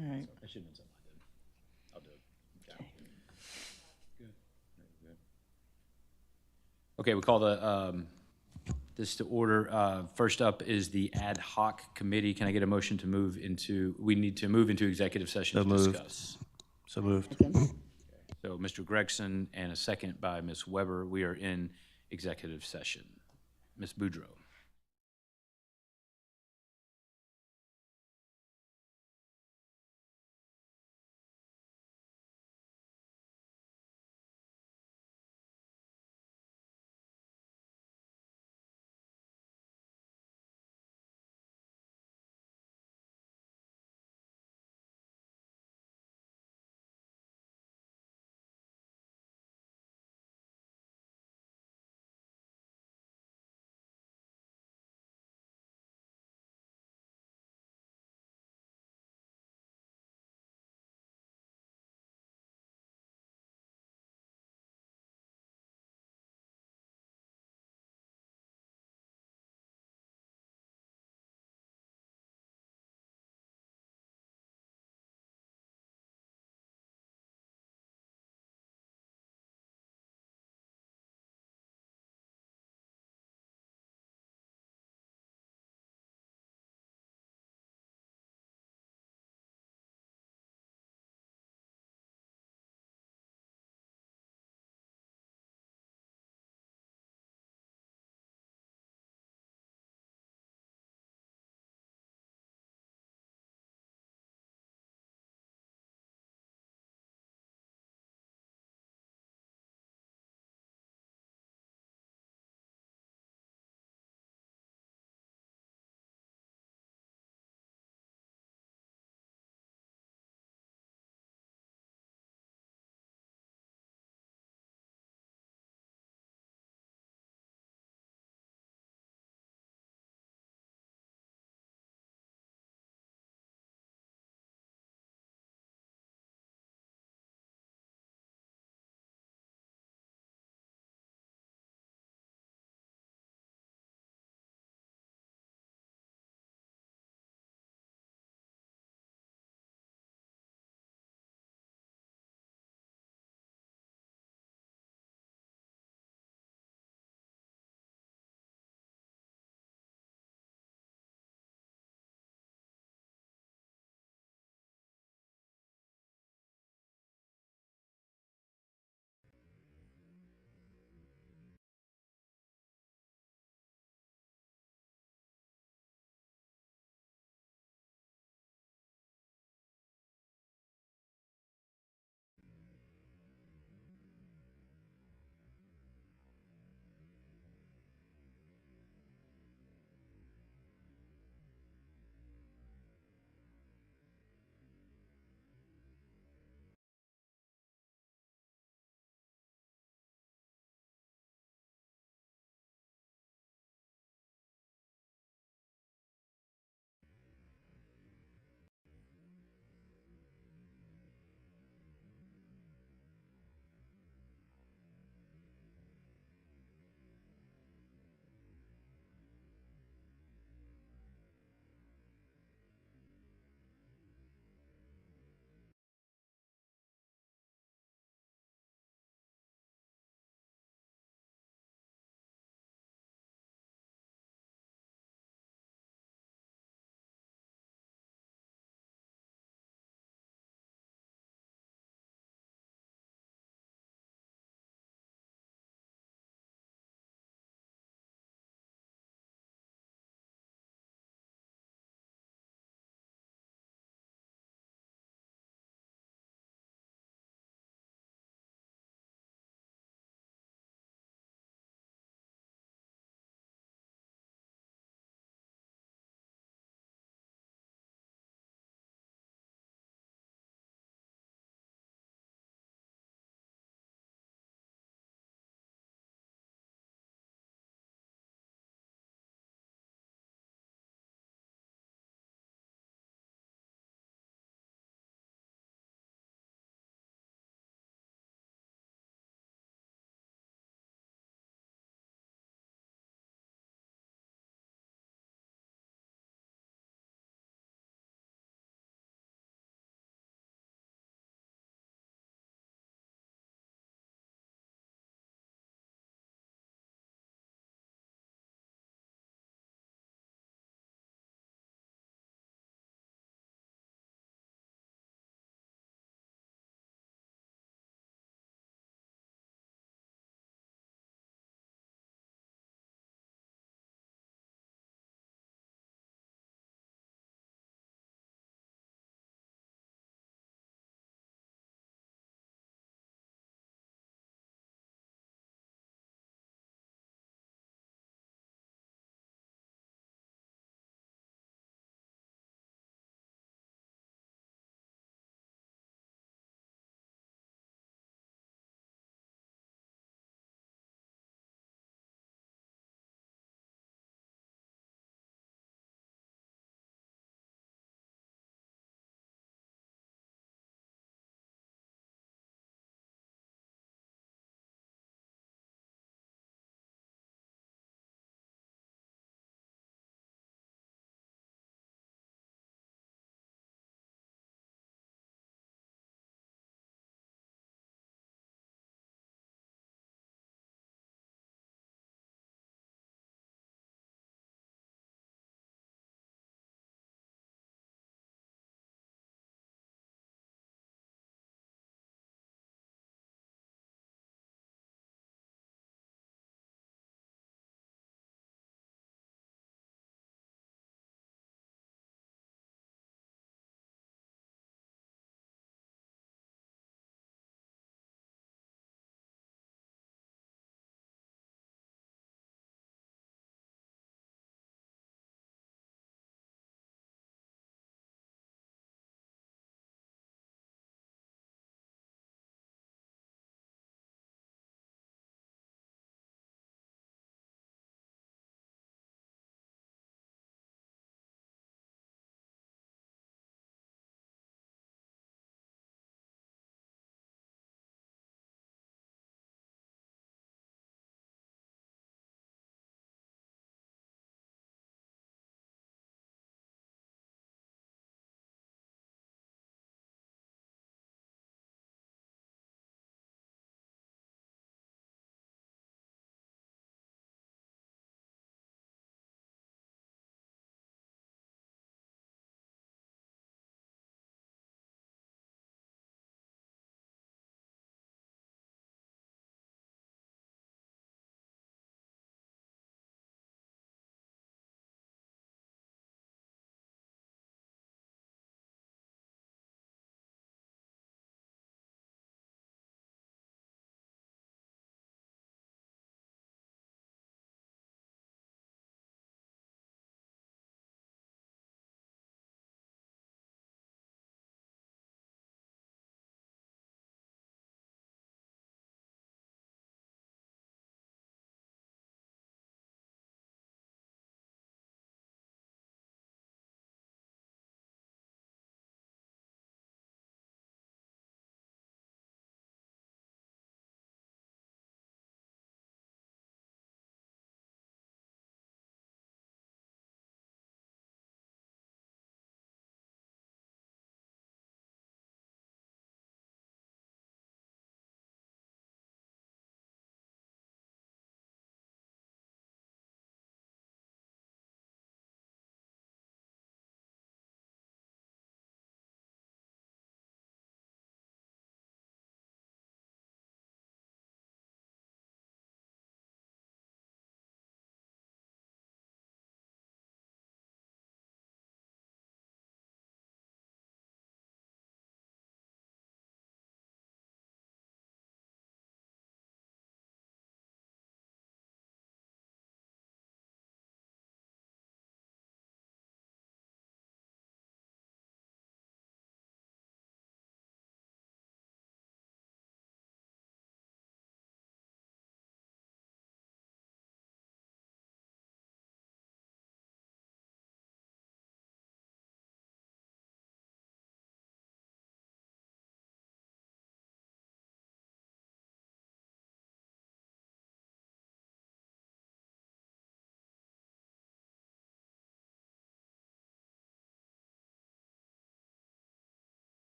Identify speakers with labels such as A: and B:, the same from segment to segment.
A: All right.
B: I shouldn't have said I did. I'll do it. Okay. Good. Very good. Okay, we call this to order. First up is the ad hoc committee. Can I get a motion to move into, we need to move into executive session
C: So
B: to
C: moved.
B: discuss.
C: So moved.
B: So Mr. Gregson and a second by Ms. Weber. We are in executive session. Ms. Boudreau.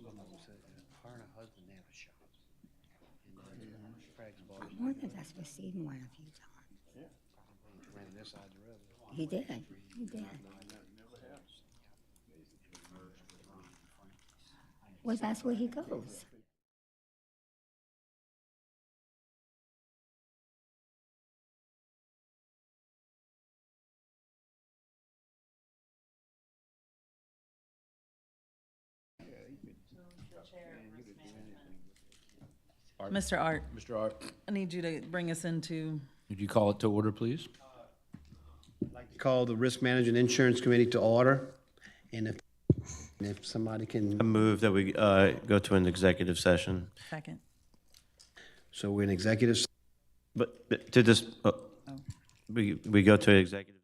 A: Her and her husband, they have a shop. And Craig's bought
C: I wonder if that's where Stephen went a few times.
A: ran this side of the road.
C: He did. He did. Well, that's where he goes.
D: Mr. Art,
B: Mr. Art,
D: I need you to bring us into,
B: would you call it to order, please?
A: Call the Risk Management Insurance Committee to order. And if somebody
E: I
A: can,
E: move that we go to an executive session.
D: second.
A: so we're in executive.
E: But to this, we go to executive.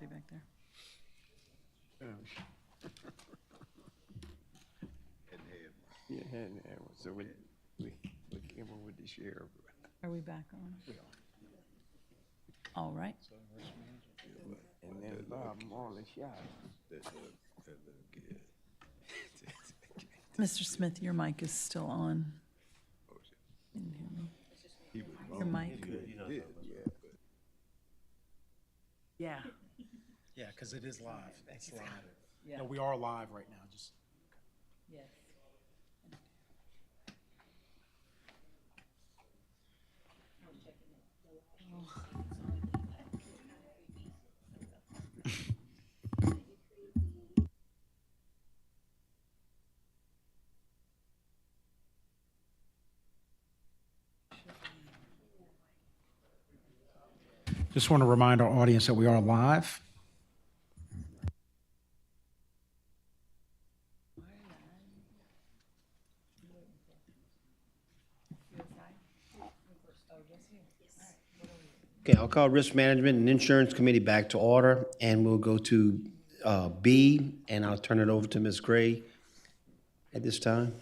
D: Be back there.
F: Yeah, and so we came on with the sheriff.
D: Are we back on? All right.
F: And then Bob Marley shot.
D: Mr. Smith, your mic is still on. Can you hear me? Your mic. Yeah.
G: Yeah, because it is live. It's live.
D: Yeah.
G: No, we are live right now. Just
D: Yes.
G: want to remind our audience that we are live.
A: Okay, I'll call Risk Management and Insurance Committee back to order, and we'll go to B, and I'll turn it over to Ms. Gray at this time.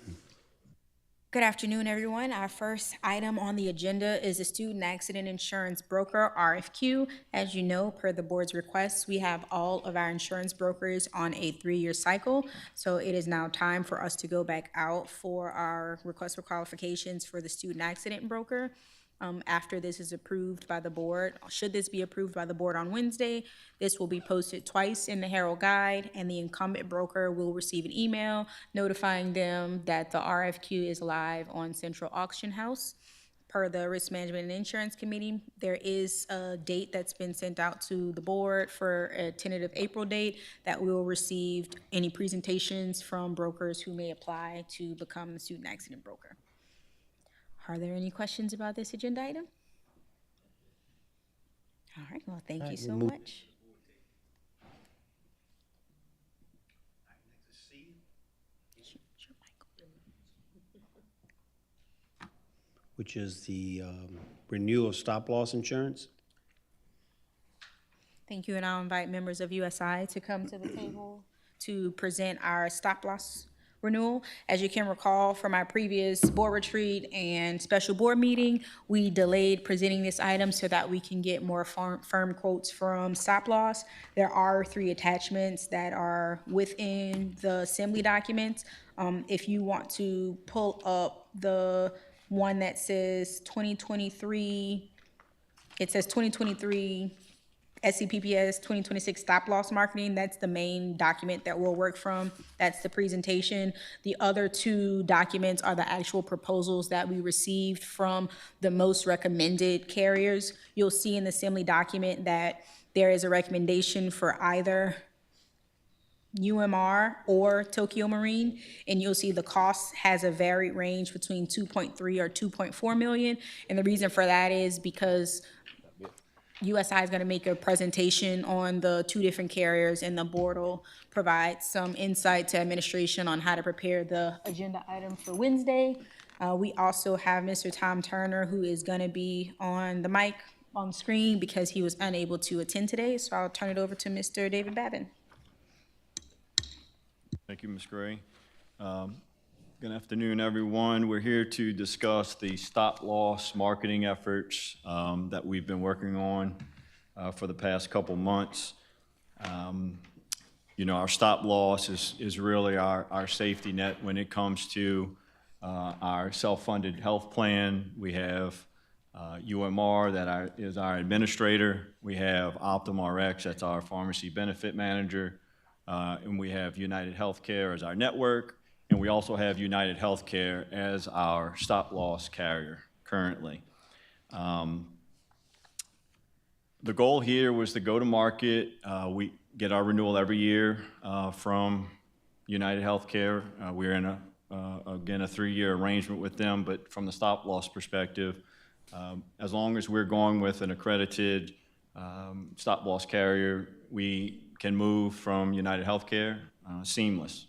H: Good afternoon, everyone. Our first item on the agenda is the Student Accident Insurance Broker, RFQ. As you know, per the board's request, we have all of our insurance brokers on a 3-year cycle. So it is now time for us to go back out for our request for qualifications for the Student Accident Broker. After this is approved by the board, should this be approved by the board on Wednesday, this will be posted twice in the Herald Guide, and the incumbent broker will receive an email notifying them that the RFQ is live on Central Auction House. Per the Risk Management and Insurance Committee, there is a date that's been sent out to the board for a tentative April date that we will receive any presentations from brokers who may apply to become the student accident broker. Are there any questions about this agenda item? All right, well, thank you so much.
A: Which is the renewal of stop-loss insurance.
H: Thank you, and I'll invite members of USI to come to the table to present our stop-loss renewal. As you can recall from our previous board retreat and special board meeting, we delayed presenting this item so that we can get more firm quotes from stop loss. There are 3 attachments that are within the assembly documents. If you want to pull up the one that says 2023, it says 2023 SCPPS 2026 stop loss marketing. That's the main document that we'll work from. That's the presentation. The other 2 documents are the actual proposals that we received from the most recommended carriers. You'll see in the assembly document that there is a recommendation for either UMR or Tokyo Marine, and you'll see the cost has a varied range between 2.3 or 2.4 million. And the reason for that is because USI is going to make a presentation on the 2 different carriers, and the board will provide some insight to administration on how to prepare the agenda item for Wednesday. We also have Mr. Tom Turner, who is going to be on the mic on screen because he was unable to attend today. So I'll turn it over to Mr. David Babin.
I: Thank you, Ms. Gray. Good afternoon, everyone. We're here to discuss the stop-loss marketing efforts that we've been working on for the past couple months. You know, our stop-loss is really our safety net when it comes to our self-funded health plan. We have UMR that is our administrator. We have OptumRx, that's our pharmacy benefit manager. And we have United Healthcare as our network. And we also have United Healthcare as our stop-loss carrier currently. The goal here was to go to market. We get our renewal every year from United Healthcare. We're in again, a 3-year arrangement with them, but from the stop-loss perspective, as long as we're going with an accredited stop-loss carrier, we can move from United Healthcare seamless.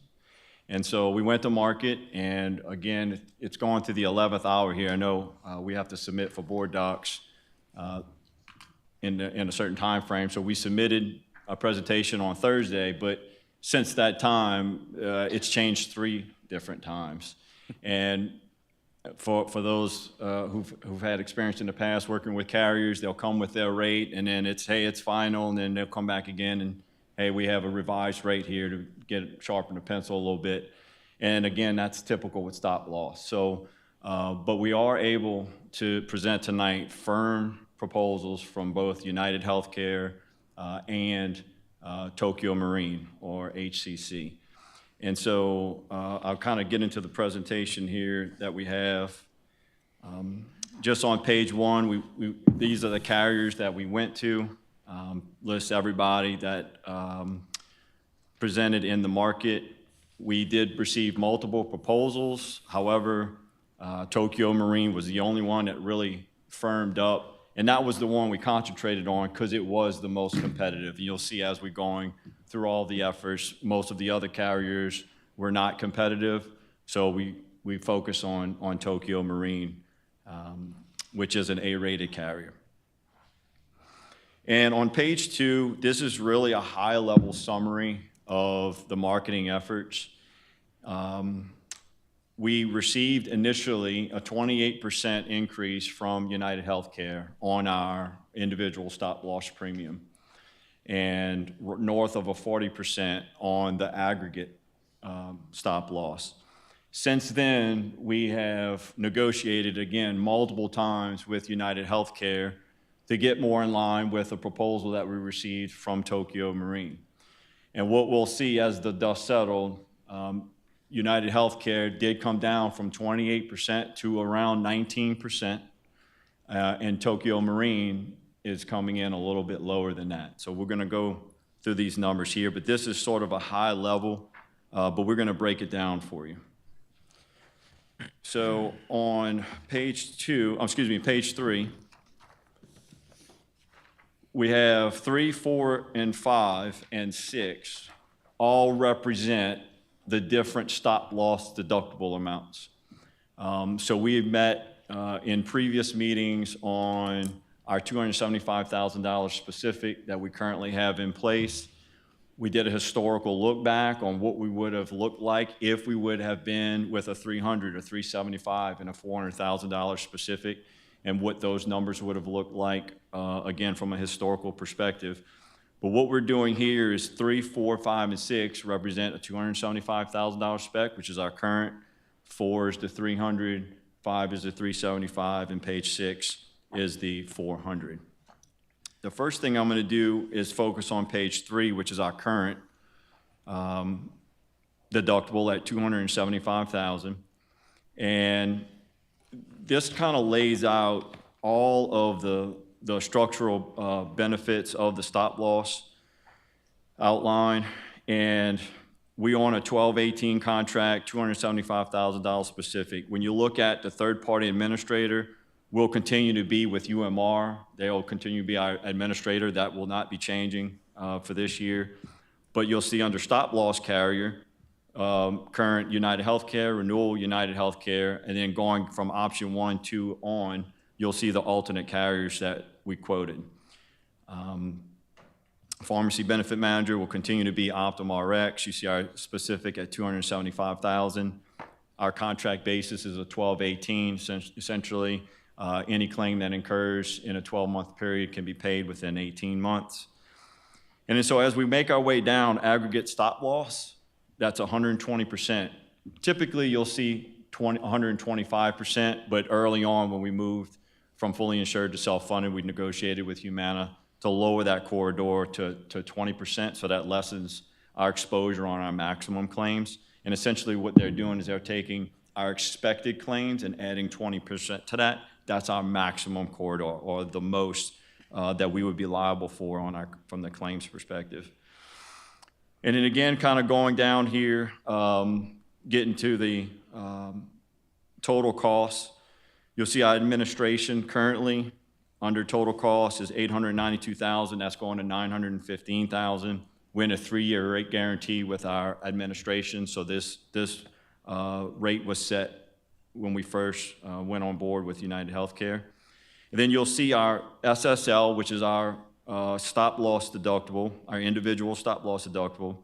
I: And so we went to market, and again, it's gone to the 11th hour here. I know we have to submit for board docs in a certain time frame, so we submitted a presentation on Thursday, but since that time, it's changed 3 different times. And for those who've had experience in the past working with carriers, they'll come with their rate, and then it's, hey, it's final, and then they'll come back again and, hey, we have a revised rate here to sharpen the pencil a little bit. And again, that's typical with stop loss. So, but we are able to present tonight firm proposals from both United Healthcare and Tokyo Marine, or HCC. And so I'll kind of get into the presentation here that we have. Just on page 1, these are the carriers that we went to, lists everybody that presented in the market. We did receive multiple proposals. However, Tokyo Marine was the only one that really firmed up, and that was the one we concentrated on because it was the most competitive. And you'll see as we're going through all the efforts, most of the other carriers were not competitive, so we focus on Tokyo Marine, which is an A-rated carrier. And on page 2, this is really a high-level summary of the marketing efforts. We received initially a 28% increase from United Healthcare on our individual stop-loss premium, and north of a 40% on the aggregate stop-loss. Since then, we have negotiated again multiple times with United Healthcare to get more in line with the proposal that we received from Tokyo Marine. And what we'll see as the dust settled, United Healthcare did come down from 28% to around 19%, and Tokyo Marine is coming in a little bit lower than that. So we're going to go through these numbers here, but this is sort of a high level, but we're going to break it down for you. So on page 3, we have 3, 4, and 5, and 6 all represent the different stop-loss deductible amounts. So we have met in previous meetings on our $275,000 specific that we currently have in place. We did a historical look back on what we would have looked like if we would have been with a $300 or $375 and a $400,000 specific, and what those numbers would have looked like, again, from a historical perspective. But what we're doing here is 3, 4, 5, and 6 represent a $275,000 spec, which is our current. 4 is the 300, 5 is the 375, and page 6 is the 400. The first thing I'm going to do is focus on page 3, which is our current deductible at $275,000. And this kind of lays out all of the structural benefits of the stop loss outline. And we own a 12-18 contract, $275,000 specific. When you look at the third-party administrator, we'll continue to be with UMR. They'll continue to be our administrator. That will not be changing for this year. But you'll see under stop loss carrier, current United Healthcare, renewal United Healthcare, and then going from option 1, 2 on, you'll see the alternate carriers that we quoted. Pharmacy benefit manager will continue to be Optum RX. You see our specific at $275,000. Our contract basis is a 12-18, essentially. Any claim that incurs in a 12-month period can be paid within 18 months. And then so as we make our way down, aggregate stop loss, that's 120%. Typically, you'll see 125%, but early on when we moved from fully insured to self-funded, we negotiated with Humana to lower that corridor to 20%, so that lessens our exposure on our maximum claims. And essentially what they're doing is they're taking our expected claims and adding 20% to that. That's our maximum corridor, or the most that we would be liable for from the claims perspective. And then again, kind of going down here, getting to the total costs, you'll see our administration currently under total cost is $892,000. That's going to $915,000. We're in a 3-year rate guarantee with our administration, so this rate was set when we first went on board with United Healthcare. And then you'll see our SSL, which is our stop loss deductible, our individual stop loss deductible,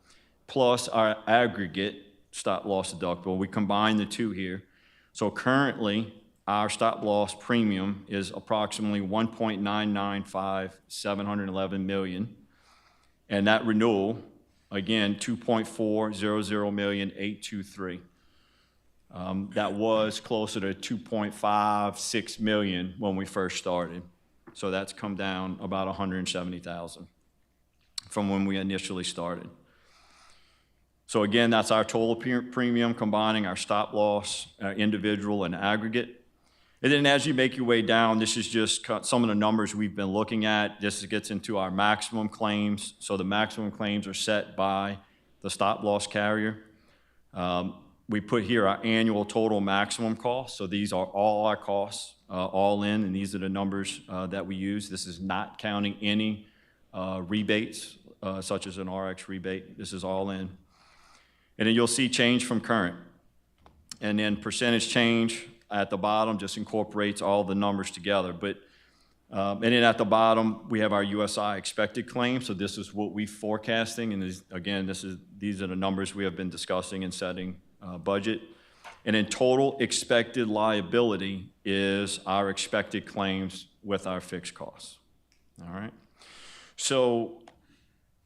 I: plus our aggregate stop loss deductible. We combine the two here. So currently, our stop loss premium is approximately 1.995, million. And that renewal, again, 2.400 million, 823. That was closer to 2.56 million when we first started. So that's come down about 170,000 from when we initially started. So again, that's our total premium, combining our stop loss, individual, and aggregate. And then as you make your way down, this is just some of the numbers we've been looking at. This gets into our maximum claims. So the maximum claims are set by the stop loss carrier. We put here our annual total maximum cost. So these are all our costs, all in, and these are the numbers that we use. This is not counting any rebates, such as an RX rebate. This is all in. And then you'll see change from current. And then percentage change at the bottom just incorporates all the numbers together. But and then at the bottom, we have our USI expected claim. So this is what we're forecasting. And again, these are the numbers we have been discussing and setting budget. And then total expected liability is our expected claims with our fixed costs. All right. So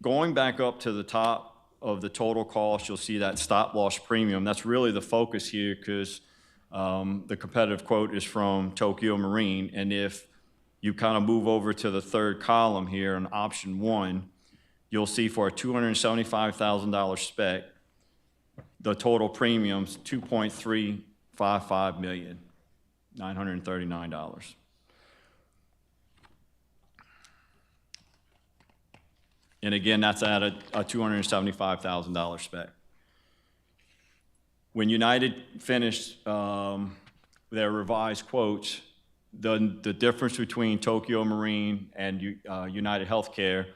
I: going back up to the top of the total cost, you'll see that stop loss premium. That's really the focus here, because the competitive quote is from Tokyo Marine. And if you kind of move over to the third column here in option 1, you'll see for a $275,000 spec, the total premium's $2.355 million, $939. And again, that's at a $275,000 spec. When United finished their revised quotes, the difference between Tokyo Marine and United Healthcare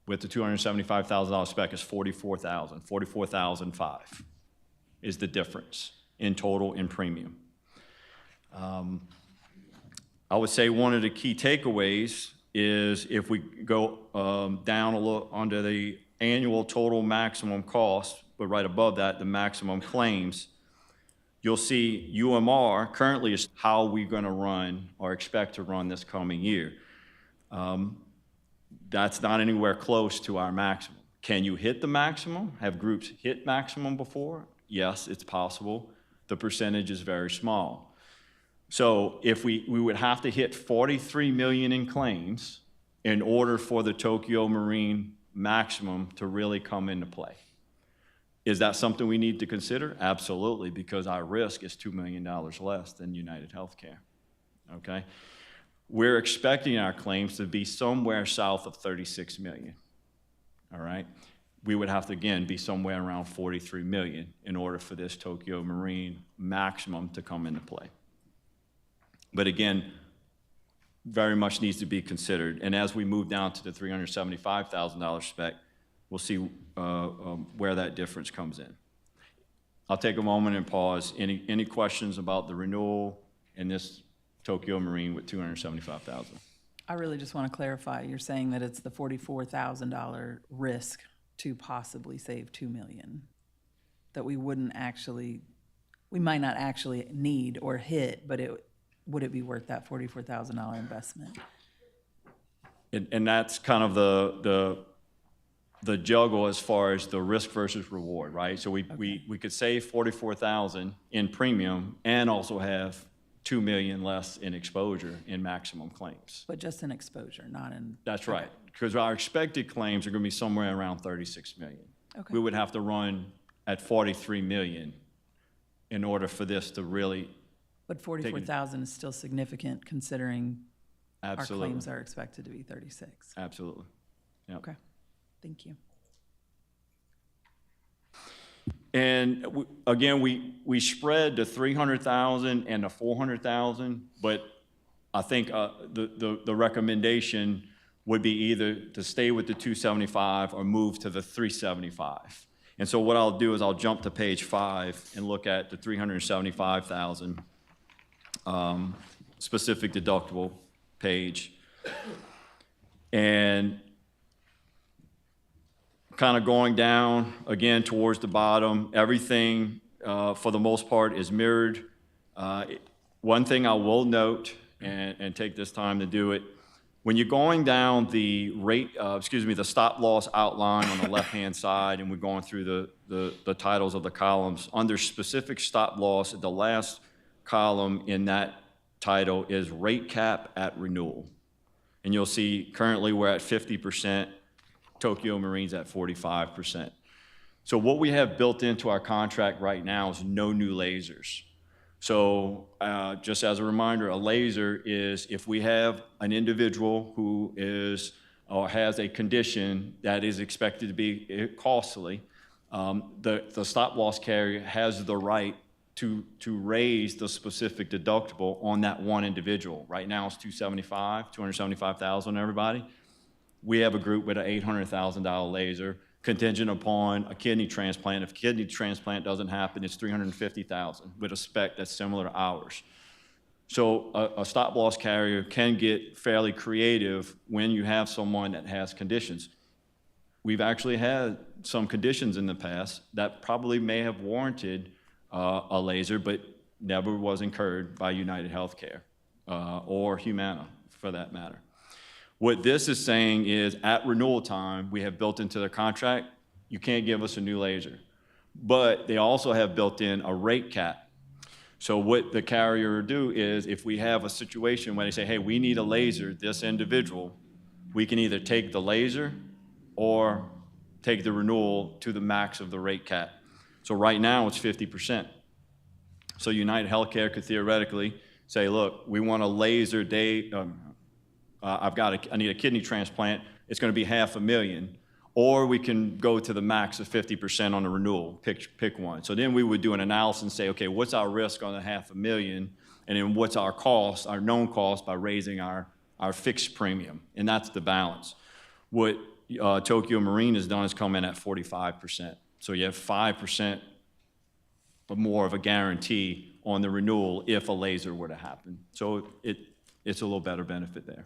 I: with the $275,000 spec is $44,000, $44,005 is the difference in total in premium. I would say one of the key takeaways is if we go down a little under the annual total maximum cost, but right above that, the maximum claims, you'll see UMR currently is how we're going to run or expect to run this coming year. That's not anywhere close to our maximum. Can you hit the maximum? Have groups hit maximum before? Yes, it's possible. The percentage is very small. So if we would have to hit 43 million in claims in order for the Tokyo Marine maximum to really come into play. Is that something we need to consider? Absolutely, because our risk is $2 million less than United Healthcare, okay? We're expecting our claims to be somewhere south of 36 million, all right? We would have to, again, be somewhere around 43 million in order for this Tokyo Marine maximum to come into play. But again, very much needs to be considered. And as we move down to the $375,000 spec, we'll see where that difference comes in. I'll take a moment and pause. Any questions about the renewal and this Tokyo Marine with $275,000?
D: I really just want to clarify. You're saying that it's the $44,000 risk to possibly save $2 million, that we might not actually need or hit, but would it be worth that $44,000 investment?
I: And that's kind of the juggle as far as the risk versus reward, right? So we could save $44,000 in premium and also have $2 million less in exposure in maximum claims.
D: But just in exposure, not in...
I: That's right, because our expected claims are going to be somewhere around 36 million.
D: Okay.
I: We would have to run at 43 million in order for this to really...
D: But 44,000 is still significant considering
I: Absolutely.
D: our claims are expected to be 36.
I: Absolutely. Yep.
D: Okay, thank you.
I: And again, we spread the 300,000 and the 400,000, but I think the recommendation would be either to stay with the 275 or move to the 375. And so what I'll do is I'll jump to page 5 and look at the 375,000 specific deductible page. And kind of going down again towards the bottom, everything for the most part is mirrored. One thing I will note, and take this time to do it, when you're going down the the stop loss outline on the left-hand side, and we're going through the titles of the columns, under specific stop loss, the last column in that title is rate cap at renewal. And you'll see currently we're at 50%, Tokyo Marine's at 45%. So what we have built into our contract right now is no new lasers. So just as a reminder, a laser is if we have an individual who is or has a condition that is expected to be costly, the stop loss carrier has the right to raise the specific deductible on that one individual. Right now it's $275,000 everybody. We have a group with an $800,000 laser contingent upon a kidney transplant. If a kidney transplant doesn't happen, it's $350,000 with a spec that's similar to ours. So a stop loss carrier can get fairly creative when you have someone that has conditions. We've actually had some conditions in the past that probably may have warranted a laser, but never was incurred by United Healthcare or Humana, for that matter. What this is saying is, at renewal time, we have built into the contract, you can't give us a new laser. But they also have built in a rate cap. So what the carrier will do is, if we have a situation where they say, hey, we need a laser, this individual, we can either take the laser or take the renewal to the max of the rate cap. So right now, it's 50%. So United Healthcare could theoretically say, look, we want a laser day, I need a kidney transplant, it's gonna be $500,000. Or we can go to the max of 50% on the renewal, pick one. So then we would do an analysis and say, okay, what's our risk on the $500,000? And then what's our cost, our known cost, by raising our fixed premium? And that's the balance. What Tokyo Marine has done is come in at 45%. So you have 5% more of a guarantee on the renewal if a laser were to happen. So it's a little better benefit there.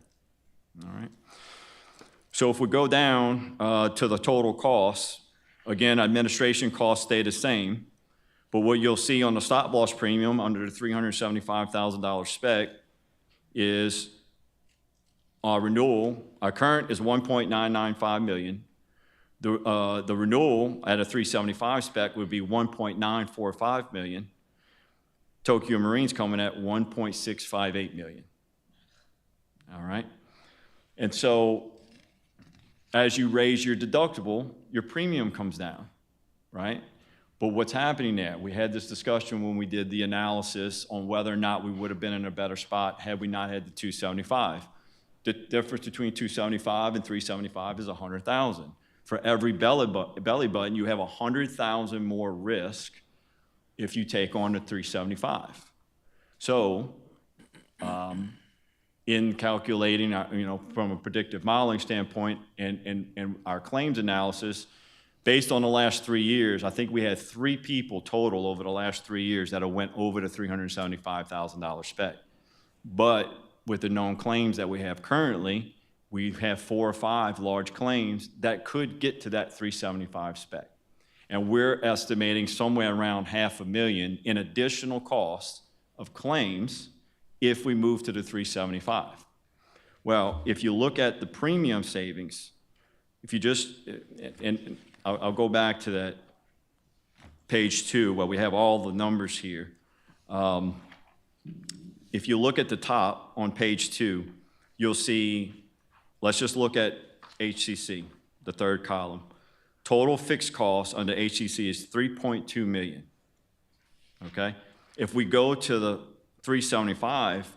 I: All right. So if we go down to the total costs, again, administration costs stay the same, but what you'll see on the stop loss premium under the $375,000 spec is our renewal, our current is $1.995 million. The renewal at a 375 spec would be $1.945 million. Tokyo Marine's coming at $1.658 million. All right. And so as you raise your deductible, your premium comes down, right? But what's happening there? We had this discussion when we did the analysis on whether or not we would have been in a better spot had we not had the 275. The difference between 275 and 375 is 100,000. For every belly button, you have 100,000 more risk if you take on the 375. So, in calculating, from a predictive modeling standpoint and our claims analysis, based on the last 3 years, I think we had 3 people total over the last 3 years that have went over the $375,000 spec. But with the known claims that we have currently, we have 4 or 5 large claims that could get to that 375 spec. And we're estimating somewhere around $500,000 in additional costs of claims if we move to the 375. Well, if you look at the premium savings, if you just, and I'll go back to that page 2 where we have all the numbers here. If you look at the top on page 2, you'll see, let's just look at HCC, the third column. Total fixed costs under HCC is $3.2 million, okay? If we go to the 375,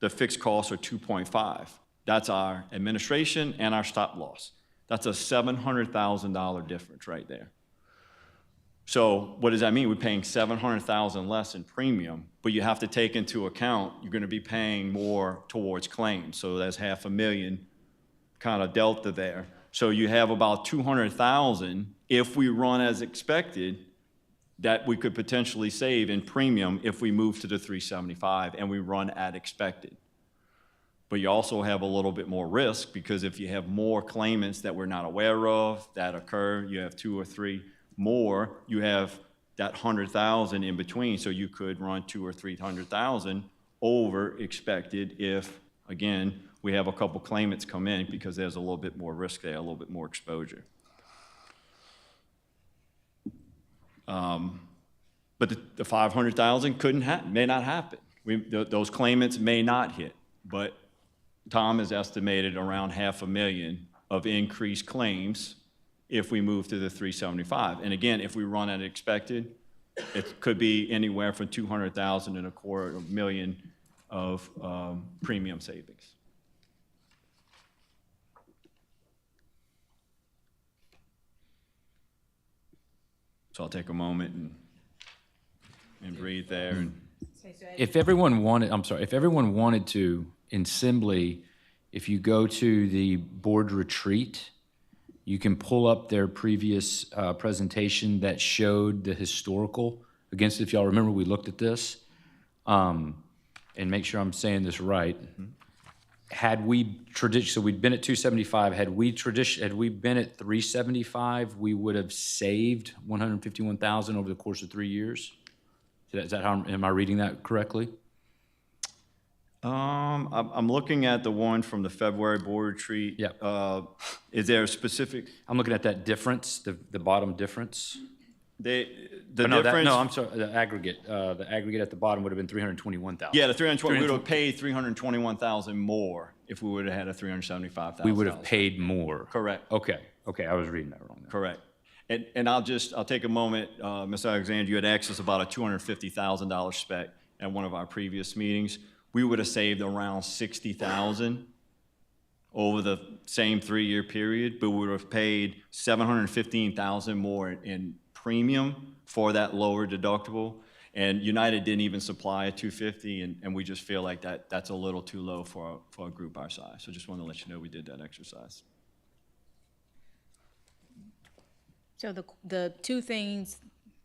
I: the fixed costs are 2.5. That's our administration and our stop loss. That's a $700,000 difference right there. So what does that mean? We're paying $700,000 less in premium, but you have to take into account you're going to be paying more towards claims. So that's $500,000 kind of delta there. So you have about $200,000 if we run as expected that we could potentially save in premium if we move to the 375 and we run at expected. but you also have a little bit more risk, because if you have more claimants that we're not aware of that occur, you have 2 or 3 more, you have that 100,000 in between, so you could run 200,000 or 300,000 over expected if, again, we have a couple claimants come in, because there's a little bit more risk there, a little bit more exposure. But the 500,000 couldn't happen, may not happen. Those claimants may not hit, but Tom has estimated around 500,000 of increased claims if we move to the 375. And again, if we run at expected, it could be anywhere from 200,000 and $250,000 of premium savings. So I'll take a moment and breathe there. And
B: If everyone wanted to, in Assembly, if you go to the board retreat, you can pull up their previous presentation that showed the historical against, if y'all remember, we looked at this, and make sure I'm saying this right. Had we so we'd been at 275, had we been at 375, we would have saved 151,000 over the course of 3 years. Is that how, am I reading that correctly?
I: I'm looking at the one from the February board retreat.
B: Yeah.
I: Is there a specific?
B: I'm looking at that difference, the bottom difference.
I: The
B: No,
I: difference.
B: no, I'm sorry, the aggregate at the bottom would have been 321,000.
I: Yeah, the 320. We would have paid 321,000 more if we would have had a 375,000.
B: We would have paid more.
I: Correct.
B: Okay, I was reading that wrong then.
I: Correct. And I'll take a moment, Ms. Alexander, you had asked us about a $250,000 spec at one of our previous meetings. We would have saved around 60,000 over the same 3-year period, but we would have paid 715,000 more in premium for that lower deductible. And United didn't even supply a 250, and we just feel like that's a little too low for a group our size. So just want to let you know we did that exercise.
H: So the two things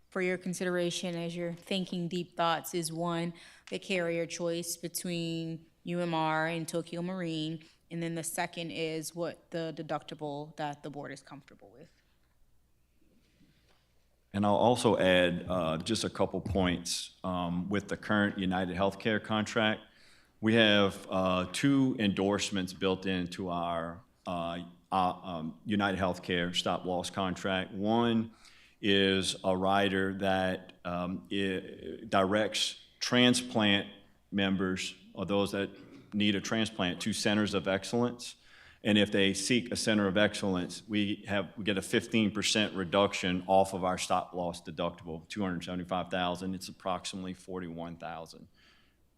H: for your consideration as you're thinking deep thoughts is, one, the carrier choice between UMR and Tokyo Marine, and then the second is what the deductible that the board is comfortable with.
I: And I'll also add just a couple points with the current United Healthcare contract. We have 2 endorsements built into our United Healthcare stop-loss contract. One is a rider that directs transplant members, or those that need a transplant, to centers of excellence. And if they seek a center of excellence, we get a 15% reduction off of our stop-loss deductible, $275,000. It's approximately $41,000.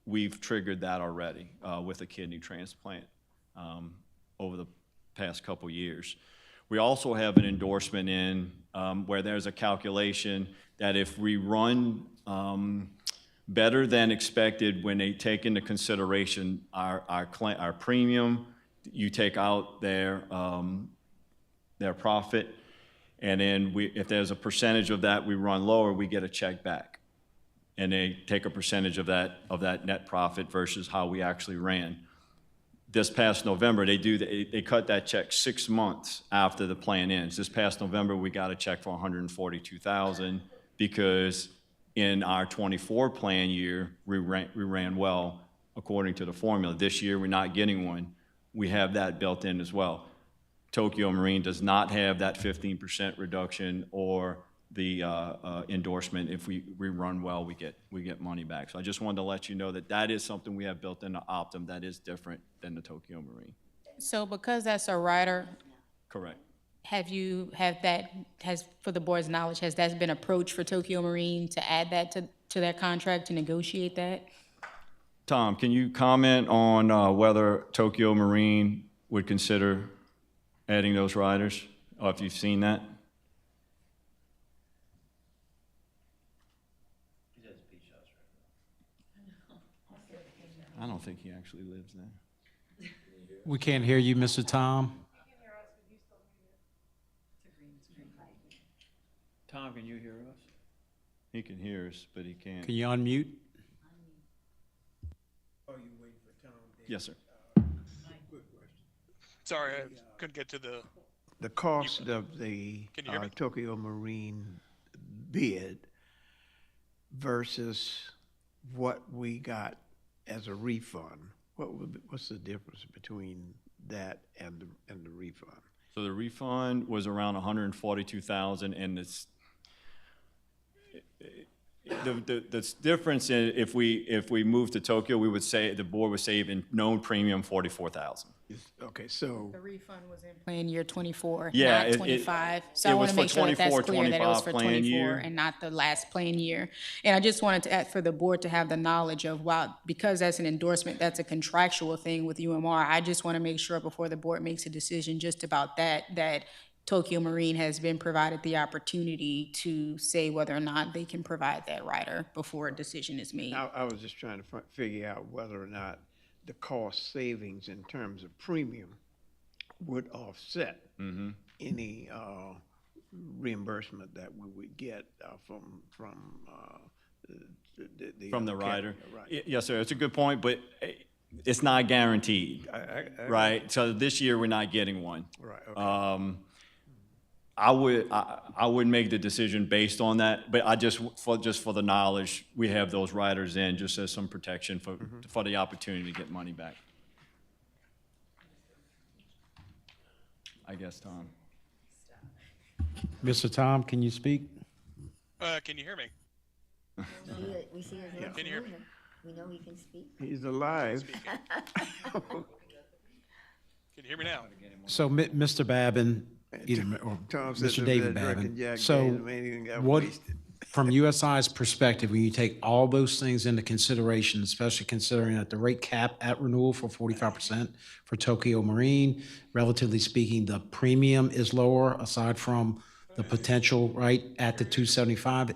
I: We've triggered that already with a kidney transplant over the past couple years. We also have an endorsement in where there's a calculation that if we run better than expected when they take into consideration our premium, you take out their profit, and then if there's a percentage of that we run lower, we get a check back, and they take a percentage of that net profit versus how we actually ran. This past November, they cut that check 6 months after the plan ends. This past November, we got a check for $142,000 because in our 24 plan year, we ran well according to the formula. This year, we're not getting one. We have that built in as well. Tokyo Marine does not have that 15% reduction or the endorsement. If we run well, we get money back. So I just wanted to let you know that is something we have built into Optum that is different than the Tokyo Marine.
H: So because that's a rider,
I: Correct.
H: for the board's knowledge, has that been approached for Tokyo Marine to add that to their contract, to negotiate that?
I: Tom, can you comment on whether Tokyo Marine would consider adding those riders, or if you've seen that? I don't think he actually lives there.
G: We can't hear you, Mr. Tom.
F: Tom, can you hear us?
I: He can hear us, but he can't.
G: Can you unmute?
F: Oh, you waiting for Tom?
I: Yes, sir.
J: Sorry, I couldn't get to
F: the cost of the
J: Can you hear me?
F: Tokyo Marine bid versus what we got as a refund. What's the difference between that and the refund?
I: So the refund was around 142,000, and the difference in if we move to Tokyo, we would say the board would save in known premium 44,000.
F: Okay, so
H: The refund was in plan year 24,
I: Yeah,
H: not
I: it-
H: 25. So
I: it
H: I
I: was
H: want to
I: for
H: make sure that that's
I: 24,
H: clear, that it was
I: 25
H: for
I: plan
H: 24
I: year.
H: and not the last plan year. And I just wanted to add for the board to have the knowledge of, wow, because that's an endorsement, that's a contractual thing with UMR. I just want to make sure before the board makes a decision just about that Tokyo Marine has been provided the opportunity to say whether or not they can provide that rider before a decision is made.
F: I was just trying to figure out whether or not the cost savings in terms of premium would offset any reimbursement that we would get from
I: From the rider?
F: Right.
I: Yes, sir, it's a good point, but it's not guaranteed, right? So this year, we're not getting one.
F: Right, okay.
I: I would make the decision based on that, but just for the knowledge, we have those riders in just as some protection for the opportunity to get money back. I guess, Tom.
G: Mr. Tom, can you speak?
J: Can you hear me?
C: We see his lips
J: Can you hear me?
C: moving. We know he can speak.
F: He's alive.
J: Can you hear me now?
G: So, Mr. Babin, or
F: Tom said
G: Mr.
F: that
G: David
F: Drunken
G: Babin.
F: Jack
G: So,
F: gave him anything got
G: what,
F: wasted.
G: from USI's perspective, when you take all those things into consideration, especially considering that the rate cap at renewal for 45% for Tokyo Marine, relatively speaking, the premium is lower aside from the potential, right, at the 275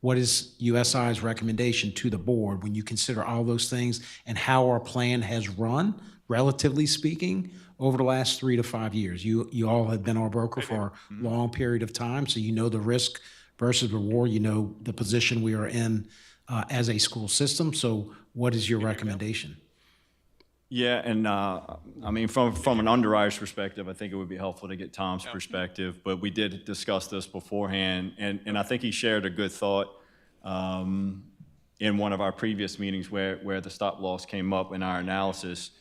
G: what is USI's recommendation to the board when you consider all those things and how our plan has run, relatively speaking, over the last 3 to 5 years? You all have been our broker for a long period of time, so you know the risk versus reward, you know the position we are in as a school system. So what is your recommendation?
I: Yeah, and I mean, from an underwriter's perspective, I think it would be helpful to get Tom's perspective, but we did discuss this beforehand, and I think he shared a good thought in one of our previous meetings where the stop loss came up in our analysis.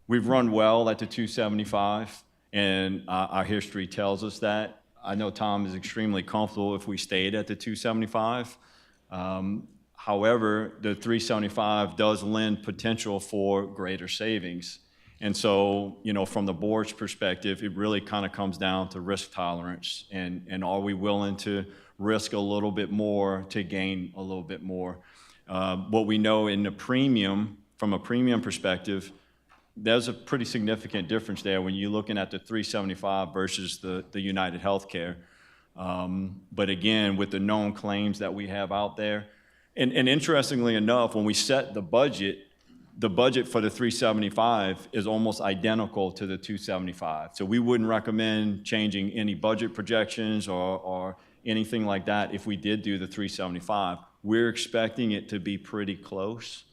I: We've run well at the 275, and our history tells us that. I know Tom is extremely comfortable if we stayed at the 275. However, the 375 does lend potential for greater savings. And so, you know, from the board's perspective, it really kind of comes down to risk tolerance and are we willing to risk a little bit more to gain a little bit more? What we know in the premium, from a premium perspective, there's a pretty significant difference there when you're looking at the 375 versus the United Healthcare. But again, with the known claims that we have out there, and interestingly enough, when we set the budget for the 375 is almost identical to the 275. So we wouldn't recommend changing any budget projections or anything like that if we did do the 375. We're expecting it to be pretty close.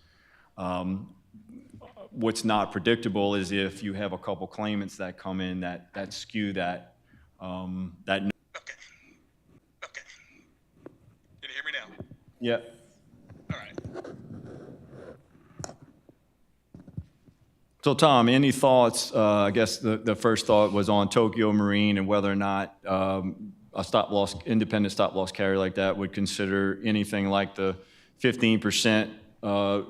I: What's not predictable is if you have a couple claimants that come in that skew that.
J: Okay. Can you hear me now?
I: Yeah.
J: All right.
I: So Tom, any thoughts? I guess the first thought was on Tokyo Marine and whether or not a independent stop loss carrier like that would consider anything like the 15%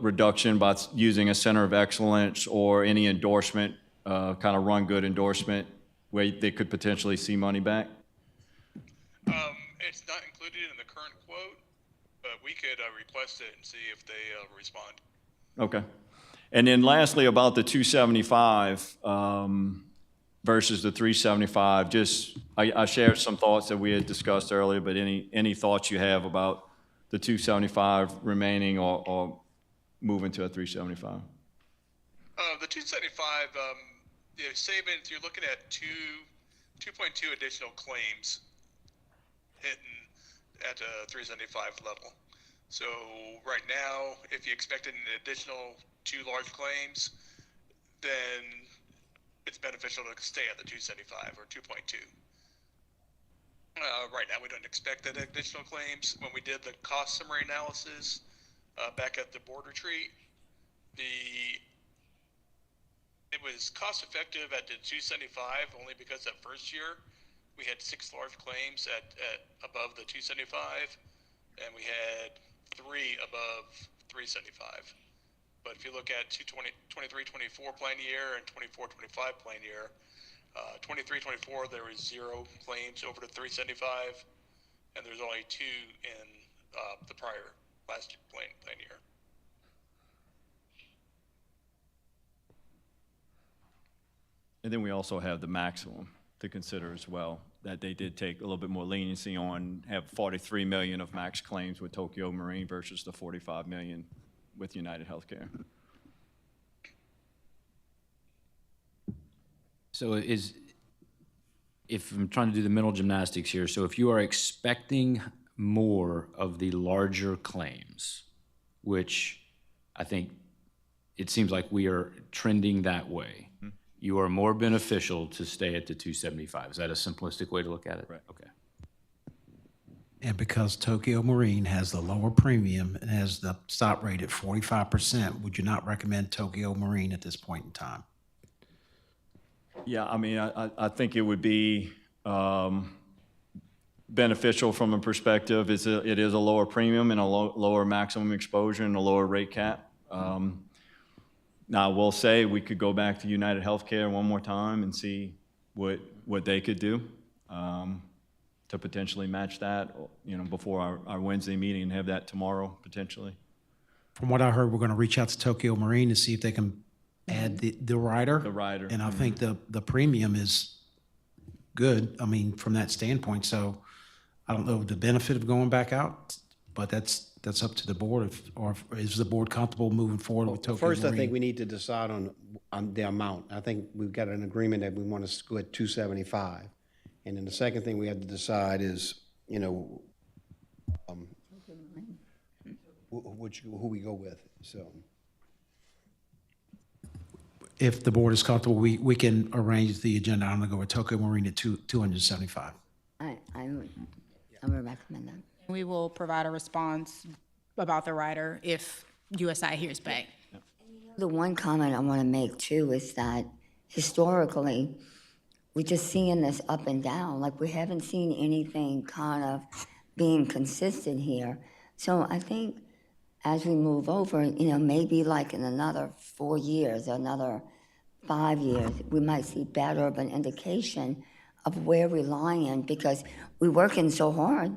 I: reduction by using a center of excellence or any endorsement, kind of run good endorsement where they could potentially see money back?
J: It's not included in the current quote, but we could request it and see if they respond.
I: Okay. And then lastly, about the 275 versus the 375, I shared some thoughts that we had discussed earlier, but any thoughts you have about the 275 remaining or moving to a 375?
J: The 275, savings, you're looking at 2.2 additional claims hitting at a 375 level. So right now, if you expected an additional 2 large claims, then it's beneficial to stay at the 275 or 2.2. Right now, we don't expect that additional claims. When we did the cost summary analysis back at the board retreat, it was cost effective at the 275 only because that first year we had 6 large claims at above the 275, and we had 3 above 375. But if you look at 23-24 plan year and 24-25 plan year, 23-24 there was 0 claims over the 375, and there's only 2 in the prior last plan year.
I: And then we also have the maximum to consider as well, that they did take a little bit more leniency on, have 43 million of max claims with Tokyo Marine versus the 45 million with United Healthcare.
B: So if I'm trying to do the mental gymnastics here, so if you are expecting more of the larger claims, which I think it seems like we are trending that way, you are more beneficial to stay at the 275. Is that a simplistic way to look at it?
I: Right.
B: Okay.
G: And because Tokyo Marine has the lower premium and has the stop rate at 45%, would you not recommend Tokyo Marine at this point in time?
I: Yeah, I mean, I think it would be beneficial from a perspective. It is a lower premium and a lower maximum exposure and a lower rate cap. Now, I will say we could go back to United Healthcare one more time and see what they could do to potentially match that, before our Wednesday meeting, and have that tomorrow potentially.
G: From what I heard, we're going to reach out to Tokyo Marine to see if they can add the rider.
I: The rider.
G: And I think the premium is good, I mean, from that standpoint. So I don't know the benefit of going back out, but that's up to the board, or is the board comfortable moving forward with Tokyo Marine?
A: First, I think we need to decide on the amount. I think we've got an agreement that we want to go at 275. And then the second thing we have to decide is, who we go with, so.
G: If the board is comfortable, we can arrange the agenda. I'm going to go with Tokyo Marine at 275.
C: I would recommend that.
H: We will provide a response about the rider if USI hears back.
C: The one comment I want to make too is that historically, we're just seeing this up and down. Like, we haven't seen anything kind of being consistent here. So I think as we move over, maybe like in another 4 years, another 5 years, we might see better of an indication of where we're lying, because we're working so hard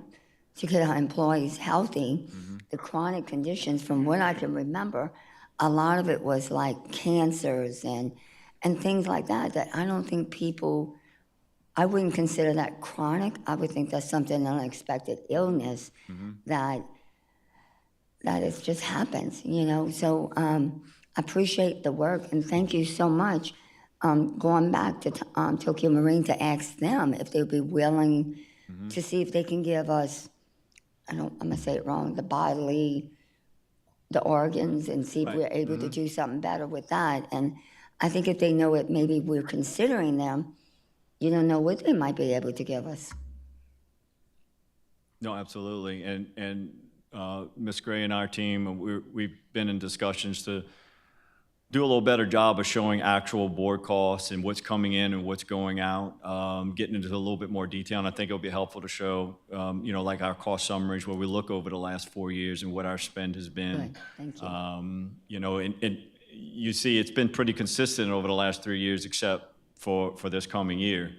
C: to get our employees healthy. The chronic conditions, from what I can remember, a lot of it was like cancers and things like that I don't think I wouldn't consider that chronic. I would think that's something, unexpected illness that it just happens, So I appreciate the work, and thank you so much. Going back to Tokyo Marine to ask them if they'd be willing to see if they can give us, I'm going to say it wrong, the organs, and see if we're able to do something better with that. And I think if they know it, maybe we're considering them, you don't know what they might be able to give us.
I: No, absolutely. And Ms. Gray and our team, we've been in discussions to do a little better job of showing actual board costs and what's coming in and what's going out, getting into a little bit more detail. And I think it'll be helpful to show, like our cost summaries where we look over the last 4 years and what our spend has been.
C: Good, thank you.
I: And you see it's been pretty consistent over the last 3 years, except for this coming year,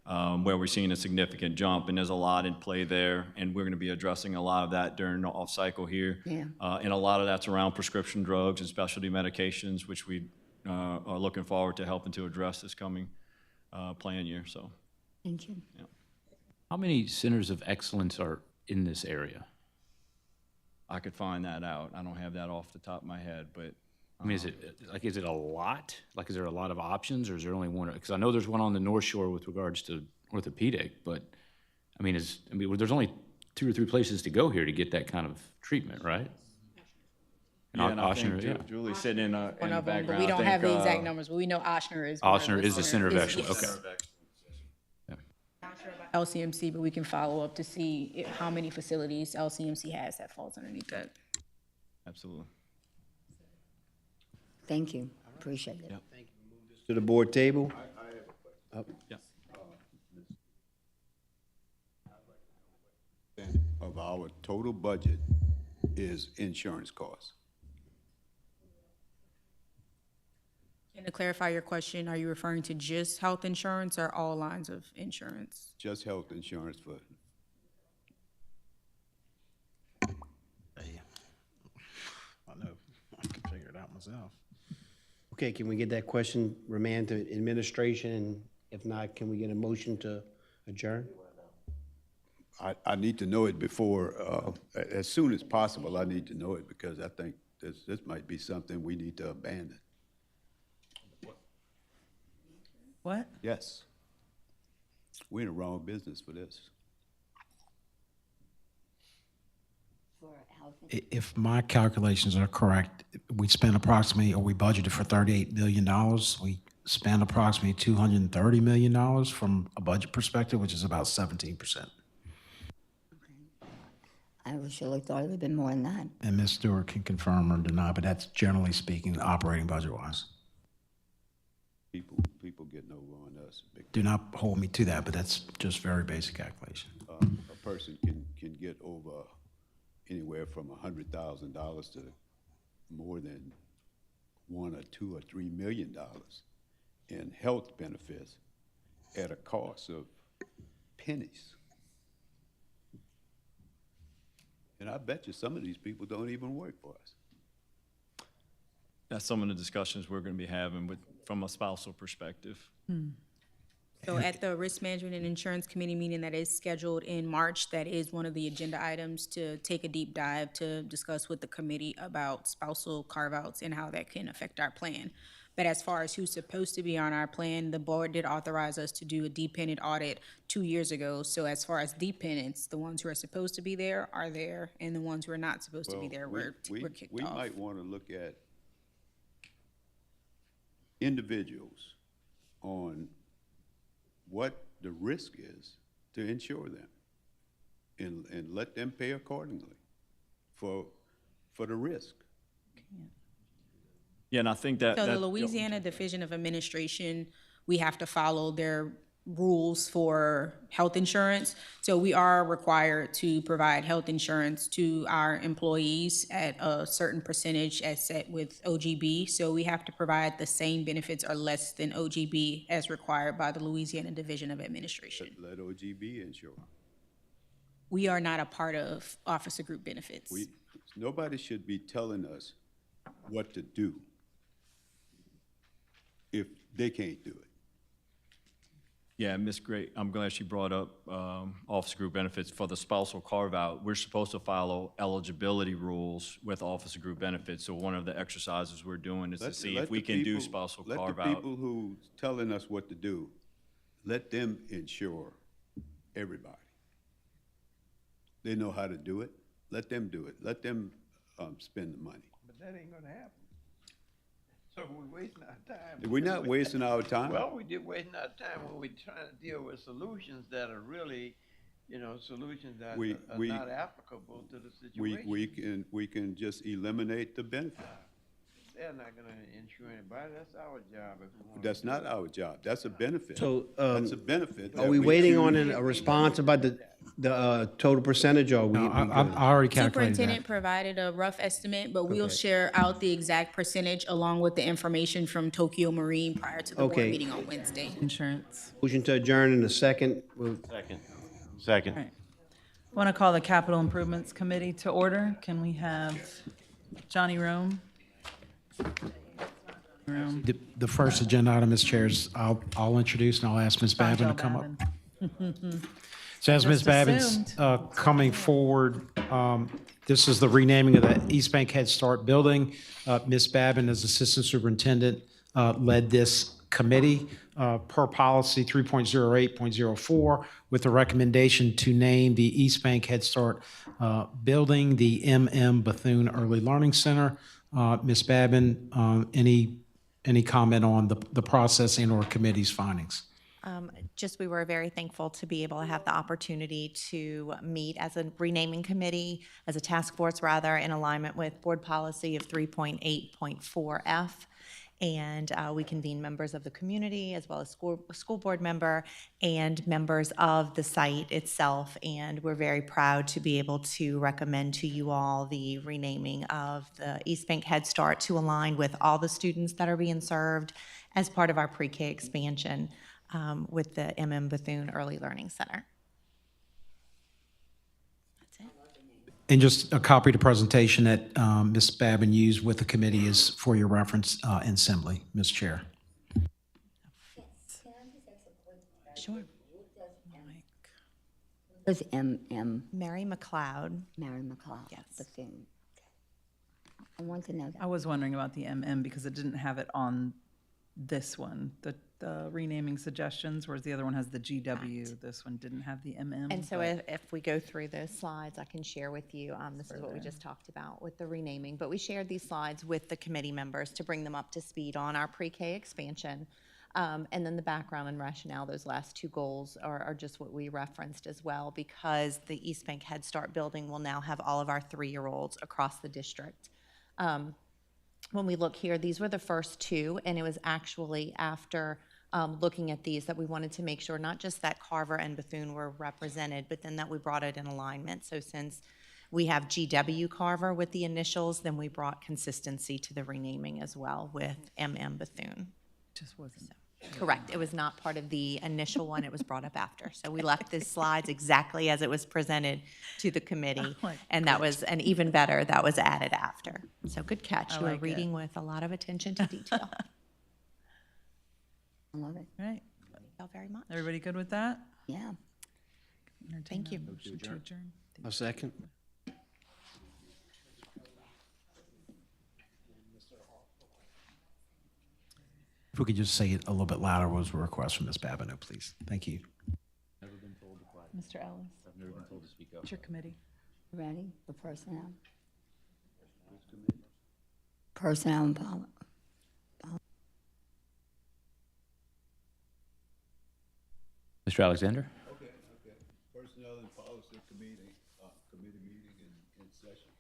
I: where we're seeing a significant jump, and there's a lot in play there, and we're going to be addressing a lot of that during the off cycle here.
C: Yeah.
I: And a lot of that's around prescription drugs and specialty medications, which we are looking forward to helping to address this coming plan year. So,
C: Thank you.
I: yeah.
B: How many centers of excellence are in this area?
I: I could find that out. I don't have that off the top of my head, but
B: I mean, is it a lot? Like, is there a lot of options, or is there only one? Because I know there's one on the North Shore with regards to orthopedic, but there's only 2 or 3 places to go here to get that kind of treatment, right?
I: Yeah, and I
B: Oshner,
I: think
B: yeah.
I: Julie's sitting in
H: One
I: the
H: of them,
I: background.
H: but we don't
I: I
H: have the
I: think,
H: exact numbers, but we know Oshner is. one of
B: Oshner is the center of excellence,
H: yes.
B: okay.
H: LCMC, but we can follow up to see how many facilities LCMC has that falls underneath that.
I: Absolutely.
C: Thank you, appreciate it.
A: To the board table?
K: Of our total budget is insurance costs.
H: And to clarify your question, are you referring to just health insurance or all lines of insurance?
K: Just health insurance for,
G: I know, I can figure it out myself.
A: Okay, can we get that question remanded to administration? And if not, can we get a motion to adjourn?
K: I need to know it before, as soon as possible, I need to know it because I think this might be something we need to abandon.
D: What?
K: Yes. We're in the wrong business for this.
G: If my calculations are correct, we spent approximately, or we budgeted for $38 million. We spent approximately $230 million from a budget perspective, which is about 17%.
C: I surely thought it would have been more than that.
G: And Ms. Stewart can confirm or deny, but that's generally speaking, operating budget-wise.
K: People getting over on us.
G: Do not hold me to that, but that's just very basic calculation.
K: A person can get over anywhere from $100,000 to more than $1 or $2 or $3 million in health benefits at a cost of pennies. And I bet you some of these people don't even work for us.
I: That's some of the discussions we're going to be having from a spousal perspective.
H: So at the Risk Management and Insurance Committee meeting that is scheduled in March, that is one of the agenda items to take a deep dive to discuss with the committee about spousal carve-outs and how that can affect our plan. But as far as who's supposed to be on our plan, the board did authorize us to do a dependent audit 2 years ago. So as far as dependents, the ones who are supposed to be there are there, and the ones who are not supposed to be there were kicked
K: We
H: off.
K: might want to look at individuals on what the risk is to insure them and let them pay accordingly for the risk.
I: Yeah, and I think that.
H: So the
I: that-
H: Louisiana Division of Administration, we have to follow their rules for health insurance. So we are required to provide health insurance to our employees at a certain percentage as set with OGB. So we have to provide the same benefits or less than OGB as required by the Louisiana Division of Administration.
K: Let OGB insure.
H: We are not a part of Officer Group Benefits.
K: Nobody should be telling us what to do if they can't do it.
I: Yeah, Ms. Gray, I'm glad she brought up officer group benefits for the spousal carve-out. We're supposed to follow eligibility rules with officer group benefits. So one of the exercises we're doing is to see if we can do spousal carve-out.
K: Let the people who telling us what to do, let them insure everybody. They know how to do it. Let them do it. Let them spend the money.
F: But that ain't gonna happen. So we're wasting our time.
K: We're not wasting our time.
F: Well, we did wasting our time when we're trying to deal with solutions that are really, solutions that
K: We-
F: are
K: we-
F: not applicable to the situation.
K: We can just eliminate the benefit.
F: They're not gonna insure anybody. That's our job if we want.
K: That's not our job. That's a benefit.
A: So,
K: That's a benefit.
A: Are
K: that
A: we waiting on
K: choose.
A: a response about the total percentage, or we?
G: I already calculated
H: Superintendent
G: that.
H: provided a rough estimate, but we'll share out the exact percentage along with the information from Tokyo Marine prior to the board
A: Okay.
H: meeting on Wednesday.
D: Insurance.
A: Motion to adjourn in a second.
E: Second.
D: Right. Want to call the Capital Improvements Committee to order. Can we have Johnny Rome?
G: The first agenda item, Ms. Chair, is I'll introduce and I'll ask Ms. Babin to come up. So as Ms.
D: Just
G: Babin's coming forward, this is the renaming of the East Bank Head Start building. Ms. Babin, as Assistant Superintendent, led this committee per policy 3.08.04 with the recommendation to name the East Bank Head Start building the M.M. Bethune Early Learning Center. Ms. Babin, any comment on the processing or committee's findings?
L: Just we were very thankful to be able to have the opportunity to meet as a renaming committee, as a task force rather, in alignment with board policy of 3.8.4F. And we convened members of the community as well as school board member and members of the site itself. And we're very proud to be able to recommend to you all the renaming of the East Bank Head Start to align with all the students that are being served as part of our pre-K expansion with the M.M. Bethune Early Learning Center. That's it.
G: And just a copy of the presentation that Ms. Babin used with the committee is for your reference in assembly, Ms. Chair.
L: Sure.
C: Was M.M.
L: Mary McLeod.
C: Mary McLeod?
L: Yes.
C: Bethune. I want to know that.
D: I was wondering about the MM because it didn't have it on this one, the renaming suggestions, whereas the other one has the GW. This one didn't have the MM.
L: And so
D: but-
L: if we go through those slides, I can share with you, this is what we just talked about with the renaming, but we shared these slides with the committee members to bring them up to speed on our pre-K expansion. And then the background and rationale, those last two goals are just what we referenced as well, because the East Bank Head Start building will now have all of our 3-year-olds across the district. When we look here, these were the first two, and it was actually after looking at these that we wanted to make sure not just that Carver and Bethune were represented, but then that we brought it in alignment. So since we have GW Carver with the initials, then we brought consistency to the renaming as well with MM Bethune.
D: Just wasn't.
L: Correct. It was not part of the initial one. It was brought up after. So we left the slides exactly as it was presented to the committee. And that was, and even better, that was added after. So good catch.
D: I
L: You were
D: like it.
L: reading with a lot of attention to detail.
C: I love it.
D: Right.
L: Thank you all very much.
D: Everybody good with that?
C: Yeah.
L: Thank you.
D: Motion to adjourn.
A: A second?
G: If we could just say it a little bit louder, was a request from Ms. Babineau, please. Thank you.
D: Mr. Ellis? I've never been told to speak up. It's your committee.
C: Ready for personnel? Personnel and policy.
B: Mr. Alexander?
K: Okay. Personnel and Policy Committee meeting in session.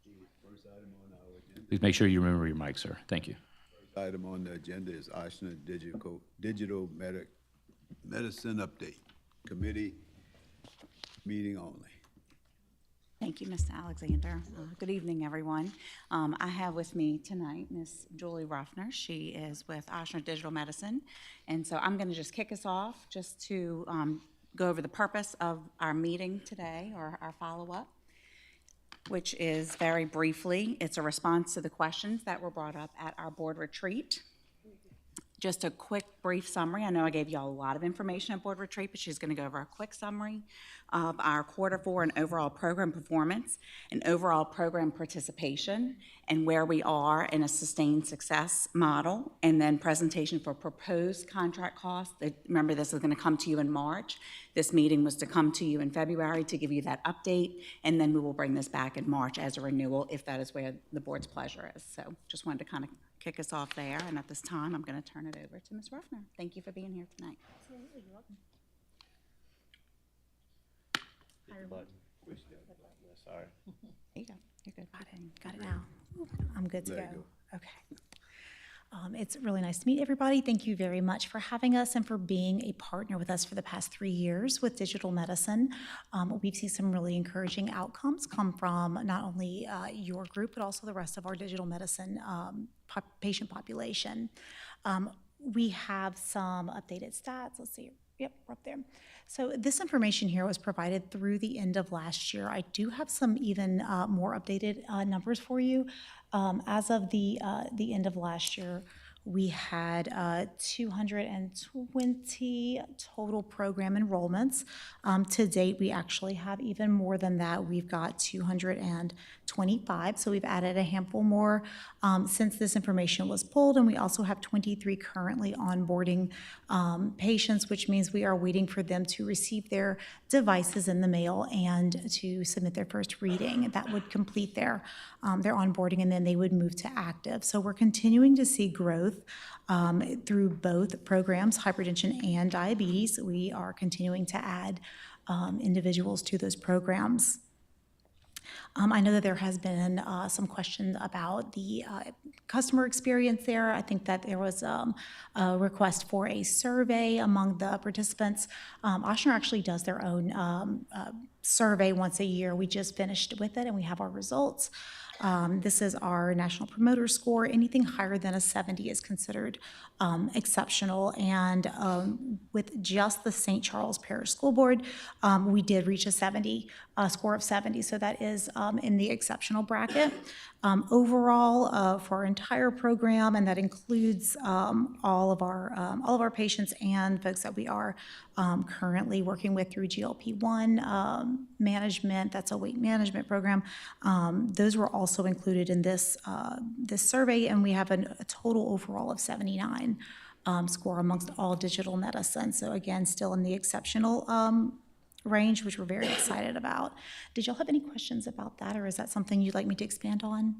K: The first item on our agenda.
B: Please make sure you remember your mic, sir. Thank you.
K: First item on the agenda is Oshner Digital Medicine Update. Committee meeting only.
M: Thank you, Mr. Alexander. Good evening, everyone. I have with me tonight Ms. Julie Ruffner. She is with Oshner Digital Medicine. And so I'm going to just kick us off just to go over the purpose of our meeting today, or our follow-up, which is very briefly, it's a response to the questions that were brought up at our board retreat. Just a quick, brief summary. I know I gave you all a lot of information at board retreat, but she's going to go over a quick summary of our Q4 and overall program performance and overall program participation and where we are in a sustained success model, and then presentation for proposed contract costs. Remember, this is going to come to you in March. This meeting was to come to you in February to give you that update, and then we will bring this back in March as a renewal if that is where the board's pleasure is. So just wanted to kind of kick us off there, and at this time, I'm going to turn it over to Ms. Ruffner. Thank you for being here tonight.
H: Absolutely, you're welcome.
K: Sorry.
M: There you go. You're good.
H: Got it now. I'm good to go.
K: There you
H: Okay. It's really nice to meet everybody. Thank you very much for having us and for being a partner with us for the past 3 years with digital medicine. We've seen some really encouraging outcomes come from not only your group, but also the rest of our digital medicine patient population. We have some updated stats. Let's see. Yep, we're up there. So this information here was provided through the end of last year. I do have some even more updated numbers for you. As of the end of last year,
N: We had 220 total program enrollments. To date, we actually have even more than that. We've got 225, so we've added a handful more since this information was pulled, and we also have 23 currently onboarding patients, which means we are waiting for them to receive their devices in the mail and to submit their first reading. That would complete their onboarding, and then they would move to active. So we're continuing to see growth through both programs, hypertension and diabetes. We are continuing to add individuals to those programs. I know that there has been some questions about the customer experience there. I think that there was a request for a survey among the participants. Ochsner actually does their own survey once a year. We just finished with it and we have our results. This is our National Promoter Score. Anything higher than a 70 is considered exceptional. And with just the St. Charles Parish School Board, we did reach a 70, score of 70. So that is in the exceptional bracket. Overall, for our entire program, and that includes all of our patients and folks that we are currently working with through GLP-1 management, that's a weight management program. Those were also included in this survey, and we have a total overall of 79 score amongst all digital medicine. So again, still in the exceptional range, which we're very excited about. Did y'all have any questions about that, or is that something you'd like me to expand on?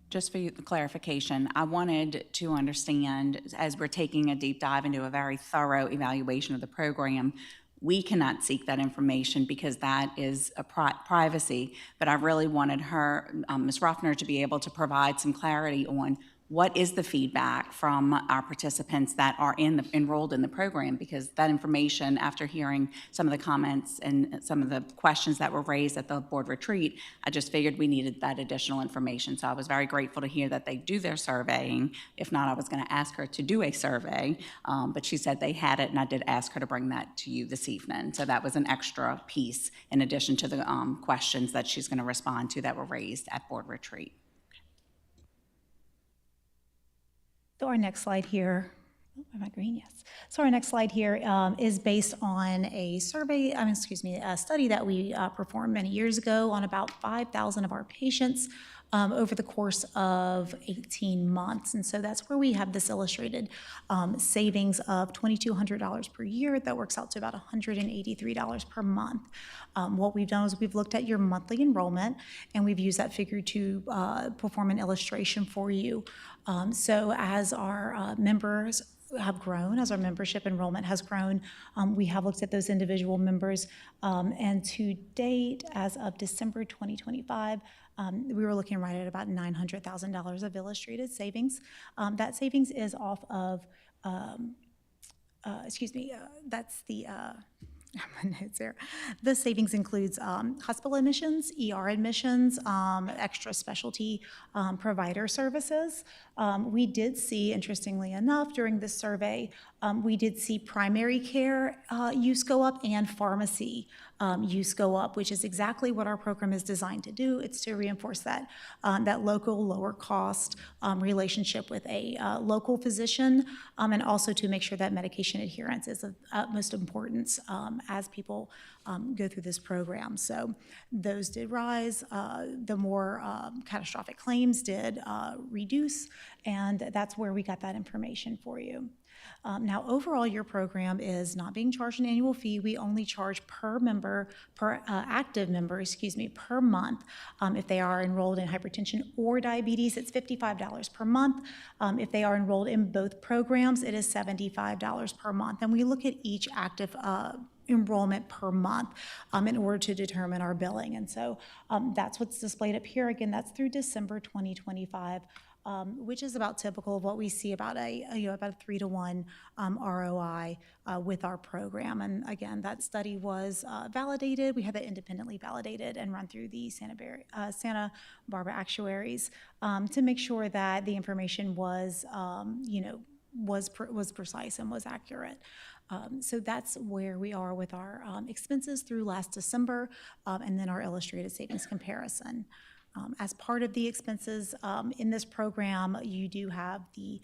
M: Just for clarification, I wanted to understand, as we're taking a deep dive into a very thorough evaluation of the program, we cannot seek that information because that is a privacy, but I really wanted her, Ms. Ruffner, to be able to provide some clarity on what is the feedback from our participants that are enrolled in the program, because that information, after hearing some of the comments and some of the questions that were raised at the board retreat, I just figured we needed that additional information. So I was very grateful to hear that they do their surveying. If not, I was going to ask her to do a survey, but she said they had it, and I did ask her to bring that to you this evening. So that was an extra piece in addition to the questions that she's going to respond to that were raised at board retreat.
N: So our next slide here, am I green? Yes. So our next slide here is based on a survey, a study that we performed many years ago on about 5,000 of our patients over the course of 18 months. And so that's where we have this illustrated savings of $2,200 per year. That works out to about $183 per month. What we've done is we've looked at your monthly enrollment, and we've used that figure to perform an illustration for you. So as our members have grown, as our membership enrollment has grown, we have looked at those individual members, and to date, as of December 2025, we were looking right at about $900,000 of illustrated savings. That savings is off of, that's the, my notes there. The savings includes hospital admissions, ER admissions, extra specialty provider services. We did see, interestingly enough, during this survey, we did see primary care use go up and pharmacy use go up, which is exactly what our program is designed to do. It's to reinforce that, that local, lower cost relationship with a local physician, and also to make sure that medication adherence is of utmost importance as people go through this program. So those did rise. The more catastrophic claims did reduce, and that's where we got that information for you. Now, overall, your program is not being charged an annual fee. We only charge per member, per active member, per month. If they are enrolled in hypertension or diabetes, it's $55 per month. If they are enrolled in both programs, it is $75 per month. And we look at each active enrollment per month in order to determine our billing. And so that's what's displayed up here. Again, that's through December 2025. Which is about typical of what we see about a 3-to-1 ROI with our program. And again, that study was validated. We had that independently validated and run through the Santa Barbara actuaries to make sure that the information was, was precise and was accurate. So that's where we are with our expenses through last December, and then our illustrated savings comparison. As part of the expenses in this program, you do have the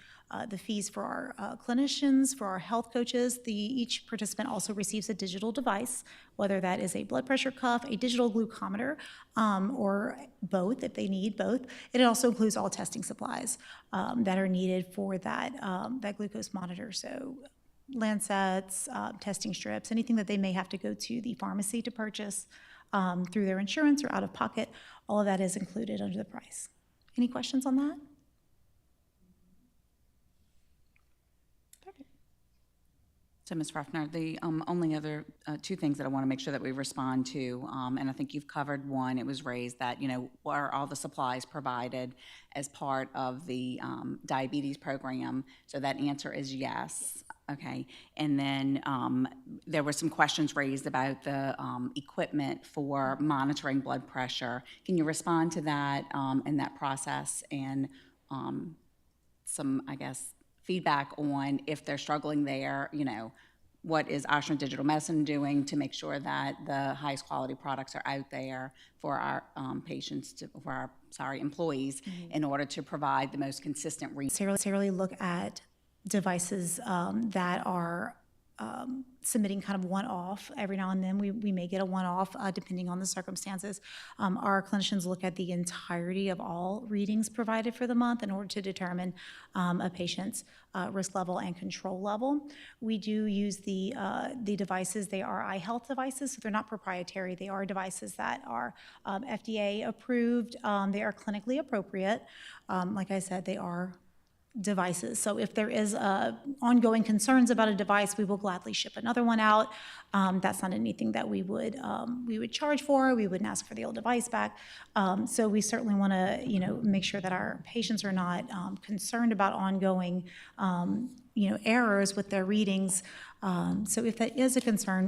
N: fees for our clinicians, for our health coaches. Each participant also receives a digital device, whether that is a blood pressure cuff, a digital glucometer, or both if they need both. It also includes all testing supplies that are needed for that glucose monitor. So lancets, testing strips, anything that they may have to go to the pharmacy to purchase through their insurance or out of pocket, all of that is included under the price. Any questions on that?
M: So, Ms. Ruffner, the only other two things that I want to make sure that we respond to, and I think you've covered one, it was raised that, are all the supplies provided as part of the diabetes program? So that answer is yes. Okay. And then there were some questions raised about the equipment for monitoring blood pressure. Can you respond to that and that process and some, I guess, feedback on if they're struggling there, what is Oshner Digital Medicine doing to make sure that the highest quality products are out there for our employees in order to provide the most consistent
N: Necessarily look at devices that are submitting kind of one-off. Every now and then we may get a one-off depending on the circumstances. Our clinicians look at the entirety of all readings provided for the month in order to determine a patient's risk level and control level. We do use the devices. They are iHealth devices, so they're not proprietary. They are devices that are FDA approved. They are clinically appropriate. Like I said, they are devices. So if there is ongoing concerns about a device, we will gladly ship another one out. That's not anything that we would charge for. We wouldn't ask for the old device back. So we certainly want to make sure that our patients are not concerned about ongoing errors with their readings. So if that is a concern,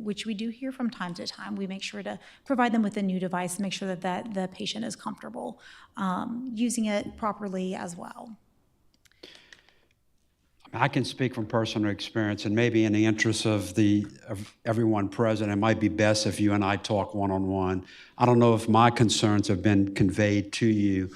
N: which we do hear from time to time, we make sure to provide them with a new device, make sure that the patient is comfortable using it properly as well.
O: I can speak from personal experience, and maybe in the interest of everyone present, it might be best if you and I talk one-on-one. I don't know if my concerns have been conveyed to you,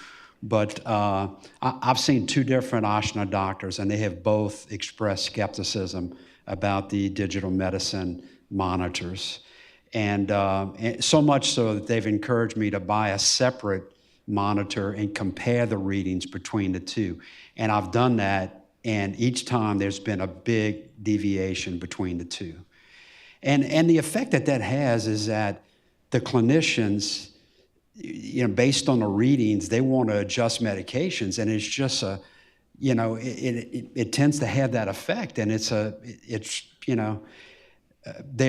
O: but I've seen two different Oshner doctors, and they have both expressed skepticism about the digital medicine monitors. And so much so that they've encouraged me to buy a separate monitor and compare the readings between the two. And I've done that. And each time there's been a big deviation between the two. And the effect that has is that the clinicians, based on the readings, they want to adjust medications, and it's just it tends to have that effect. And they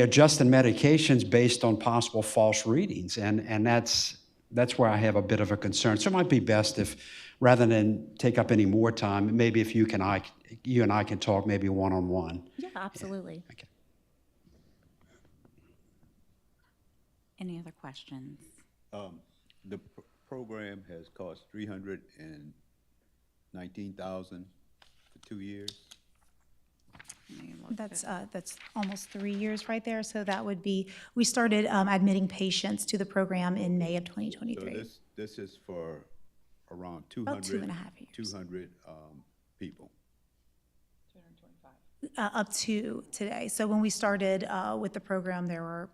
O: adjust the medications based on possible false readings. And that's where I have a bit of a concern. So it might be best if, rather than take up any more time, maybe if you and I can talk maybe one-on-one.
N: Yeah, absolutely.
O: Yeah. Okay.
M: Any other questions?
K: The program has cost $319,000 for 2 years.
N: That's almost 3 years right there. So that would be, we started admitting patients to the program in May of 2023.
K: So this is for around 200,
N: About 2.5 years.
K: 200 people.
N: Up to today. So when we started with the program, there were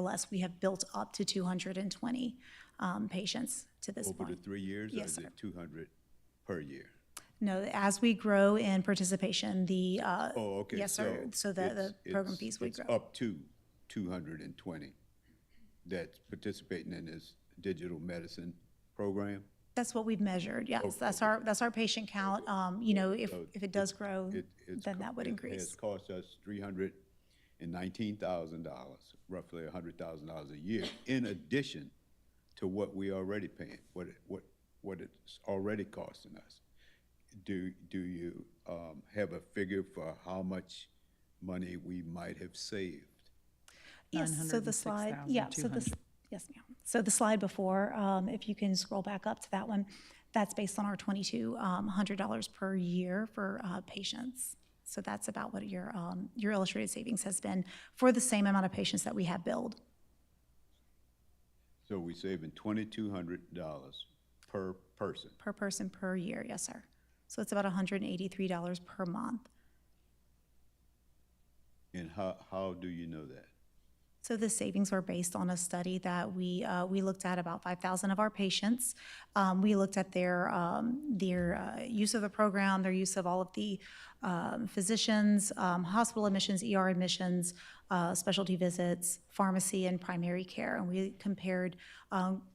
N: less. We have built up to 220 patients to this point.
K: Over the 3 years,
N: Yes,
K: or is
N: sir.
K: it 200 per year?
N: No, as we grow in participation,
K: Oh, okay.
N: yes, sir. So the program fees would
K: It's
N: grow.
K: up to 220 that's participating in this digital medicine program?
N: That's what we've measured. Yes,
K: Okay.
N: that's our patient count. If it does grow, then that would
K: It
N: increase.
K: has cost us $319,000, roughly $100,000 a year, in addition to what we already paying, what it's already costing us. Do you have a figure for how much money we might have saved?
N: Yes, so the slide, yeah, so this,
D: 906,200.
N: yes, ma'am. So the slide before, if you can scroll back up to that one, that's based on our $2,200 per year for patients. So that's about what your illustrated savings has been for the same amount of patients that we have billed.
K: So we saving $2,200 per person.
N: Per person per year, yes, sir. So it's about $183 per month.
K: And how do you know that?
N: So the savings are based on a study that we looked at about 5,000 of our patients. We looked at their use of the program, their use of all of the physicians, hospital admissions, ER admissions, specialty visits, pharmacy, and primary care. And we compared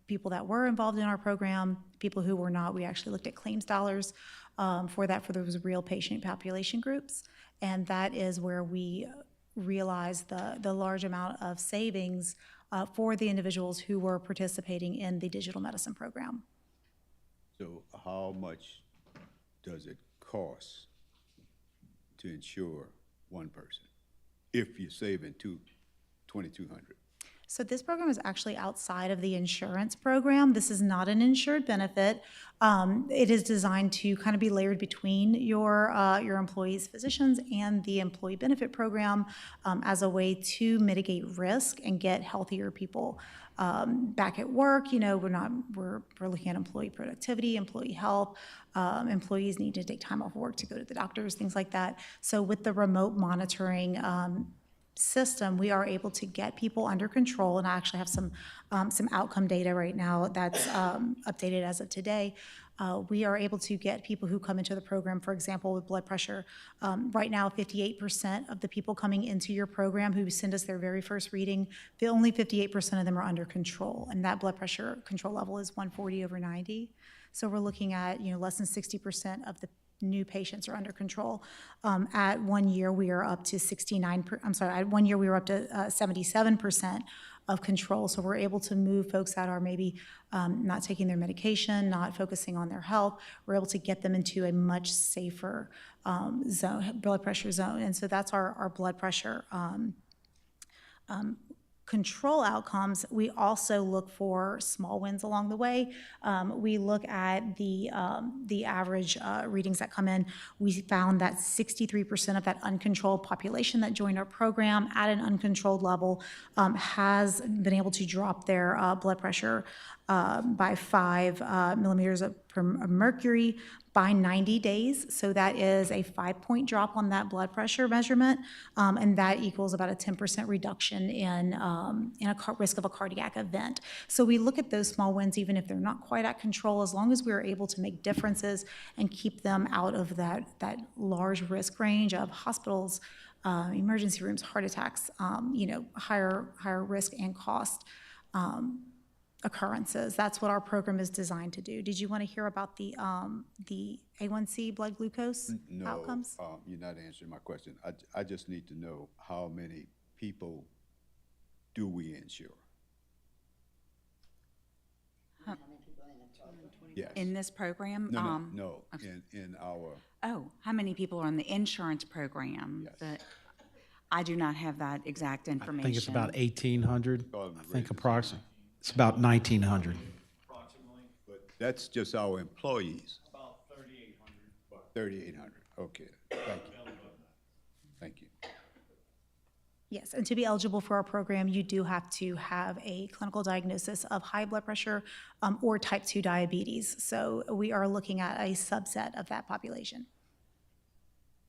N: people that were involved in our program, people who were not. We actually looked at claims dollars for those real patient population groups. And that is where we realize the large amount of savings for the individuals who were participating in the digital medicine program.
K: So how much does it cost to insure one person if you're saving $2,200?
N: So this program is actually outside of the insurance program. This is not an insured benefit. It is designed to kind of be layered between your employees' physicians and the employee benefit program as a way to mitigate risk and get healthier people back at work. You know, we're looking at employee productivity, employee health. Employees need to take time off work to go to the doctors, things like that. So with the remote monitoring system, we are able to get people under control, and I actually have some outcome data right now that's updated as of today. We are able to get people who come into the program, for example, with blood pressure. Right now, 58% of the people coming into your program who send us their very first reading, only 58% of them are under control, and that blood pressure control level is 140/90. So we're looking at, less than 60% of the new patients are under control. At 1 year, we are up to 77% of control. So we're able to move folks that are maybe not taking their medication, not focusing on their health. We're able to get them into a much safer blood pressure zone. And so that's our blood pressure control outcomes. We also look for small wins along the way. We look at the average readings that come in. We found that 63% of that uncontrolled population that joined our program at an uncontrolled level has been able to drop their blood pressure by 5 millimeters of mercury by 90 days. So that is a 5-point drop on that blood pressure measurement, and that equals about a 10% reduction in risk of a cardiac event. So we look at those small wins, even if they're not quite at control, as long as we're able to make differences and keep them out of that large risk range of hospitals, emergency rooms, heart attacks, higher risk and cost occurrences. That's what our program is designed to do. Did you want to hear about the A1C blood glucose outcomes?
K: No, you're not answering my question. I just need to know how many people do we insure? Yes.
M: In this program?
K: No, in our.
M: Oh, how many people are on the insurance program?
K: Yes.
M: I do not have that exact information.
G: I think it's about 1,800, I think approximately. It's about 1,900.
K: But that's just our employees. About 3,800. About 3,800, okay, thank you. Thank you.
N: Yes, and to be eligible for our program, you do have to have a clinical diagnosis of high blood pressure or type 2 diabetes. So we are looking at a subset of that population.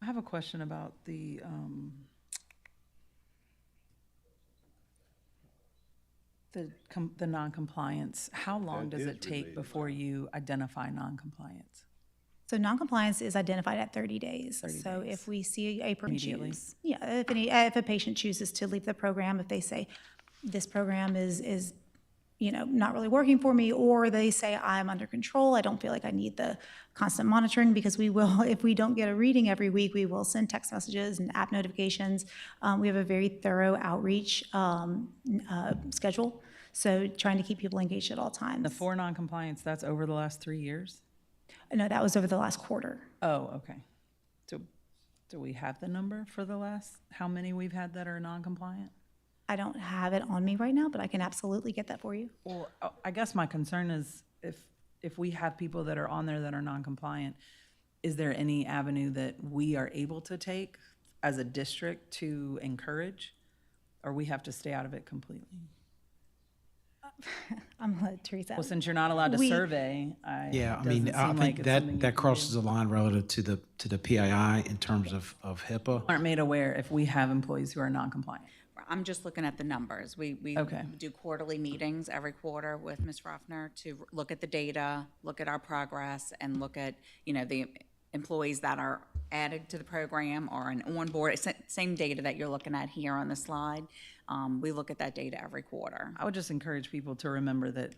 D: I have a question about the non-compliance. How long does it take before you identify non-compliance?
N: So non-compliance is identified at 30 days.
D: 30
N: So
D: days.
N: if we see a
D: Immediately?
N: choose, if a patient chooses to leave the program, if they say this program is not really working for me, or they say I'm under control, I don't feel like I need the constant monitoring, because we will, if we don't get a reading every week, we will send text messages and app notifications. We have a very thorough outreach schedule, so trying to keep people engaged at all times.
D: The 4 non-compliance, that's over the last 3 years?
N: No, that was over the last quarter.
D: Oh, okay. Do we have the number for how many we've had that are non-compliant?
N: I don't have it on me right now, but I can absolutely get that for you.
D: Well, I guess my concern is if we have people that are on there that are non-compliant, is there any avenue that we are able to take as a district to encourage, or we have to stay out of it completely?
N: I'm gonna let Teresa.
D: Well, since you're not allowed to
N: We-
D: survey,
G: Yeah, I
D: it
G: mean,
D: doesn't
G: I
D: seem like
G: think
D: it's something
G: that,
D: you
G: that
D: can
G: crosses
D: do.
G: the line relative to the PII in terms of HIPAA.
D: Aren't made aware if we have employees who are non-compliant.
M: I'm just looking at the numbers. We
D: Okay.
M: do quarterly meetings every quarter with Ms. Ruffner to look at the data, look at our progress, and look at, the employees that are added to the program or an onboard, same data that you're looking at here on the slide. We look at that data every quarter.
D: I would just encourage people to remember that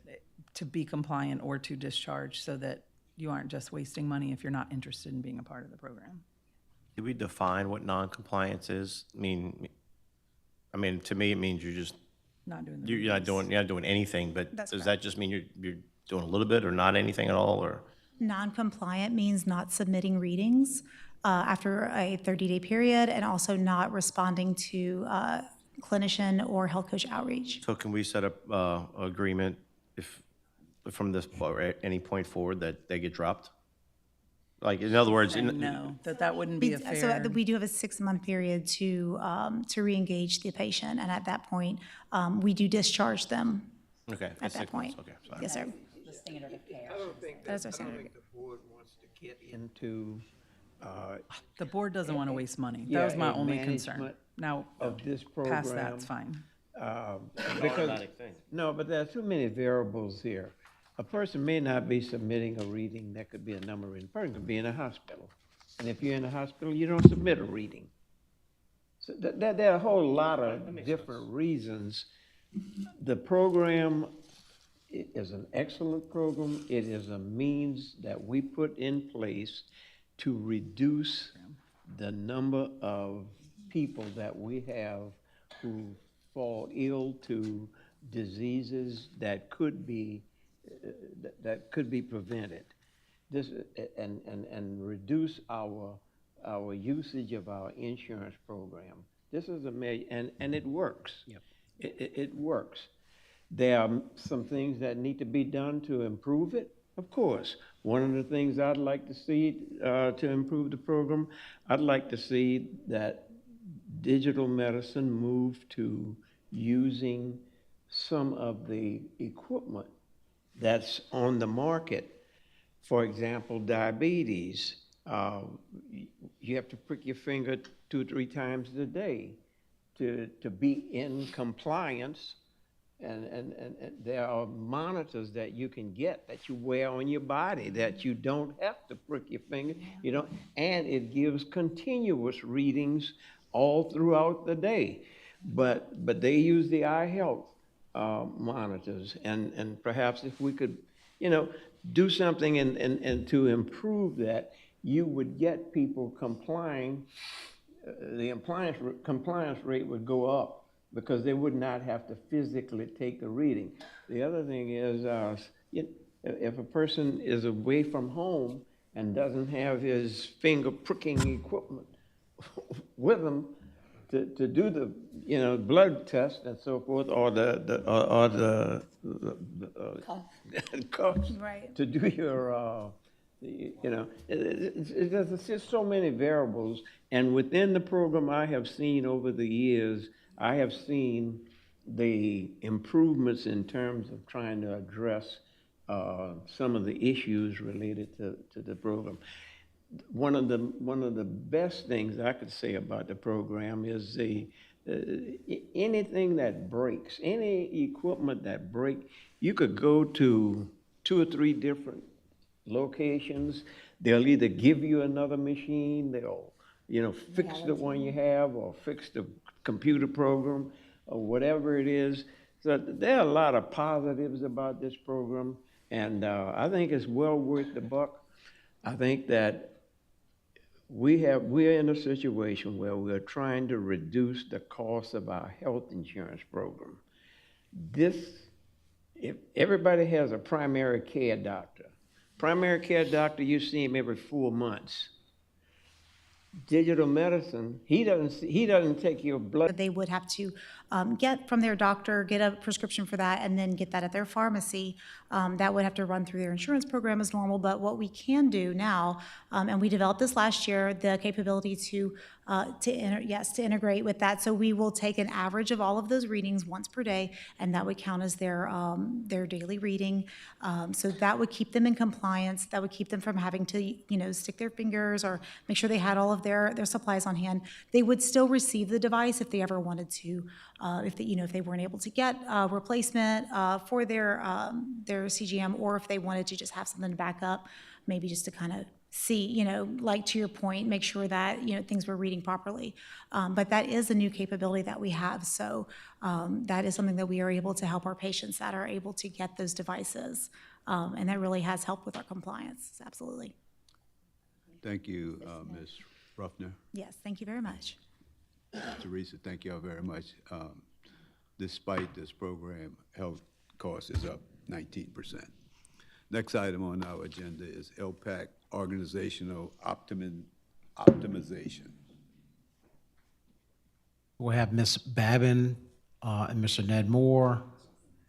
D: to be compliant or to discharge so that you aren't just wasting money if you're not interested in being a part of the program.
E: Did we define what non-compliance is? I mean, to me, it means you're just,
D: Not doing the
E: you're not doing anything, but
N: That's
E: does that just mean you're doing a little bit or not anything at all, or?
N: Non-compliant means not submitting readings after a 30-day period and also not responding to clinician or health coach outreach.
E: So can we set up an agreement if, from this, or at any point forward, that they get dropped? Like, in other words,
D: And no, that wouldn't be a fair.
N: So we do have a 6-month period to re-engage the patient, and at that point, we do discharge them
E: okay,
N: at
E: that's
N: that
E: 6
N: point.
E: months, okay, sorry.
N: Yes, sir.
M: The standard of care.
F: I don't think
N: That is our
F: I don't
N: standard.
F: think the board wants to get into,
D: The board doesn't want to waste money. That
F: yeah,
D: was my
F: a
D: only concern.
F: management
D: Now,
F: of this
D: past
F: program.
D: that's fine.
F: Because,
E: automatic thing.
F: no, but there are too many variables here. A person may not be submitting a reading, that could be a number in, person could be in a hospital. And if you're in a hospital, you don't submit a reading. So there are a whole lot of different reasons. The program is an excellent program. It is a means that we put in place to reduce the number of people that we have who fall ill to diseases that could be prevented. This and reduce our usage of our insurance program. This is and it works.
A: Yep.
F: It works. There are some things that need to be done to improve it. Of course, one of the things I'd like to see to improve the program, I'd like to see that digital medicine move to using some of the equipment that's on the market. For example, diabetes. You have to prick your finger 2 or 3 times a day to be in compliance. And there are monitors that you can get that you wear on your body that you don't have to prick your finger. You don't, and it gives continuous readings all throughout the day. But they use the eye health monitors, and perhaps if we could, do something and to improve that, you would get people complying. The compliance rate would go up because they would not have to physically take a reading. The other thing is, if a person is away from home and doesn't have his finger pricking equipment with him to do the blood test and so forth, or the cuffs
N: Right.
F: to do your there's just so many variables. And within the program I have seen over the years, I have seen the improvements in terms of trying to address some of the issues related to the program. One of the best things I could say about the program is anything that breaks, any equipment that breaks, you could go to 2 or 3 different locations. They'll either give you another machine, they'll fix the one you have, or fix the computer program, or whatever it is. So there are a lot of positives about this program, and I think it's well worth the buck. I think that we're in a situation where we're trying to reduce the cost of our health insurance program. If everybody has a primary care doctor, you see him every 4 months. Digital medicine, he doesn't take your blood.
N: They would have to get from their doctor, get a prescription for that, and then get that at their pharmacy. That would have to run through their insurance program as normal, but what we can do now, and we developed this last year, the capability to integrate with that. So we will take an average of all of those readings once per day, and that would count as their daily reading. So that would keep them in compliance. That would keep them from having to, stick their fingers or make sure they had all of their supplies on hand. They would still receive the device if they ever wanted to, if they weren't able to get a replacement for their CGM, or if they wanted to just have something to back up, maybe just to kind of see, like to your point, make sure that, things were reading properly. But that is a new capability that we have. So that is something that we are able to help our patients that are able to get those devices. And that really has helped with our compliance, absolutely.
K: Thank you, Ms. Ruffner.
N: Yes, thank you very much.
K: Teresa, thank you all very much. Despite this program, health cost is up 19%. Next item on our agenda is LPAC organizational optimization.
G: We'll have Ms. Babin and Mr. Ned Moore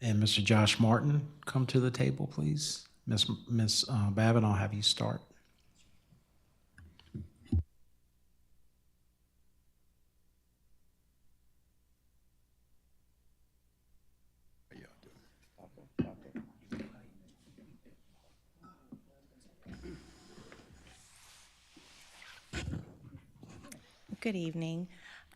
G: and Mr. Josh Martin come to the table, please. Ms. Babin, I'll have you start.
L: Good evening.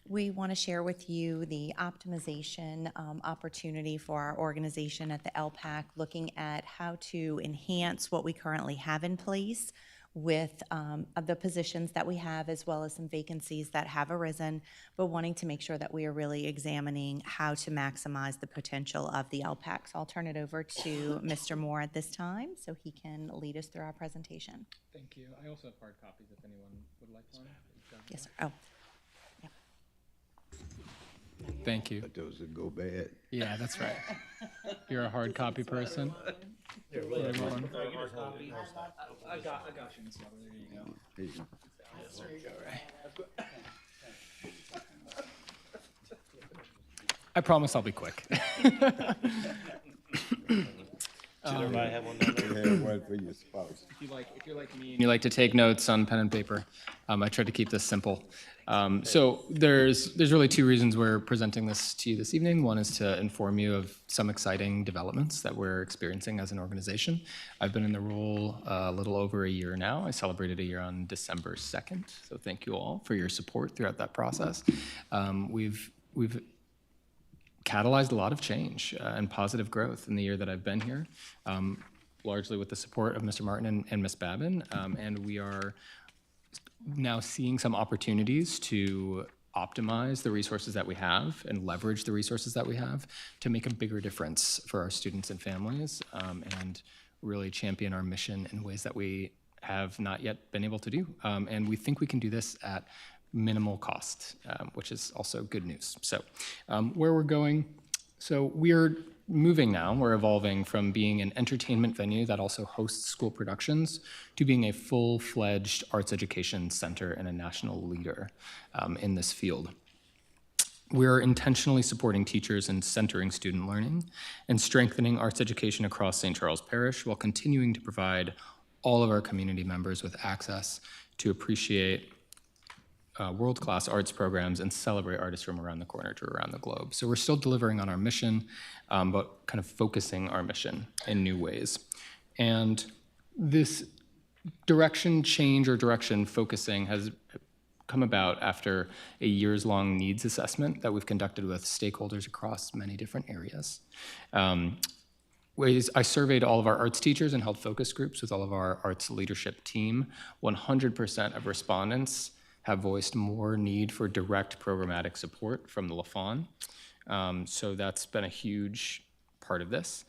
L: We want to share with you the optimization opportunity for our organization at the LPAC, looking at how to enhance what we currently have in place with the positions that we have, as well as some vacancies that have arisen, but wanting to make sure that we are really examining how to maximize the potential of the LPAC. So I'll turn it over to Mr. Moore at this time so he can lead us through our presentation.
P: Thank you. I also have hard copies if anyone would like one.
L: Yes, sir. Oh.
P: Thank you.
K: But those would go bad.
P: Yeah, that's right. You're a hard copy person? I got you, Ms. Weber. There you go. There you go, right. I promise I'll be quick.
K: Everybody have one for your spouse.
P: If you're like me and you like to take notes on pen and paper, I try to keep this simple. So there's really two reasons we're presenting this to you this evening. One is to inform you of some exciting developments that we're experiencing as an organization. I've been in the role a little over a year now. I celebrated a year on December 2nd, so thank you all for your support throughout that process. We've catalyzed a lot of change and positive growth in the year that I've been here, largely with the support of Mr. Martin and Ms. Babin, and we are now seeing some opportunities to optimize the resources that we have and leverage the resources that we have to make a bigger difference for our students and families, and really champion our mission in ways that we have not yet been able to do. And we think we can do this at minimal cost, which is also good news. So where we're going, so we're moving now, we're evolving from being an entertainment venue that also hosts school productions to being a full-fledged arts education center and a national leader in this field. We're intentionally supporting teachers in centering student learning and strengthening arts education across St. Charles Parish while continuing to provide all of our community members with access to appreciate world-class arts programs and celebrate artists from around the corner to around the globe. So we're still delivering on our mission, but kind of focusing our mission in new ways. And this direction change or direction focusing has come about after a years-long needs assessment that we've conducted with stakeholders across many different areas. I surveyed all of our arts teachers and held focus groups with all of our arts leadership team. 100% of respondents have voiced more need for direct programmatic support from the LaFawn. So that's been a huge part of this.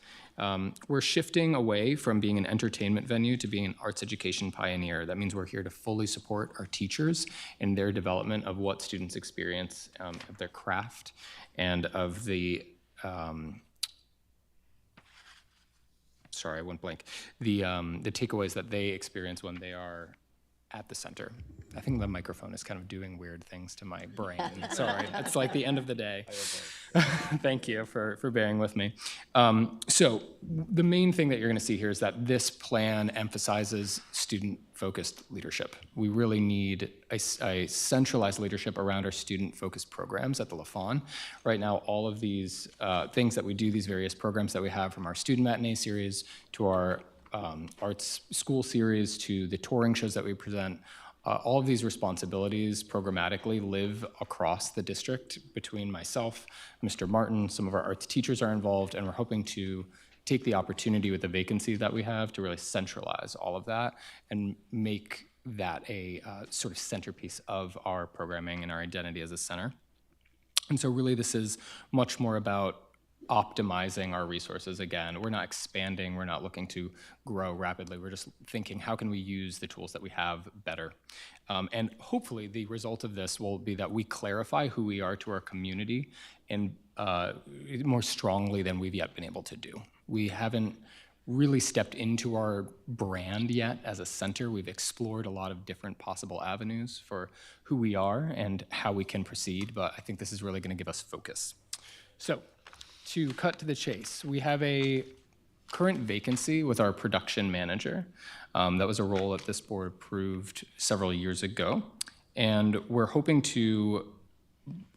P: We're shifting away from being an entertainment venue to being an arts education pioneer. That means we're here to fully support our teachers in their development of what students experience of their craft and of the, sorry, I went blank, the takeaways that they experience when they are at the center. I think the microphone is kind of doing weird things to my brain. Sorry, it's like the end of the day. Thank you for bearing with me. So the main thing that you're going to see here is that this plan emphasizes student-focused leadership. We really need a centralized leadership around our student-focused programs at the LaFawn. Right now, all of these things that we do, these various programs that we have, from our student matinee series to our arts school series to the touring shows that we present, all of these responsibilities programmatically live across the district between myself, Mr. Martin, some of our arts teachers are involved, and we're hoping to take the opportunity with the vacancy that we have to really centralize all of that and make that a sort of centerpiece of our programming and our identity as a center. And so really this is much more about optimizing our resources. Again, we're not expanding, we're not looking to grow rapidly, we're just thinking how can we use the tools that we have better. And hopefully the result of this will be that we clarify who we are to our community and more strongly than we've yet been able to do. We haven't really stepped into our brand yet as a center. We've explored a lot of different possible avenues for who we are and how we can proceed, but I think this is really going to give us focus. So, to cut to the chase, we have a current vacancy with our production manager. That was a role that this board approved several years ago, and we're hoping to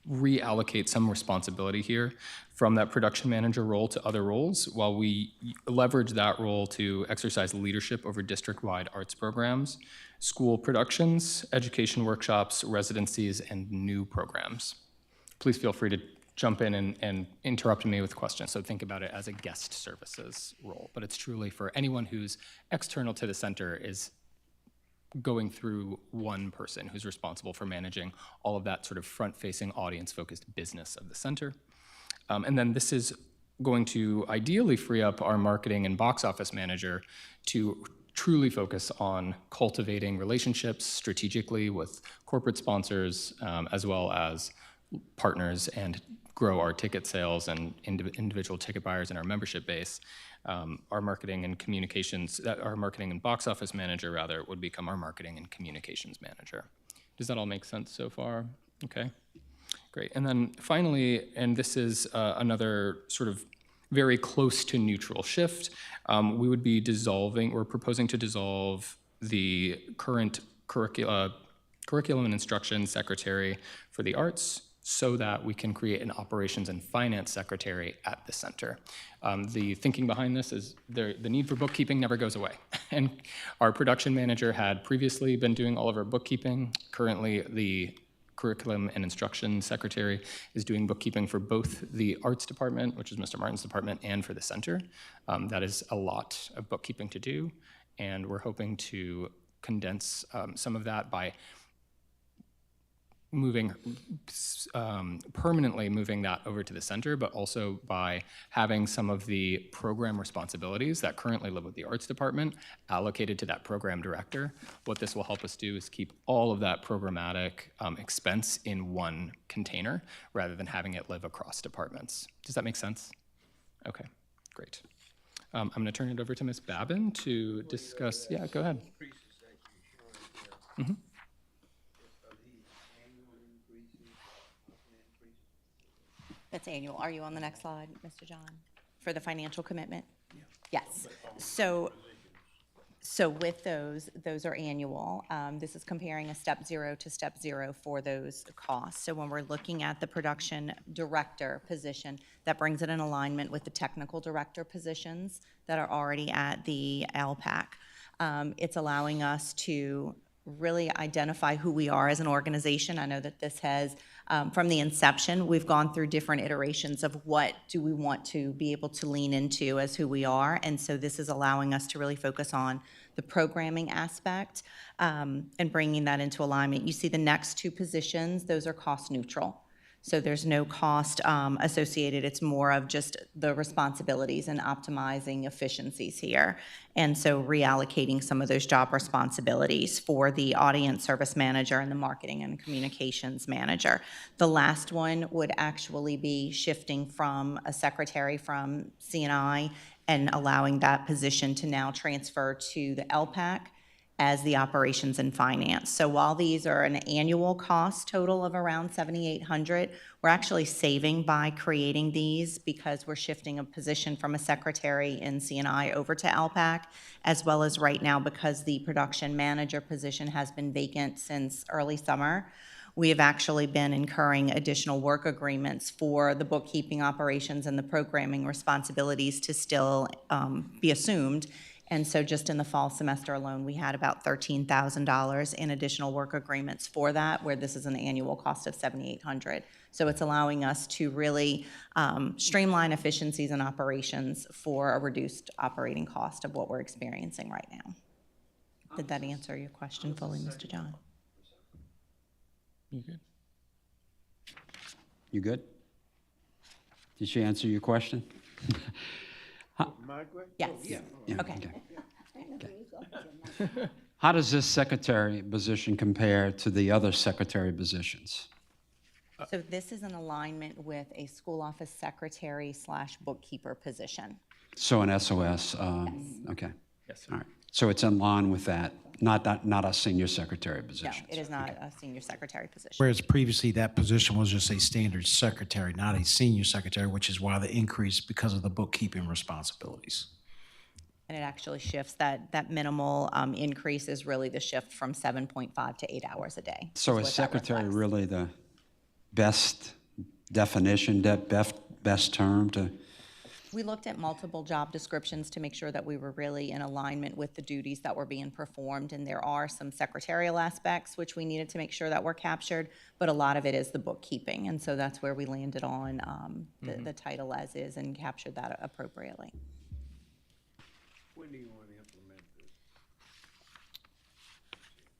P: reallocate some responsibility here from that production manager role to other roles while we leverage that role to exercise leadership over district-wide arts programs, school productions, education workshops, residencies, and new programs. Please feel free to jump in and interrupt me with questions. So think about it as a guest services role, but it's truly for anyone who's external to the center is going through one person who's responsible for managing all of that sort of front-facing, audience-focused business of the center. And then this is going to ideally free up our marketing and box office manager to truly focus on cultivating relationships strategically with corporate sponsors, as well as partners, and grow our ticket sales and individual ticket buyers in our membership base. Our marketing and communications, our marketing and box office manager, rather, would become our marketing and communications manager. Does that all make sense so far? Okay, great. And then finally, and this is another sort of very close to neutral shift, we would be we're proposing to dissolve the current curriculum and instruction secretary for the arts, so that we can create an operations and finance secretary at the center. The thinking behind this is the need for bookkeeping never goes away. And our production manager had previously been doing all of our bookkeeping. Currently, the curriculum and instruction secretary is doing bookkeeping for both the arts department, which is Mr. Martin's department, and for the center. That is a lot of bookkeeping to do, and we're hoping to condense some of that by permanently moving that over to the center, but also by having some of the program responsibilities that currently live with the arts department allocated to that program director. What this will help us do is keep all of that programmatic expense in one container rather than having it live across departments. Does that make sense? Okay, great. I'm going to turn it over to Ms. Babin to discuss. Yeah, go ahead. Mm-hmm.
L: That's annual. Are you on the next slide, Mr. John, for the financial commitment? Yes. So with those are annual. This is comparing a step 0 to step 0 for those costs. So when we're looking at the production director position, that brings it in alignment with the technical director positions that are already at the LPAC. It's allowing us to really identify who we are as an organization. I know that this has, from the inception, we've gone through different iterations of what do we want to be able to lean into as who we are. And so this is allowing us to really focus on the programming aspect and bringing that into alignment. You see the next two positions, those are cost neutral. So there's no cost associated. It's more of just the responsibilities and optimizing efficiencies here. And so reallocating some of those job responsibilities for the audience service manager and the marketing and communications manager. The last one would actually be shifting from a secretary from C&I and allowing that position to now transfer to the LPAC as the operations and finance. So while these are an annual cost total of around $7,800, we're actually saving by creating these because we're shifting a position from a secretary in C&I over to LPAC, as well as right now because the production manager position has been vacant since early summer. We have actually been incurring additional work agreements for the bookkeeping operations and the programming responsibilities to still be assumed. And so just in the fall semester alone, we had about $13,000 in additional work agreements for that, where this is an annual cost of $7,800. So it's allowing us to really streamline efficiencies and operations for a reduced operating cost of what we're experiencing right now. Did that answer your question fully, Mr. John?
P: You good?
O: You good? Did she answer your question?
F: My question?
L: Yes.
O: Yeah,
L: Okay.
O: How does this secretary position compare to the other secretary positions?
L: So this is in alignment with a school office secretary / bookkeeper position.
O: So an SOS, okay.
P: Yes.
O: All right. So it's in line with that, not a senior secretary
L: No,
O: position?
L: it is not a senior secretary position.
G: Whereas previously, that position was just a standard secretary, not a senior secretary, which is why the increase because of the bookkeeping responsibilities.
L: And it actually shifts, that minimal increase is really the shift from 7.5 to 8 hours a day.
O: So is secretary really the best definition, best term to?
L: We looked at multiple job descriptions to make sure that we were really in alignment with the duties that were being performed, and there are some secretarial aspects which we needed to make sure that were captured, but a lot of it is the bookkeeping, and so that's where we landed on the title as is and captured that appropriately.
F: When do you want to implement this?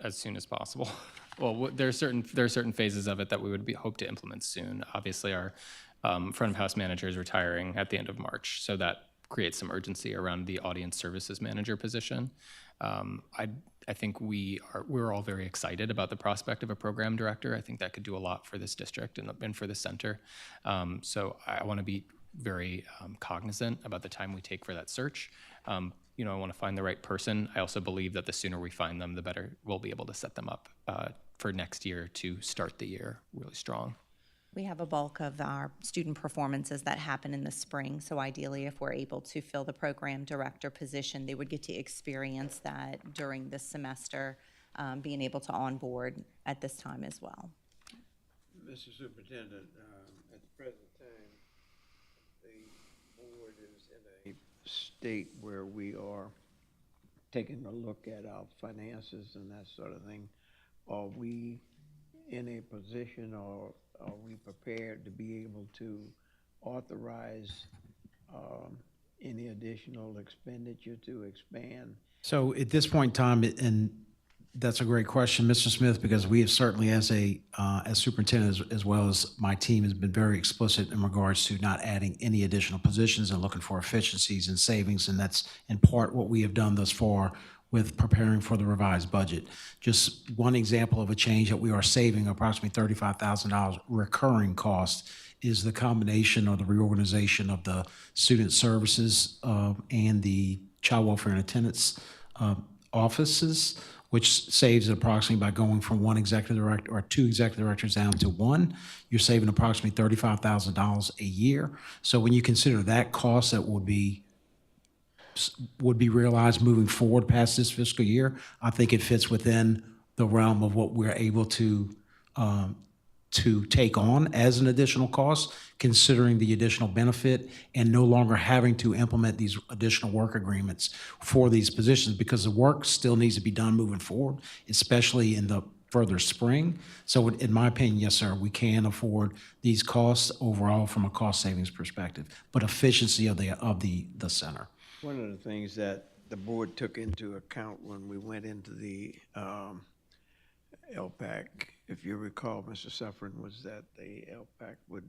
P: As soon as possible. Well, there are certain phases of it that we would hope to implement soon. Obviously, our front of house manager is retiring at the end of March, so that creates some urgency around the audience services manager position. I think we're all very excited about the prospect of a program director. I think that could do a lot for this district and for the center. So I want to be very cognizant about the time we take for that search. You know, I want to find the right person. I also believe that the sooner we find them, the better we'll be able to set them up for next year to start the year really strong.
L: We have a bulk of our student performances that happen in the spring, so ideally if we're able to fill the program director position, they would get to experience that during this semester, being able to onboard at this time as well.
F: Mr. Superintendent, at the present time, the board is in a state where we are taking a look at our finances and that sort of thing. Are we in a position, or are we prepared to be able to authorize any additional expenditure to expand?
G: So at this point in time, and that's a great question, Mr. Smith, because we have certainly, as superintendent, as well as my team, has been very explicit in regards to not adding any additional positions and looking for efficiencies and savings, and that's in part what we have done thus far with preparing for the revised budget. Just one example of a change that we are saving approximately $35,000 recurring cost is the combination or the reorganization of the student services and the child welfare and attendance offices, which saves approximately by going from one executive director or two executive directors down to one. You're saving approximately $35,000 a year. So when you consider that cost that would be realized moving forward past this fiscal year, I think it fits within the realm of what we're able to take on as an additional cost, considering the additional benefit and no longer having to implement these additional work agreements for these positions, because the work still needs to be done moving forward, especially in the further spring. So in my opinion, yes, sir, we can afford these costs overall from a cost savings perspective, but efficiency of the center.
F: One of the things that the board took into account when we went into the LPAC, if you recall, Mr. Suffren, was that the LPAC would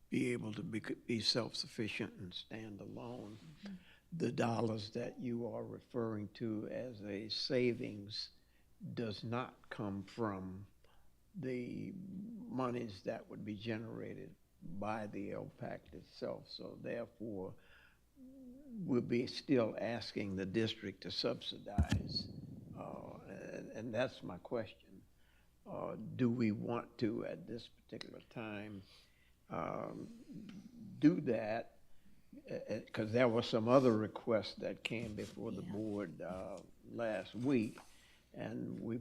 F: be able to be self-sufficient and stand alone. Mm-hmm. The dollars that you are referring to as a savings does not come from the monies that would be generated by the LPAC itself. So therefore, we'll be still asking the district to subsidize and that's my question. Do we want to, at this particular time, do that? Because there were some other requests that came before the board last week, and we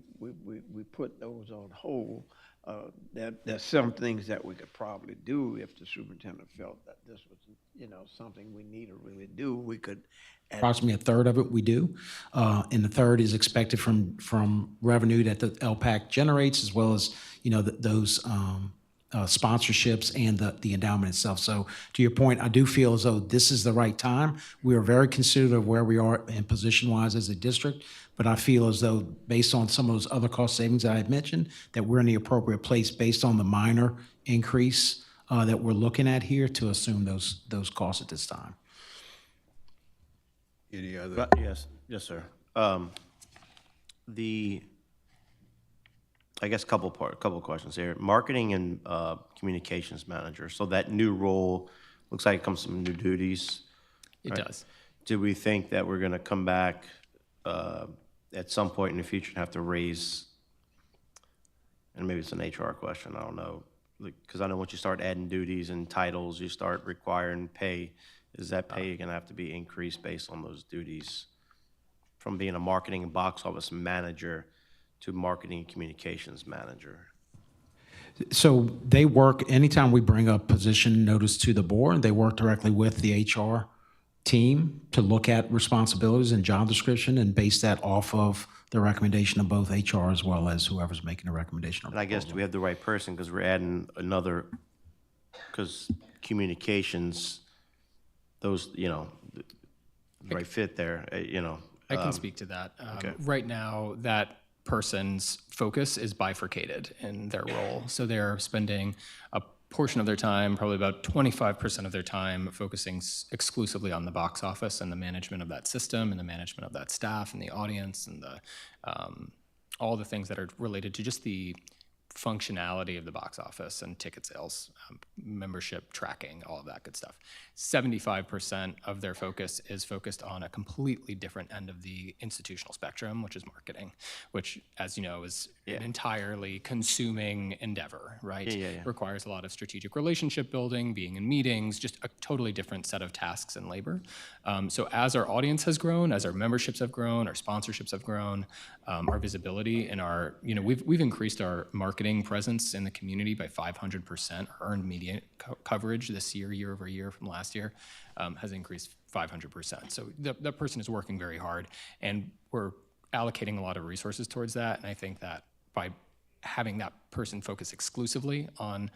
F: put those on hold. There's some things that we could probably do if the superintendent felt that this was, something we need to really do. We could add.
G: Approximately a third of it we do, and the third is expected from revenue that the LPAC generates, as well as, those sponsorships and the endowment itself. So to your point, I do feel as though this is the right time. We are very considerate of where we are in position-wise as a district, but I feel as though, based on some of those other cost savings that I had mentioned, that we're in the appropriate place based on the minor increase that we're looking at here to assume those costs at this time.
K: Any other?
E: Yes, sir. I guess couple questions here. Marketing and communications manager. So that new role looks like it comes with some new duties.
P: It does.
E: Do we think that we're going to come back at some point in the future and have to raise? And maybe it's an HR question. I don't know, because I know once you start adding duties and titles, you start requiring pay. Is that pay going to have to be increased based on those duties, from being a marketing and box office manager to marketing and communications manager?
G: So they work, anytime we bring a position notice to the board, they work directly with the HR team to look at responsibilities and job description and base that off of the recommendation of both HR as well as whoever's making a recommendation.
E: And I guess, do we have the right person? Because we're adding another, because communications, those, the right fit there,
P: I can speak to that.
E: Okay.
P: Right now, that person's focus is bifurcated in their role. So they're spending a portion of their time, probably about 25% of their time, focusing exclusively on the box office and the management of that system and the management of that staff and the audience and all the things that are related to just the functionality of the box office and ticket sales, membership tracking, all of that good stuff. 75% of their focus is focused on a completely different end of the institutional spectrum, which is marketing, which, as you know, is an entirely consuming endeavor, right? Requires a lot of strategic relationship building, being in meetings, just a totally different set of tasks and labor. So as our audience has grown, as our memberships have grown, our sponsorships have grown, our visibility and our, we've increased our marketing presence in the community by 500%. Earned media coverage this year over year from last year, has increased 500%. So the person is working very hard, and we're allocating a lot of resources towards that. And I think that by having that person focus exclusively on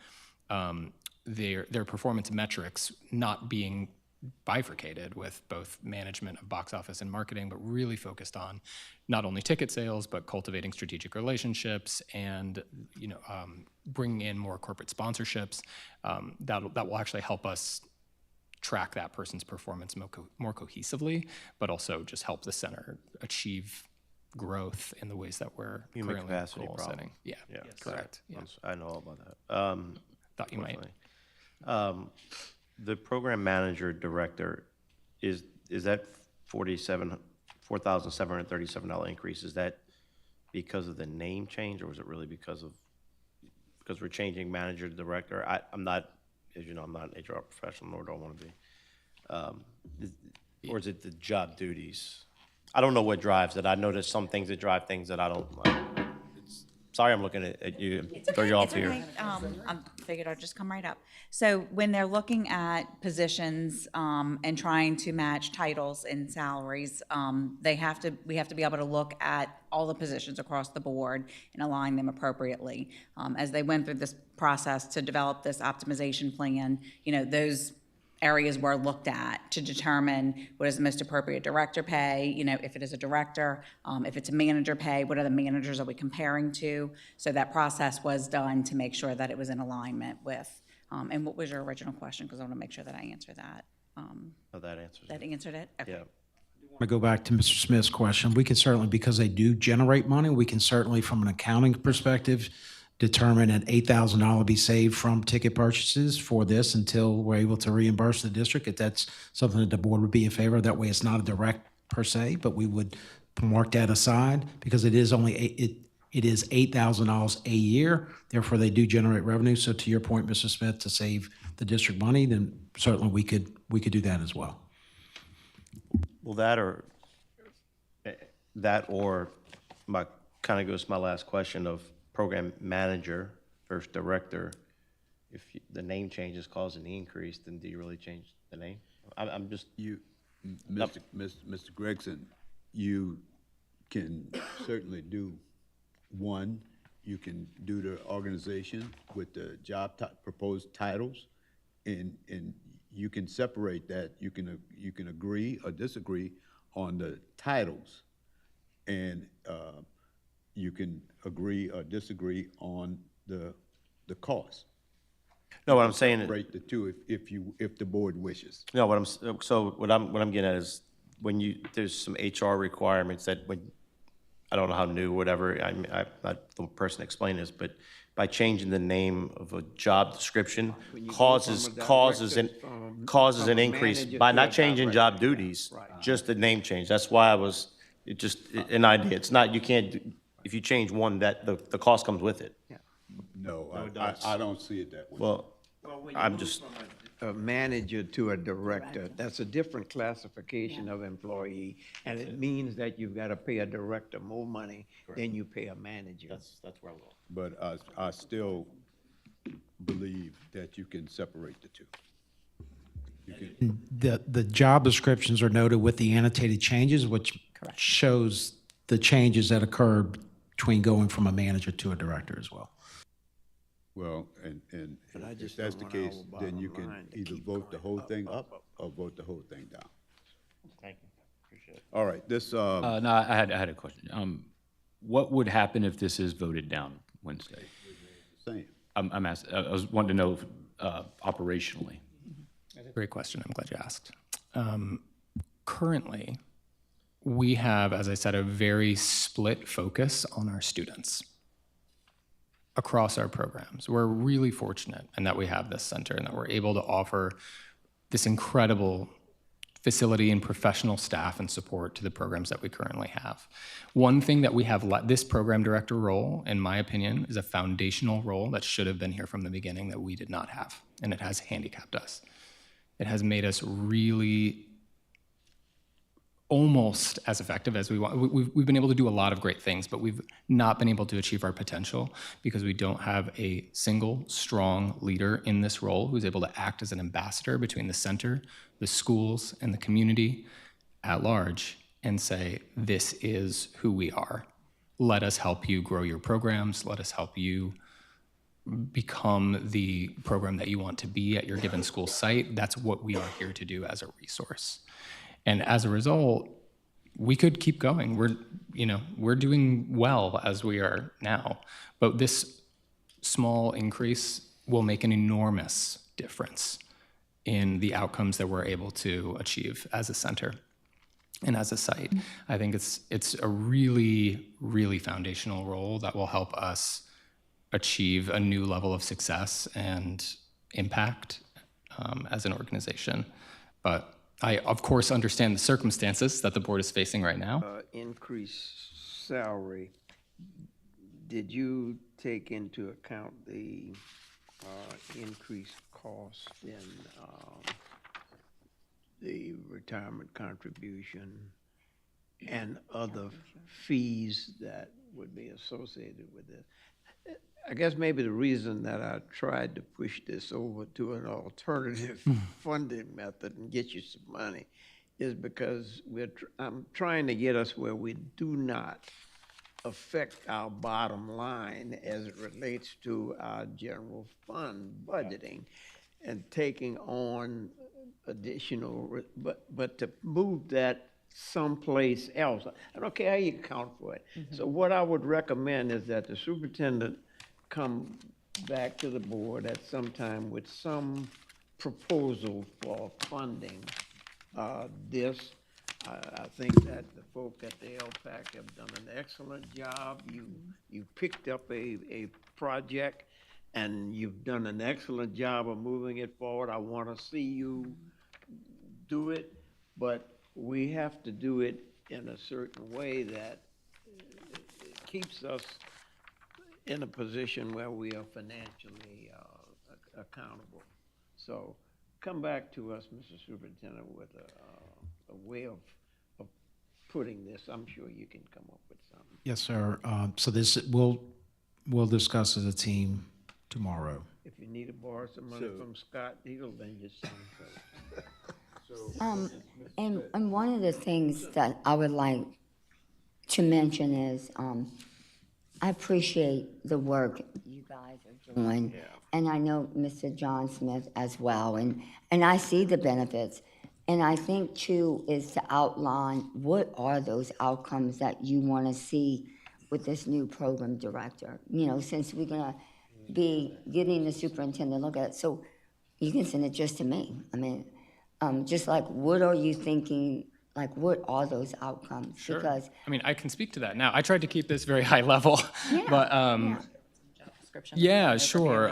P: their performance metrics not being bifurcated with both management of box office and marketing, but really focused on not only ticket sales, but cultivating strategic relationships and bringing in more corporate sponsorships. That will actually help us track that person's performance more cohesively, but also just help the center achieve growth in the ways that we're
E: Human
P: currently
E: capacity
P: goal
E: problem.
P: setting. Yeah, correct. Yeah.
E: I know all about that.
P: Thought you might.
E: The program manager director, is that $4,737 increase? Is that because of the name change, or was it really because we're changing manager to director? I'm not, as you know, I'm not an HR professional, nor do I want to be. Or is it the job duties? I don't know what drives it. I know there's some things that drive things that I don't like. Sorry, I'm looking at you, throw you off here.
M: I figured I'd just come right up. So when they're looking at positions and trying to match titles and salaries, we have to be able to look at all the positions across the board and align them appropriately. As they went through this process to develop this optimization plan, those areas were looked at to determine what is the most appropriate director pay, if it is a director, if it's a manager pay, what other managers are we comparing to? So that process was done to make sure that it was in alignment with, and what was your original question? Because I want to make sure that I answer that.
E: That answers it.
M: That answered it? Okay.
E: Yeah.
G: I go back to Mr. Smith's question. We can certainly, because they do generate money, we can certainly, from an accounting perspective, determine an $8,000 be saved from ticket purchases for this until we're able to reimburse the district, if that's something that the board would be in favor of. That way it's not a direct per se, but we would mark that aside because it is only, it is $8,000 a year. Therefore, they do generate revenue. So to your point, Mr. Smith, to save the district money, then certainly we could do that as well.
E: Well, that or my, kind of goes to my last question of program manager versus director. If the name changes causing the increase, then do you really change the name? I'm just.
K: Mr. Gregson, you can certainly do one. You can do the organization with the proposed titles, and you can separate that. You can agree or disagree on the titles, and you can agree or disagree on the cost.
E: No, what I'm saying is.
K: Separate the two if the board wishes.
E: No, what I'm getting at is when there's some HR requirements that I don't know how new, whatever, I'm not the person explaining this, but by changing the name of a job description causes an increase by not changing job duties, just the name change. That's why an idea. It's not, you can't, if you change one, that the cost comes with it.
K: No, I don't see it that way.
E: Well, I'm just.
F: A manager to a director, that's a different classification of employee, and it means that you've got to pay a director more money than you pay a manager.
E: That's where I'm going.
K: But I still believe that you can separate the two.
G: The job descriptions are noted with the annotated changes, which shows the changes that occurred between going from a manager to a director as well.
K: Well, and if that's the case, then you can either vote the whole thing up or vote the whole thing down.
E: Thank you. Appreciate it.
K: All right, this,
B: No, I had a question. What would happen if this is voted down Wednesday?
K: same.
B: I'm asking, I was wanting to know operationally.
P: Great question. I'm glad you asked. Currently, we have, as I said, a very split focus on our students across our programs. We're really fortunate in that we have this center and that we're able to offer this incredible facility and professional staff and support to the programs that we currently have. One thing that we have, this program director role, in my opinion, is a foundational role that should have been here from the beginning that we did not have, and it has handicapped us. It has made us really almost as effective as we want. We've been able to do a lot of great things, but we've not been able to achieve our potential because we don't have a single strong leader in this role who's able to act as an ambassador between the center, the schools, and the community at large and say, this is who we are. Let us help you grow your programs. Let us help you become the program that you want to be at your given school site. That's what we are here to do as a resource. And as a result, we could keep going. We're doing well as we are now, but this small increase will make an enormous difference in the outcomes that we're able to achieve as a center and as a site. I think it's a really, really foundational role that will help us achieve a new level of success and impact as an organization. But I, of course, understand the circumstances that the board is facing right now.
F: Increased salary, did you take into account the increased cost in the retirement contribution and other fees that would be associated with this? I guess maybe the reason that I tried to push this over to an alternative funding method and get you some money is because I'm trying to get us where we do not affect our bottom line as it relates to our general fund budgeting and taking on additional, but to move that someplace else. I don't care how you account for it. So what I would recommend is that the superintendent come back to the board at some time with some proposal for funding this. I think that the folk at the LPAC have done an excellent job. You picked up a project and you've done an excellent job of moving it forward. I want to see you do it, but we have to do it in a certain way that keeps us in a position where we are financially accountable. So come back to us, Mr. Superintendent, with a way of putting this. I'm sure you can come up with something.
G: Yes, sir. So this, we'll discuss as a team tomorrow.
F: If you need to borrow some money from Scott, he'll lend you some.
C: And one of the things that I would like to mention is, I appreciate the work you guys are doing. And I know Mr. John Smith as well, and I see the benefits. And I think too is to outline what are those outcomes that you want to see with this new program director. You know, since we're gonna be getting the superintendent to look at it, so you can send it just to me. I mean, just like, what are you thinking? Like, what are those outcomes?
P: Sure.
C: Because
P: I mean, I can speak to that. Now, I tried to keep this very high level, but yeah, sure.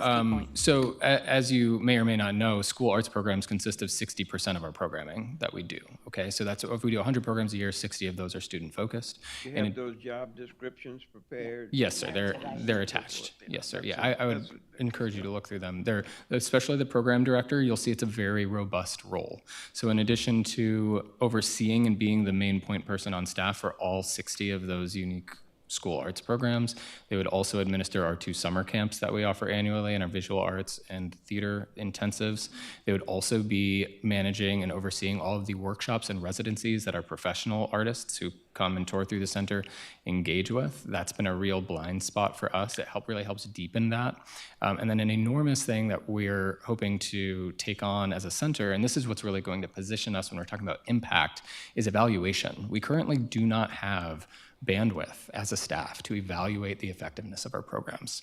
P: So as you may or may not know, school arts programs consist of 60% of our programming that we do. Okay, so that's if we do 100 programs a year, 60 of those are student focused.
F: You have those job descriptions prepared?
P: Yes, sir. They're attached. Yes, sir. Yeah, I would encourage you to look through them. They're especially the program director. You'll see it's a very robust role. So in addition to overseeing and being the main point person on staff for all 60 of those unique school arts programs, they would also administer our 2 summer camps that we offer annually and our visual arts and theater intensives. They would also be managing and overseeing all of the workshops and residencies that our professional artists who come and tour through the center engage with. That's been a real blind spot for us. It really helps deepen that. And then an enormous thing that we're hoping to take on as a center, and this is what's really going to position us when we're talking about impact, is evaluation. We currently do not have bandwidth as a staff to evaluate the effectiveness of our programs.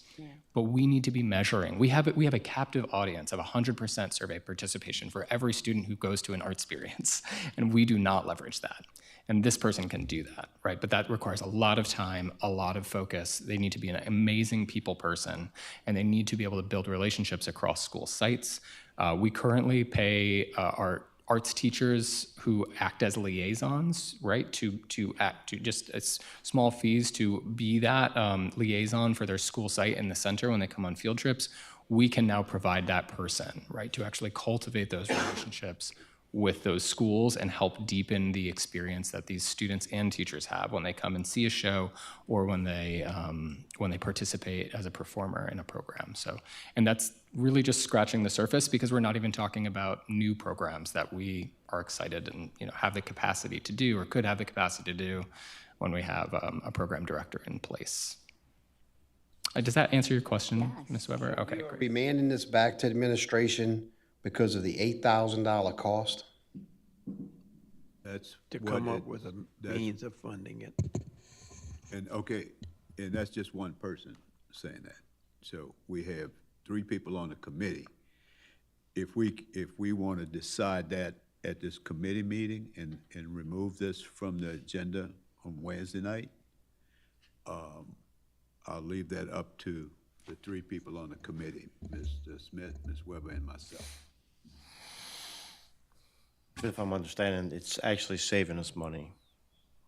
P: But we need to be measuring. We have a captive audience of 100% survey participation for every student who goes to an art experience, and we do not leverage that. And this person can do that, right? But that requires a lot of time, a lot of focus. They need to be an amazing people person, and they need to be able to build relationships across school sites. We currently pay our arts teachers who act as liaisons, right, to just as small fees to be that liaison for their school site in the center when they come on field trips. We can now provide that person, right, to actually cultivate those relationships with those schools and help deepen the experience that these students and teachers have when they come and see a show or when they participate as a performer in a program. So, and that's really just scratching the surface because we're not even talking about new programs that we are excited and have the capacity to do or could have the capacity to do when we have a program director in place. Does that answer your question, Ms. Weber? Okay, great.
A: Remanding this back to administration because of the $8,000 cost?
K: That's
F: To
K: what
F: come
K: it-
F: up with a
K: that's-
F: means of funding it.
K: And, okay, and that's just one person saying that. So we have 3 people on the committee. If we want to decide that at this committee meeting and remove this from the agenda on Wednesday night, I'll leave that up to the 3 people on the committee, Mr. Smith, Ms. Weber, and myself.
E: If I'm understanding, it's actually saving us money.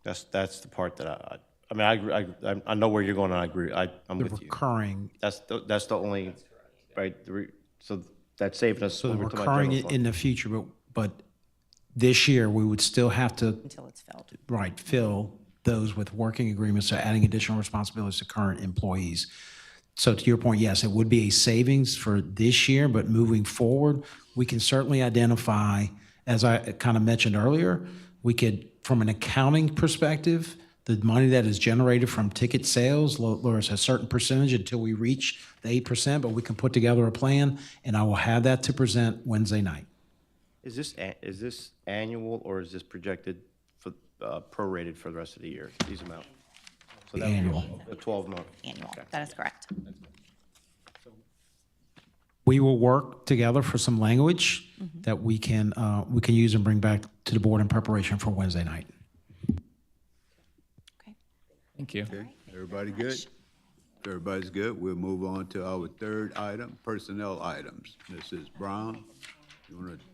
E: That's the part that I mean, I know where you're going, and I agree. I'm
G: The
E: with you.
G: recurring,
E: That's the only, right, so that's saving us.
G: so the
E: when we're talking about
G: recurring
E: general fund.
G: in the future, but this year, we would still have to,
L: Until it's filled.
G: right, fill those with working agreements, so adding additional responsibilities to current employees. So to your point, yes, it would be a savings for this year, but moving forward, we can certainly identify, as I kind of mentioned earlier, we could, from an accounting perspective, the money that is generated from ticket sales lowers a certain percentage until we reach the 8%, but we can put together a plan, and I will have that to present Wednesday night.
E: Is this annual, or is this projected for, prorated for the rest of the year, these amounts? So that would be
G: Annual.
E: a 12-month.
L: Annual, that is correct.
G: We will work together for some language that we can use and bring back to the board in preparation for Wednesday night.
P: Thank you.
K: Okay, everybody good? If everybody's good, we'll move on to our 3rd item, personnel items. Mrs. Brown, you want to?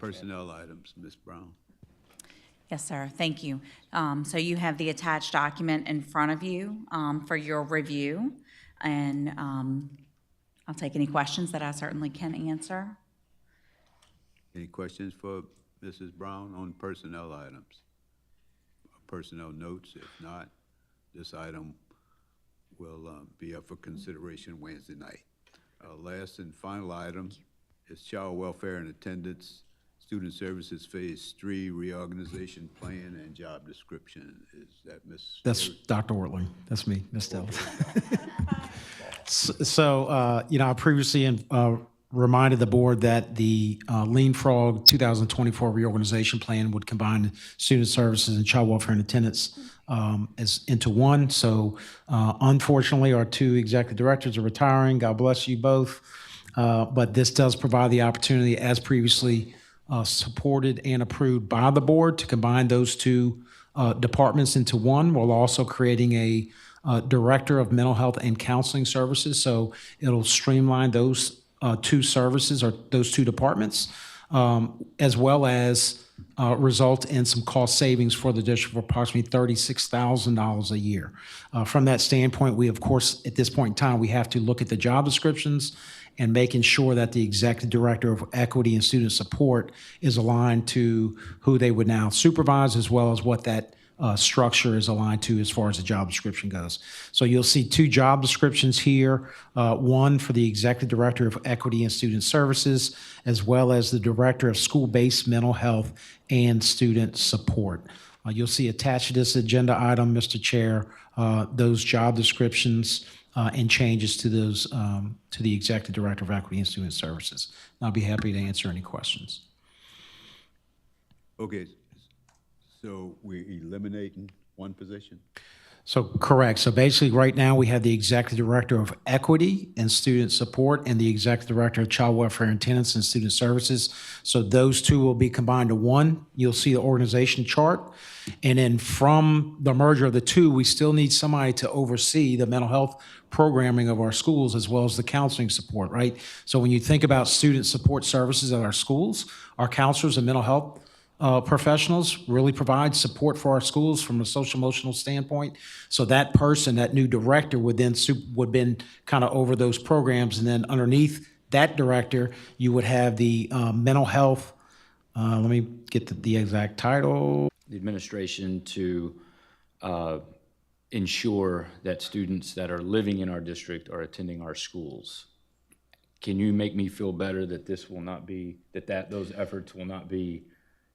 K: personnel items, Ms. Brown.
M: Yes, sir. Thank you. So you have the attached document in front of you for your review, and I'll take any questions that I certainly can answer.
K: Any questions for Mrs. Brown on personnel items? Personnel notes? If not, this item will be up for consideration Wednesday night. Last and final item is child welfare and attendance, student services phase 3 reorganization plan and job description. Is that Ms.?
G: That's Dr. Ortling. That's me, Ms. Stells. So, I previously reminded the board that the Lean Frog 2024 reorganization plan would combine student services and child welfare and attendance as into one. So, unfortunately, our two executive directors are retiring. God bless you both. But this does provide the opportunity, as previously supported and approved by the board, to combine those two departments into one, while also creating a director of mental health and counseling services. So it'll streamline those two services or those two departments, as well as result in some cost savings for the district of approximately $36,000 a year. From that standpoint, we, of course, at this point in time, we have to look at the job descriptions and making sure that the executive director of equity and student support is aligned to who they would now supervise, as well as what that structure is aligned to as far as the job description goes. So you'll see two job descriptions here, one for the executive director of equity and student services, as well as the director of school-based mental health and student support. You'll see attached to this agenda item, Mr. Chair, those job descriptions and changes to those to the executive director of equity and student services. And I'll be happy to answer any questions.
K: Okay, so we're eliminating one position?
G: So correct. So basically, right now, we have the executive director of equity and student support and the executive director of child welfare and attendance and student services. So those two will be combined to one. You'll see the organization chart. And then from the merger of the two, we still need somebody to oversee the mental health programming of our schools, as well as the counseling support, right? So when you think about student support services at our schools, our counselors and mental health professionals really provide support for our schools from a social emotional standpoint. So that person, that new director, would then kind of over those programs, and then underneath that director, you would have the mental health. Let me get the exact title.
B: The administration to ensure that students that are living in our district are attending our schools. Can you make me feel better that this will not be those efforts will not be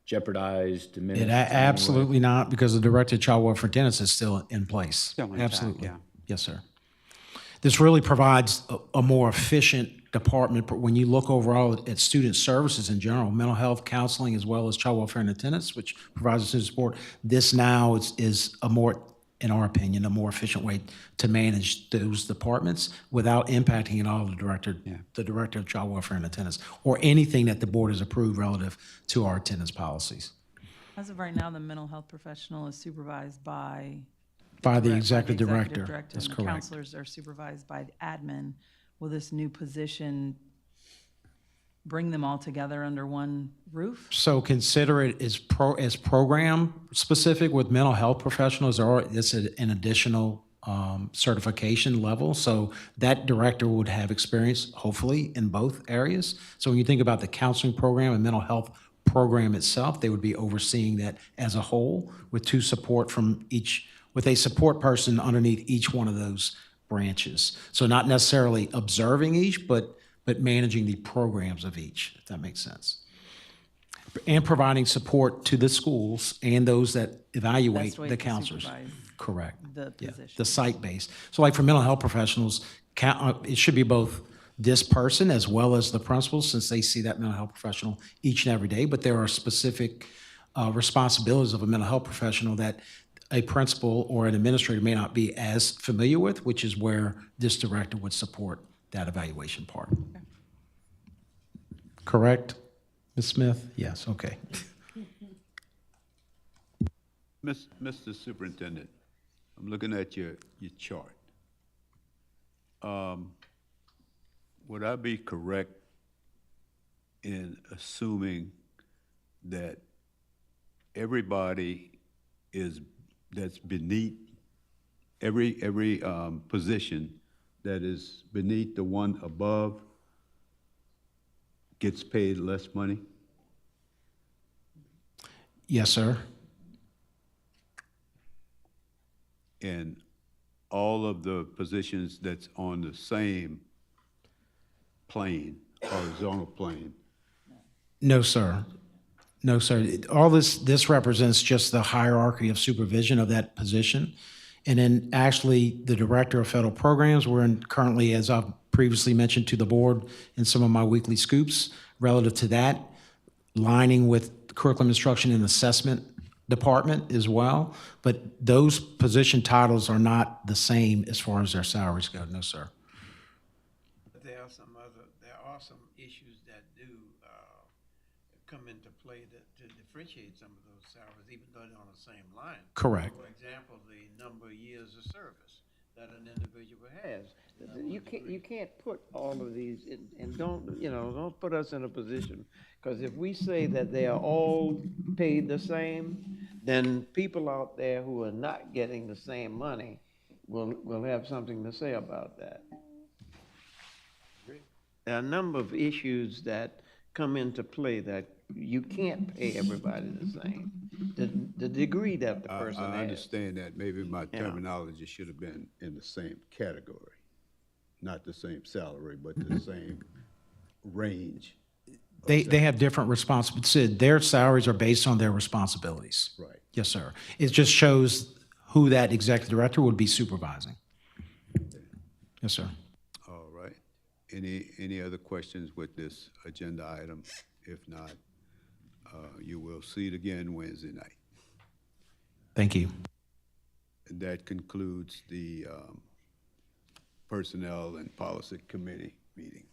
B: jeopardized, diminished?
G: Absolutely not, because the director of child welfare attendance is still in place.
O: Still intact,
G: Absolutely.
O: yeah.
G: Yes, sir. This really provides a more efficient department. When you look overall at student services in general, mental health, counseling, as well as child welfare and attendance, which provides student support, this now is a more, in our opinion, a more efficient way to manage those departments without impacting at all the director of child welfare and attendance, or anything that the board has approved relative to our attendance policies.
D: As of right now, the mental health professional is supervised by
G: The executive director. That's
D: and the
G: correct.
D: counselors are supervised by the admin. Will this new position bring them all together under one roof?
G: So consider it as program specific with mental health professionals, or it's an additional certification level. So that director would have experience, hopefully, in both areas. So when you think about the counseling program and mental health program itself, they would be overseeing that as a whole with two support from each, with a support person underneath each one of those branches. So not necessarily observing each, but managing the programs of each, if that makes sense. And providing support to the schools and those that evaluate
D: Best way
G: the
D: to
G: counselors.
D: supervise
G: Correct.
D: the
G: Yeah,
D: position.
G: the site-based. So like for mental health professionals, it should be both this person as well as the principal, since they see that mental health professional each and every day, but there are specific responsibilities of a mental health professional that a principal or an administrator may not be as familiar with, which is where this director would support that evaluation part. Correct, Ms. Smith? Yes, okay.
K: Mr. Superintendent, I'm looking at your chart. Would I be correct in assuming that everybody that's beneath, every position that is beneath the one above gets paid less money?
G: Yes, sir.
K: And all of the positions that's on the same plane, horizontal plane?
G: No, sir. No, sir. All this represents just the hierarchy of supervision of that position. And then actually, the Director of Federal Programs, we're in currently, as I've previously mentioned to the board in some of my weekly scoops, relative to that, lining with curriculum instruction and assessment department as well. But those position titles are not the same as far as their salaries go. No, sir.
F: But there are some issues that do come into play to differentiate some of those salaries, even though they're on the same line.
G: Correct.
F: For example, the number of years of service that an individual has. You can't put all of these and don't put us in a position, because if we say that they are all paid the same, then people out there who are not getting the same money will have something to say about that. There are a number of issues that come into play that you can't pay everybody the same. The degree that the person has.
K: I understand that. Maybe my terminology should have been in the same category. Not the same salary, but the same range.
G: They have different responsibilities. Their salaries are based on their responsibilities.
K: Right.
G: Yes, sir. It just shows who that executive director would be supervising. Yes, sir.
K: All right. Any other questions with this agenda item? If not, you will see it again Wednesday night.
G: Thank you.
K: And that concludes the Personnel and Policy Committee meeting.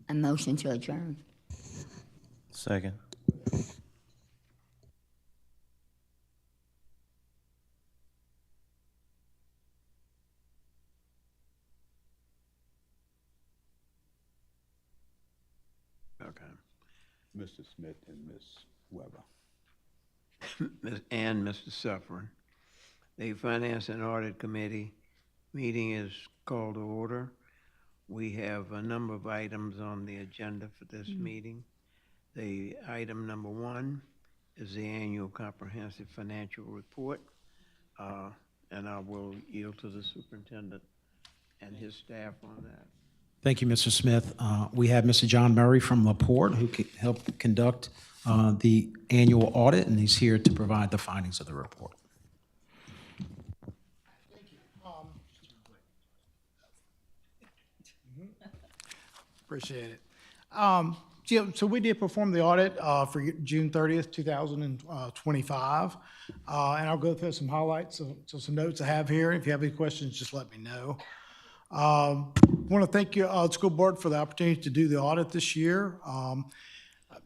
C: A motion to adjourn.
E: Second.
F: Okay.
K: Mr. Smith and Ms. Weber.
F: And Mr. Suffering. The Finance and Audit Committee meeting is called to order. We have a number of items on the agenda for this meeting. The item number 1 is the annual comprehensive financial report. And I will yield to the superintendent and his staff on that.
G: Thank you, Mr. Smith. We have Mr. John Murray from LaPorte, who helped conduct the annual audit, and he's here to provide the findings of the report.
Q: Appreciate it. So we did perform the audit for June 30th, 2025. And I'll go through some highlights, so some notes I have here. If you have any questions, just let me know. I want to thank you, school board, for the opportunity to do the audit this year.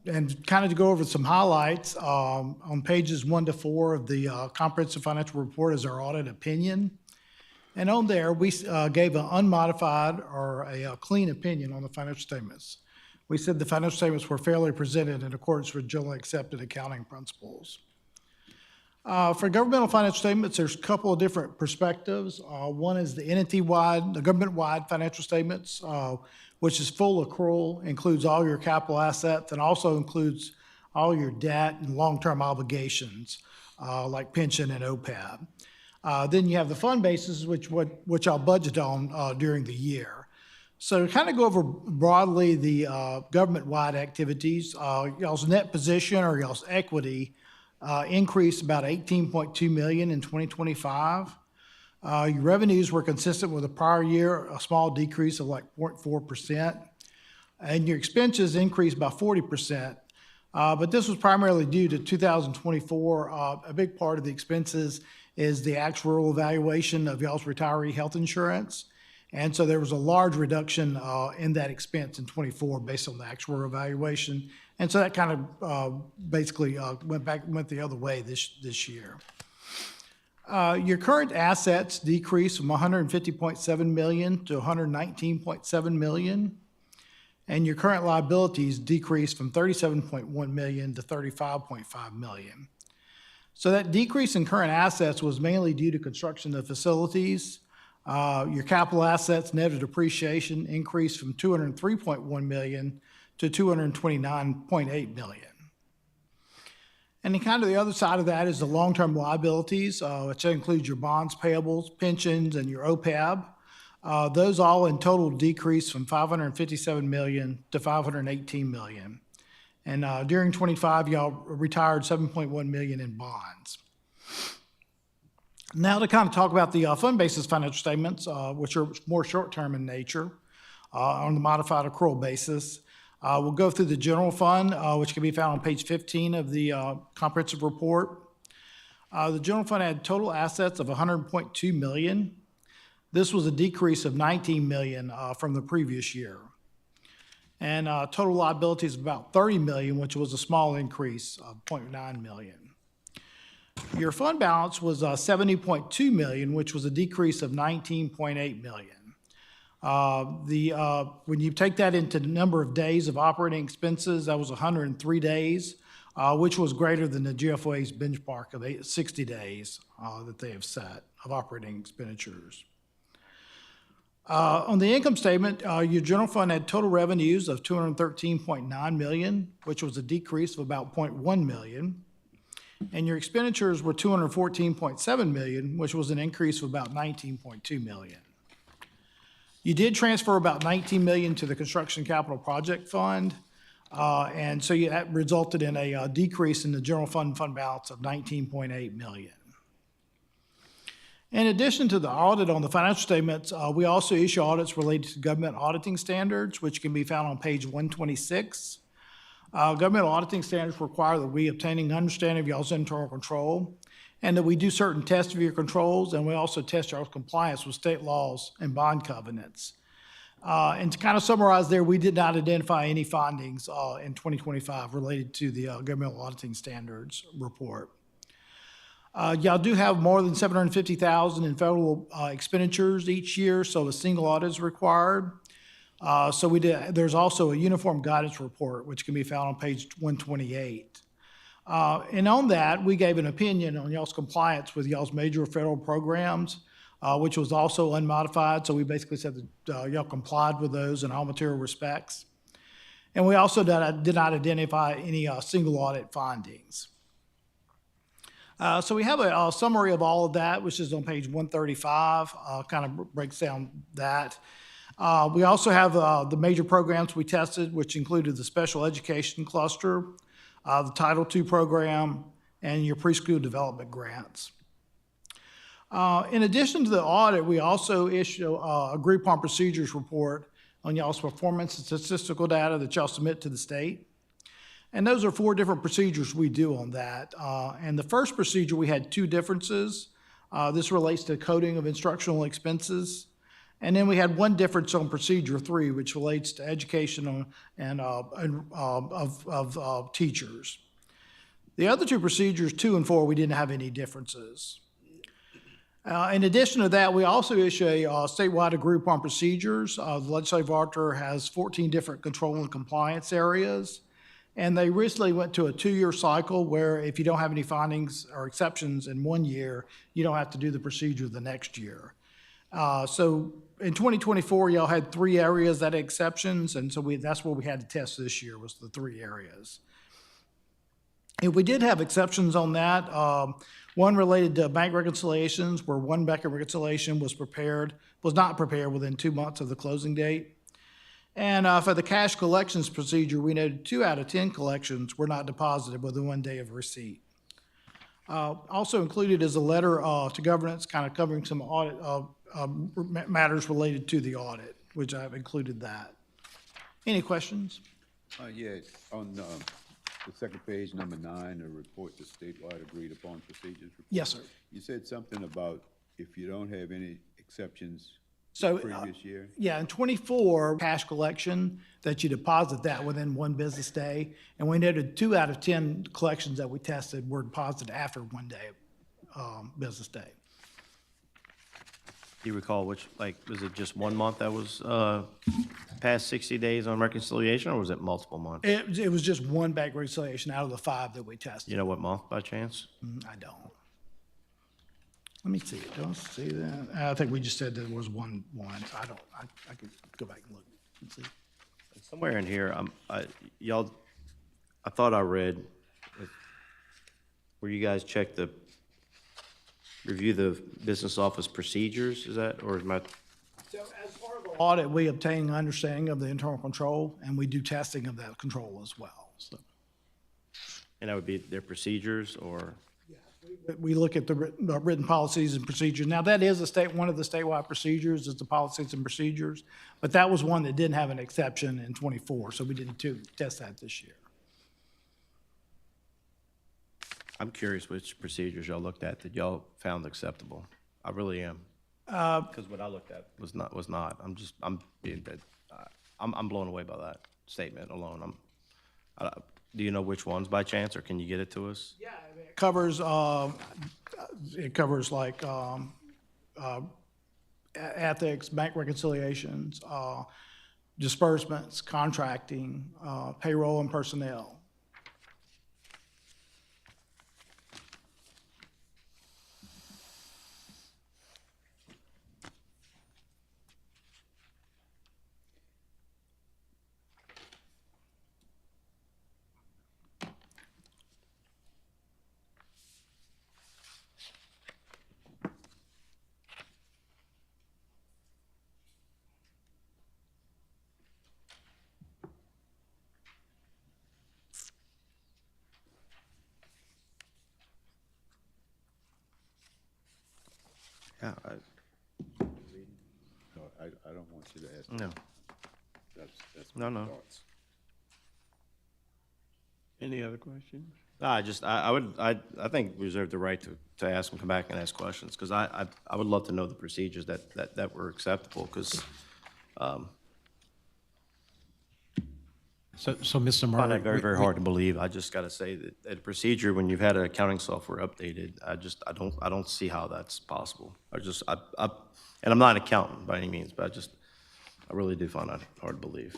Q: And kind of to go over some highlights, on pages 1 to 4 of the comprehensive financial report is our audit opinion. And on there, we gave an unmodified or a clean opinion on the financial statements. We said the financial statements were fairly presented in accordance with generally accepted accounting principles. For governmental financial statements, there's a couple of different perspectives. One is the entity-wide, the government-wide financial statements, which is full accrual, includes all your capital assets, and also includes all your debt and long-term obligations, like pension and OPEB. Then you have the fund basis, which I'll budget on during the year. So to kind of go over broadly the government-wide activities, y'all's net position or y'all's equity increased about $18.2 million in 2025. Your revenues were consistent with the prior year, a small decrease of like 0.4%. And your expenses increased by 40%. But this was primarily due to 2024. A big part of the expenses is the actuarial evaluation of y'all's retiree health insurance. And so there was a large reduction in that expense in 24 based on the actuarial evaluation. And so that kind of basically went the other way this year. Your current assets decreased from $150.7 million to $119.7 million. and your current liabilities decreased from 37.1 million to 35.5 million. So that decrease in current assets was mainly due to construction of facilities. Your capital assets net of depreciation increased from 203.1 million to 229.8 million. And then kind of the other side of that is the long-term liabilities, which includes your bonds payables, pensions, and your OPEB. Those all in total decreased from 557 million to 518 million. And during 25, y'all retired 7.1 million in bonds. Now to kind of talk about the fund basis financial statements, which are more short-term in nature, on the modified accrual basis. We'll go through the general fund, which can be found on page 15 of the comprehensive report. The general fund had total assets of 100.2 million. This was a decrease of 19 million from the previous year. And total liabilities of about 30 million, which was a small increase of 0.9 million. Your fund balance was 70.2 million, which was a decrease of 19.8 million. When you take that into the number of days of operating expenses, that was 103 days, which was greater than the GFOA's benchmark of 60 days that they have set of operating expenditures. On the income statement, your general fund had total revenues of 213.9 million, which was a decrease of about 0.1 million. And your expenditures were 214.7 million, which was an increase of about 19.2 million. You did transfer about 19 million to the Construction Capital Project Fund, and so that resulted in a decrease in the general fund balance of 19.8 million. In addition to the audit on the financial statements, we also issue audits related to government auditing standards, which can be found on page 126. Government auditing standards require that we obtain an understanding of y'all's internal control, and that we do certain tests of your controls, and we also test y'all's compliance with state laws and bond covenants. And to kind of summarize there, we did not identify any findings in 2025 related to the government auditing standards report. Y'all do have more than 750,000 in federal expenditures each year, so a single audit is required. There's also a uniform guidance report, which can be found on page 128. And on that, we gave an opinion on y'all's compliance with y'all's major federal programs, which was also unmodified. So we basically said that y'all complied with those in all material respects. And we also did not identify any single audit findings. So we have a summary of all of that, which is on page 135, kind of breaks down that. We also have the major programs we tested, which included the special education cluster, the Title II program, and your preschool development grants. In addition to the audit, we also issue a agreed upon procedures report on y'all's performance and statistical data that y'all submit to the state. And those are 4 different procedures we do on that. And the first procedure, we had 2 differences. This relates to coding of instructional expenses. And then we had 1 difference on procedure 3, which relates to education of teachers. The other 2 procedures, 2 and 4, we didn't have any differences. In addition to that, we also issue a statewide agreed upon procedures. The legislative auditor has 14 different control and compliance areas. And they recently went to a 2-year cycle where if you don't have any findings or exceptions in 1 year, you don't have to do the procedure the next year. So in 2024, y'all had 3 areas that had exceptions, and so that's what we had to test this year, was the 3 areas. And we did have exceptions on that. One related to bank reconciliations, where 1 bank reconciliation was not prepared within 2 months of the closing date. And for the cash collections procedure, we noted 2 out of 10 collections were not deposited within 1 day of receipt. Also included is a letter to governance, kind of covering some audit matters related to the audit, which I've included that. Any questions?
K: Yeah, on the second page, number 9, the report to statewide agreed upon procedures. Report.
Q: Yes, sir.
K: You said something about if you don't have any exceptions
Q: So,
K: previous year?
Q: Yeah, in 24, cash collection, that you deposit that within 1 business day. And we noted 2 out of 10 collections that we tested were deposited after 1 day, business day.
E: Do you recall which, like, was it just 1 month that was past 60 days on reconciliation, or was it multiple months?
Q: It was just one bank reconciliation out of the 5 that we tested.
E: You know what month by chance?
Q: I don't. Let me see it. Don't see that. I think we just said there was one. I could go back and look and see.
E: Somewhere in here, I thought I read where you guys check review the business office procedures, is that, or is my,
Q: So as part of the audit, we obtain an understanding of the internal control, and we do testing of that control as well. So
E: and that would be their procedures, or?
Q: we look at the written policies and procedures. Now, that is one of the statewide procedures is the policies and procedures, but that was one that didn't have an exception in '24, so we didn't test that this year.
E: I'm curious which procedures y'all looked at that y'all found acceptable. I really am. Because what I looked at was not. I'm blown away by that statement alone. Do you know which ones by chance, or can you get it to us?
Q: Yeah, it covers like ethics, bank reconciliations, disbursements, contracting, payroll and personnel.
E: Yeah,
K: No, I don't want you to ask.
E: no.
K: That's
E: No,
K: my
E: no.
K: thoughts.
F: Any other questions?
E: I think we reserve the right to ask and come back and ask questions, because I would love to know the procedures that were acceptable, because
G: So, Mr.
E: I find
G: Murray.
E: that very, very hard to believe. I just got to say that a procedure, when you've had an accounting software updated, I don't see how that's possible. And I'm not an accountant by any means, but I really do find that hard to believe.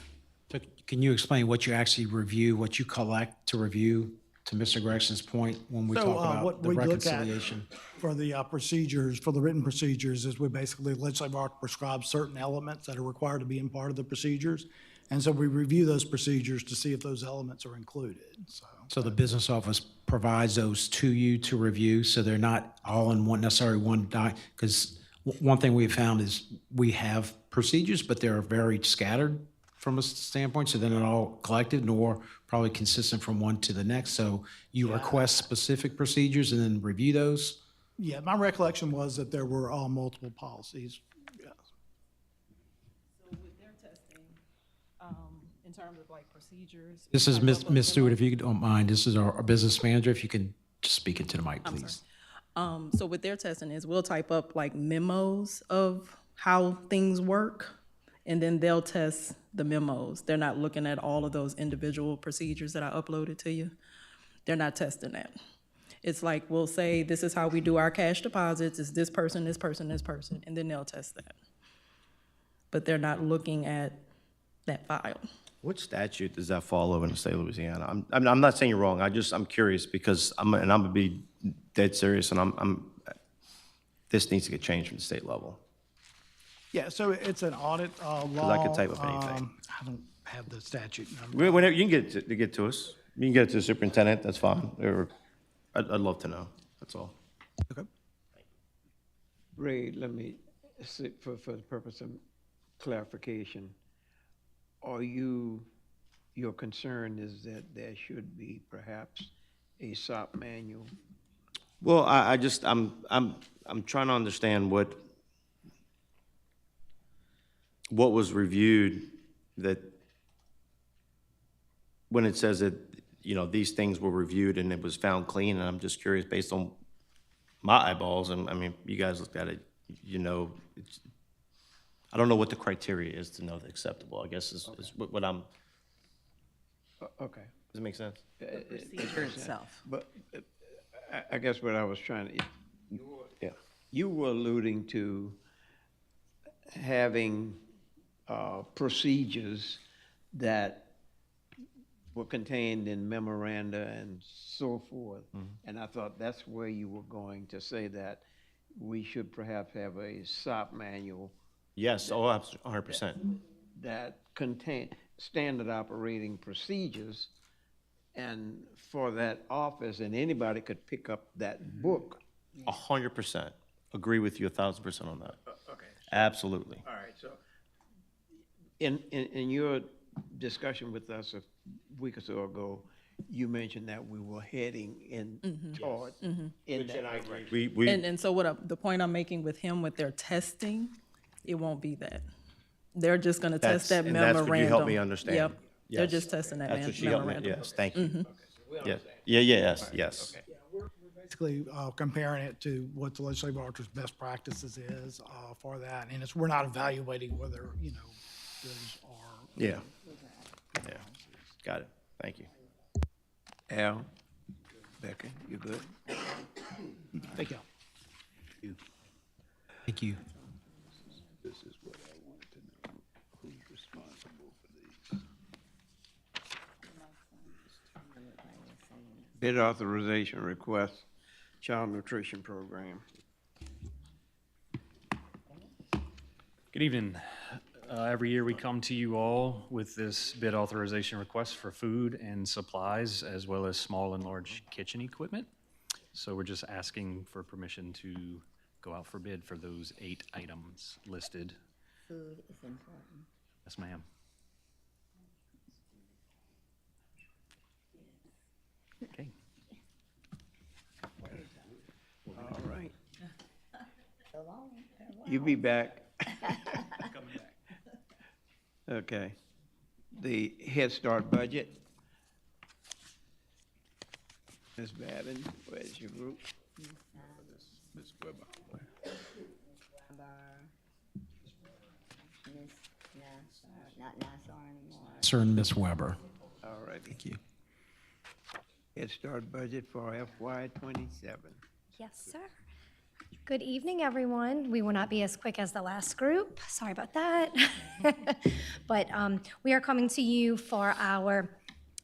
G: So can you explain what you actually review, what you collect to review, to Mr. Gregson's point, when we talk about
Q: What
G: the
Q: we look at
G: reconciliation?
Q: for the procedures, for the written procedures, is we basically, legislative art prescribes certain elements that are required to be in part of the procedures. And so we review those procedures to see if those elements are included, so.
G: So the business office provides those to you to review, so they're not all in one, necessarily one because one thing we've found is we have procedures, but they're very scattered from a standpoint, so they're not all collected nor probably consistent from one to the next. So you request specific procedures and then review those?
Q: Yeah, my recollection was that there were multiple policies, yes.
D: So with their testing, in terms of like procedures.
G: This is Ms. Stewart, if you don't mind, this is our business manager, if you can just speak into the mic, please.
R: So what their testing is, we'll type up like memos of how things work, and then they'll test the memos. They're not looking at all of those individual procedures that I uploaded to you. They're not testing that. It's like, we'll say, this is how we do our cash deposits, it's this person, this person, this person, and then they'll test that. But they're not looking at that file.
E: What statute does that fall over in the state of Louisiana? I'm not saying you're wrong. I'm curious, because I'm gonna be dead serious, and this needs to get changed from the state level.
Q: Yeah, so it's an audit law.
E: Because I could type up anything.
Q: I don't have the statute number.
E: Whenever you can get it to us, you can get it to the superintendent. That's fine. Or I'd love to know. That's all.
Q: Okay.
F: Ray, let me see, for the purpose of clarification, your concern is that there should be perhaps a SOP manual?
E: Well, I'm trying to understand what was reviewed, that when it says that, these things were reviewed and it was found clean, and I'm just curious, based on my eyeballs, and I mean, you guys looked at it, I don't know what the criteria is to know the acceptable, I guess is what I'm.
F: Okay.
E: Does it make sense?
D: The procedure itself.
F: But I guess what I was trying to,
E: Yeah.
F: you were alluding to having procedures that were contained in memoranda and so forth. And I thought that's where you were going to say that we should perhaps have a SOP manual
E: Yes, oh, 100%.
F: that contain standard operating procedures, and for that office, and anybody could pick up that book.
E: 100%. Agree with you 1,000% on that.
F: Okay.
E: Absolutely.
F: All right, so in your discussion with us a week or so ago, you mentioned that we were heading in toward in that direction.
R: And so the point I'm making with him with their testing, it won't be that. They're just gonna test that
E: And
R: memorandum.
E: that's what you helped me understand.
R: Yep, they're
E: Yes.
R: just testing that
E: That's what she helped me,
R: memorandum.
E: yes, thank you. Yes.
Q: Basically, comparing it to what the legislative auditor's best practices is for that. And we're not evaluating whether, those are.
E: Yeah. Got it. Thank you.
F: Al, Becca, you good?
Q: Thank you.
G: Thank you.
K: This is what I wanted to know, who's responsible for these?
F: Bid authorization request, child nutrition program.
S: Good evening. Every year we come to you all with this bid authorization request for food and supplies, as well as small and large kitchen equipment. So we're just asking for permission to go out for bid for those 8 items listed.
C: Food is important.
S: Yes, ma'am. Okay.
F: All right. You be back. Okay. The Head Start budget. Ms. Babin, where's your group?
K: Ms. Weber.
C: Not Nassau anymore.
G: Sir and Miss Weber.
F: All righty.
G: Thank you.
F: Head Start budget for FY '27.
T: Yes, sir. Good evening, everyone. We will not be as quick as the last group. Sorry about that. But we are coming to you for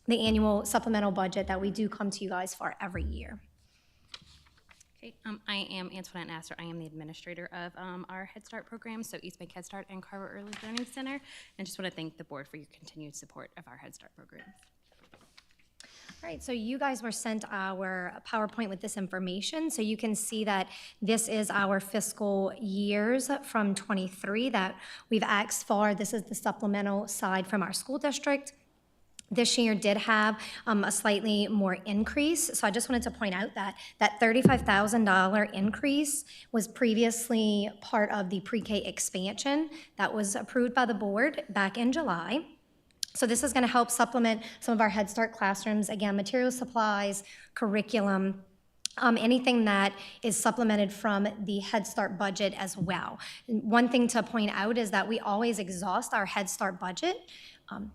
T: the annual supplemental budget that we do come to you guys for every year.
U: Okay, I am Antoinette Nasser. I am the administrator of our Head Start program, so East Bank Head Start and Carver Early Learning Center. And just want to thank the board for your continued support of our Head Start programs.
T: All right, so you guys were sent our PowerPoint with this information. So you can see that this is our fiscal years from '23 that we've asked for. This is the supplemental side from our school district. This year did have a slightly more increase. So I just wanted to point out that that $35,000 increase was previously part of the pre-K expansion that was approved by the board back in July. So this is going to help supplement some of our Head Start classrooms. Again, material supplies, curriculum, anything that is supplemented from the Head Start budget as well. One thing to point out is that we always exhaust our Head Start budget.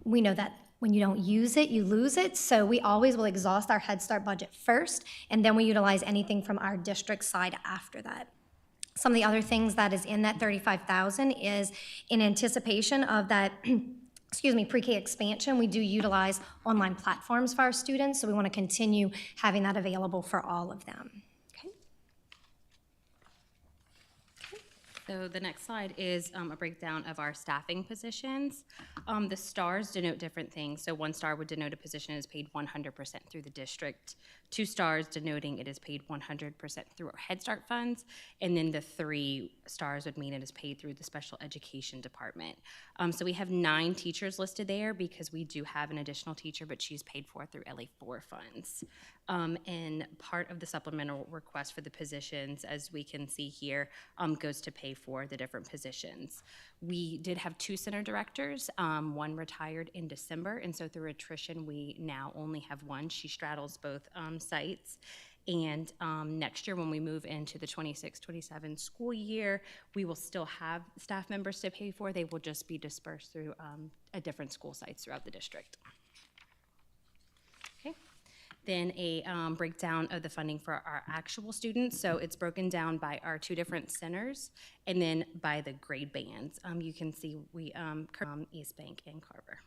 T: We know that when you don't use it, you lose it. So we always will exhaust our Head Start budget first, and then we utilize anything from our district side after that. Some of the other things that is in that $35,000 is in anticipation of that pre-K expansion. We do utilize online platforms for our students, so we want to continue having that available for all of them.
U: So the next slide is a breakdown of our staffing positions. The stars denote different things. So 1 star would denote a position is paid 100% through the district. 2 stars denoting it is paid 100% through our Head Start funds. And then the 3 stars would mean it is paid through the special education department. So we have 9 teachers listed there because we do have an additional teacher, but she's paid for through LA4 funds. And part of the supplemental request for the positions, as we can see here, goes to pay for the different positions. We did have 2 center directors. 1 retired in December, and so through attrition, we now only have 1. She straddles both sites. And next year, when we move into the 26-27 school year, we will still have staff members to pay for. They will just be dispersed through different school sites throughout the district. Okay. Then a breakdown of the funding for our actual students. So it's broken down by our 2 different centers and then by the grade bands. You can see we East Bank and Carver.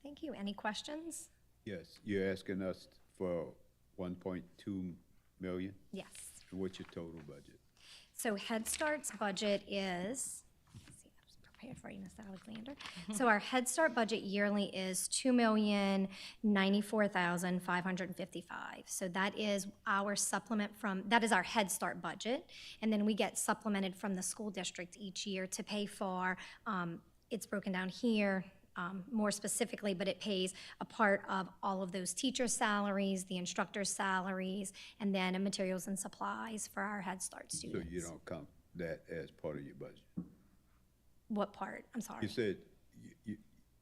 T: Thank you. Any questions?
K: Yes, you're asking us for 1.2 million?
T: Yes.
K: And what's your total budget?
T: So Head Start's budget is, let's see, I was prepared for you, Ms. Alexander. So our Head Start budget yearly is $2,094,555. So that is our supplement from, that is our Head Start budget. And then we get supplemented from the school district each year to pay for, it's broken down here, more specifically, but it pays a part of all of those teachers' salaries, the instructors' salaries, and then materials and supplies for our Head Start
K: So
T: students.
K: you don't count that as part of your budget?
T: What part? I'm sorry.
K: You said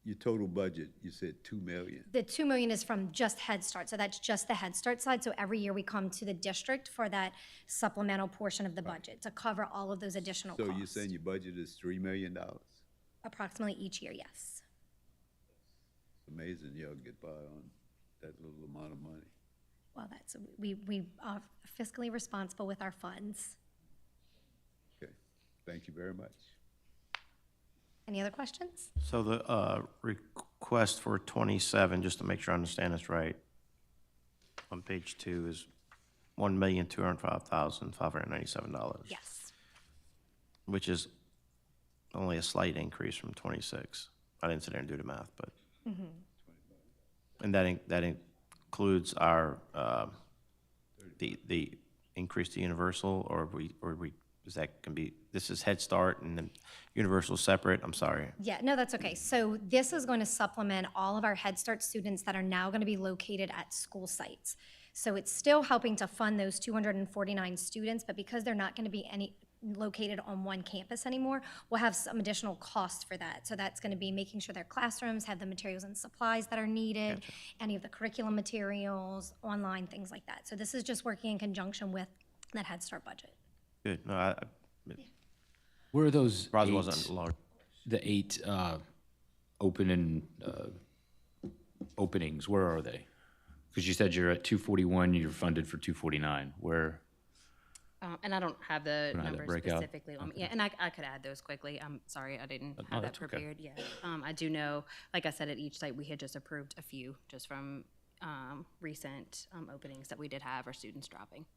K: your total budget, you said 2 million.
T: The 2 million is from just Head Start, so that's just the Head Start side. So every year we come to the district for that supplemental portion of the budget to cover all of those additional
K: So
T: costs.
K: you're saying your budget is $3 million?
T: Approximately each year, yes.
K: Amazing y'all get by on that little amount of money.
T: Well, that's, we are fiscally responsible with our funds.
K: Okay, thank you very much.
T: Any other questions?
E: So the request for 27, just to make sure I understand this right, on page 2 is $1,205,597.
T: Yes.
E: Which is only a slight increase from 26. I didn't sit there and do the math, but. And that includes our, the increase to universal, or is that can be, this is Head Start and then universal separate? I'm sorry.
T: Yeah, no, that's okay. So this is going to supplement all of our Head Start students that are now going to be located at school sites. So it's still helping to fund those 249 students, but because they're not going to be located on one campus anymore, we'll have some additional costs for that. So that's going to be making sure their classrooms have the materials and supplies that are needed, any of the curriculum materials, online, things like that. So this is just working in conjunction with that Head Start budget.
E: Good. No,
B: Where are those
E: Probably
B: eight,
E: wasn't large.
B: the 8 open and openings, where are they? Because you said you're at 241, you're funded for 249. Where?
U: And I don't have the
B: Don't have that
U: numbers
B: breakout?
U: specifically on me. Yeah, and I could add those quickly. I'm sorry, I didn't have that
B: that's okay.
U: prepared yet. I do know, like I said, at each site, we had just approved a few just from recent openings that we did have our students dropping.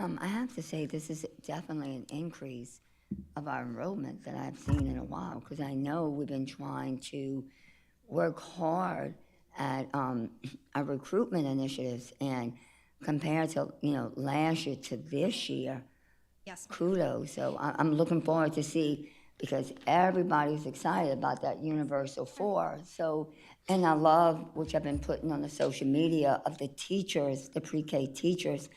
C: I have to say, this is definitely an increase of our enrollment that I've seen in a while, because I know we've been trying to work hard at our recruitment initiatives, and compared to, last year to this year,
T: Yes.
C: kudos. So I'm looking forward to see, because everybody's excited about that Universal 4. So, and I love, which I've been putting on the social media, of the teachers, the pre-K teachers,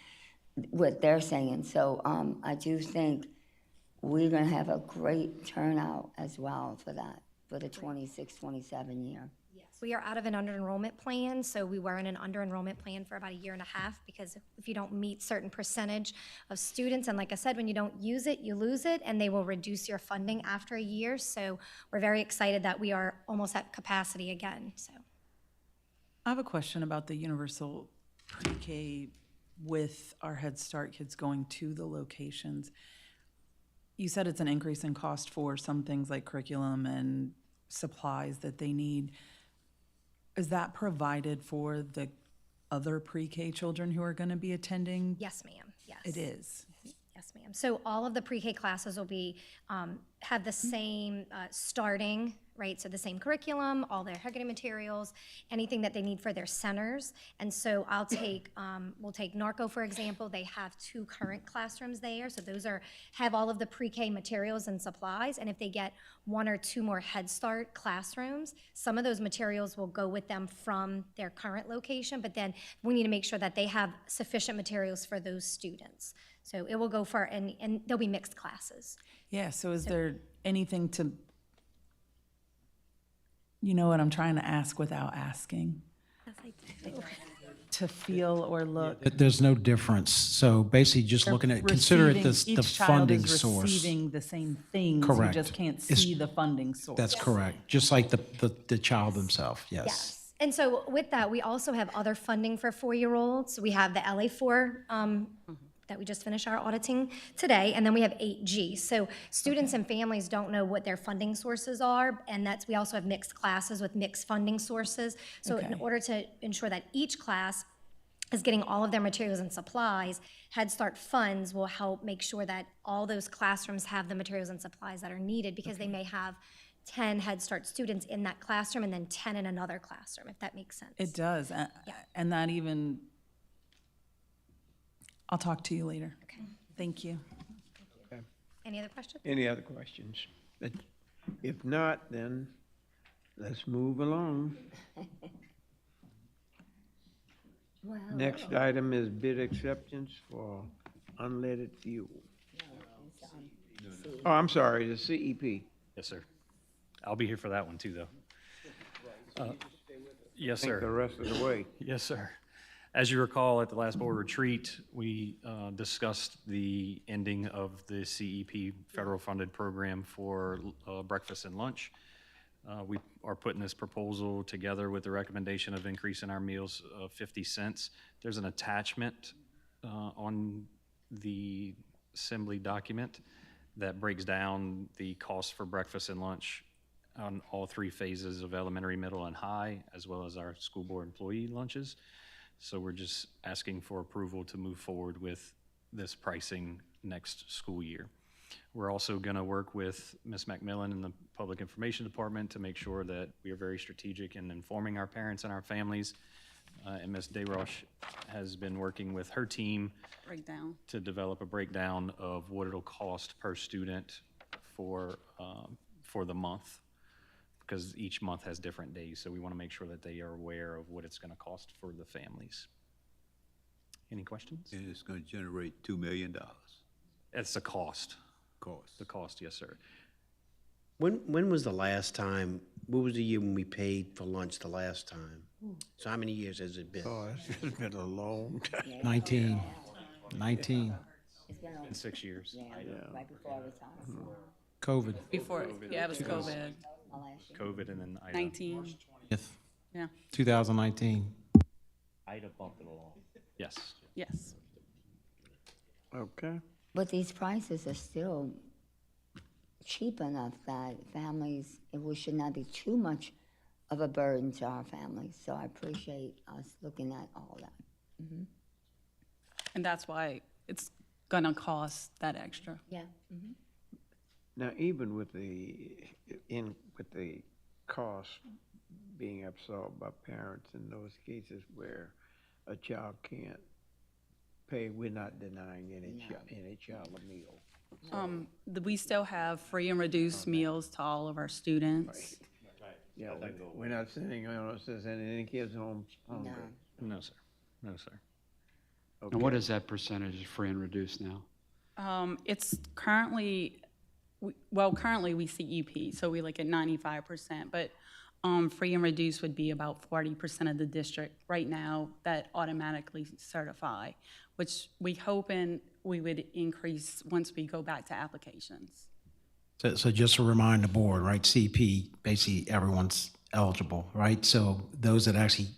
C: what they're saying. So I do think we're going to have a great turnout as well for that, for the 26-27 year.
T: Yes. We are out of an under-enrollment plan, so we were in an under-enrollment plan for about a year and a half, because if you don't meet certain percentage of students, and like I said, when you don't use it, you lose it, and they will reduce your funding after a year. So we're very excited that we are almost at capacity again, so.
D: I have a question about the universal pre-K with our Head Start kids going to the locations. You said it's an increase in cost for some things like curriculum and supplies that they need. Is that provided for the other pre-K children who are going to be attending?
T: Yes, ma'am, yes.
D: It is.
T: Yes, ma'am. So all of the pre-K classes will be, have the same starting, right? So the same curriculum, all their Haggerty materials, anything that they need for their centers. And so I'll take, we'll take Narco, for example. They have 2 current classrooms there. So those have all of the pre-K materials and supplies. And if they get 1 or 2 more Head Start classrooms, some of those materials will go with them from their current location. But then we need to make sure that they have sufficient materials for those students. So it will go for, and there'll be mixed classes.
D: Yeah, so is there anything to, you know what I'm trying to ask without asking?
T: Yes, I do.
D: to feel or look.
G: There's no difference. So basically, just looking at, consider it the
D: Each child
G: funding
D: is
G: source.
D: receiving the same things,
G: Correct.
D: you just can't
G: It's-
D: see the funding source.
G: That's correct. Just like the child himself, yes.
T: Yes. And so with that, we also have other funding for 4-year-olds. We have the LA4 that we just finished our auditing today, and then we have 8G. So students and families don't know what their funding sources are, and we also have mixed classes with mixed funding sources. So in order to ensure that each class is getting all of their materials and supplies, Head Start funds will help make sure that all those classrooms have the materials and supplies that are needed, because they may have 10 Head Start students in that classroom and then 10 in another classroom, if that makes sense.
D: It does, and that even, I'll talk to you later.
T: Okay.
D: Thank you.
T: Any other questions?
F: Any other questions? If not, then let's move along. Next item is bid acceptance for unleaded fuel. Oh, I'm sorry, the CEP.
S: Yes, sir. I'll be here for that one too, though. Yes,
F: Think
S: sir.
F: the rest of the way.
S: Yes, sir. As you recall, at the last board retreat, we discussed the ending of the CEP federal funded program for breakfast and lunch. We are putting this proposal together with the recommendation of increasing our meals 50 cents. There's an attachment on the assembly document that breaks down the cost for breakfast and lunch on all 3 phases of elementary, middle, and high, as well as our school board employee lunches. So we're just asking for approval to move forward with this pricing next school year. We're also going to work with Ms. McMillan in the Public Information Department to make sure that we are very strategic in informing our parents and our families. And Ms. DeRoche has been working with her team
M: Breakdown.
S: to develop a breakdown of what it'll cost per student for the month, because each month has different days. So we want to make sure that they are aware of what it's going to cost for the families. Any questions?
K: And it's gonna generate $2 million.
S: It's the cost.
K: Cost.
S: The cost, yes, sir.
A: When was the last time, what was the year when we paid for lunch the last time? So how many years has it been?
F: Oh, it's been a long time.
G: 19.
C: It's been
S: In 6 years.
C: right before I retired.
G: COVID.
D: Before, yeah, it was COVID.
S: COVID and then Ida.
M: 19, yeah,
G: 2019.
I: Ida bumped it along.
S: Yes.
M: yes.
F: Okay.
C: But these prices are still cheap enough that families, it should not be too much of a burden to our families. So I appreciate us looking at all that.
M: And that's why it's gonna cost that extra.
C: Yeah.
F: Now, even with the cost being absorbed by parents in those cases where a child can't pay, we're not denying any child a meal.
M: We still have free and reduced meals to all of our students.
F: Yeah, we're not sending any kids home hungry.
S: No, sir. No, sir.
O: And what is that percentage of free and reduced now?
M: It's currently, currently we CEP, so we look at 95%, but free and reduced would be about 40% of the district right now that automatically certify, which we hoping we would increase once we go back to applications.
G: So just to remind the board, right, CP, basically everyone's eligible, right? So those that actually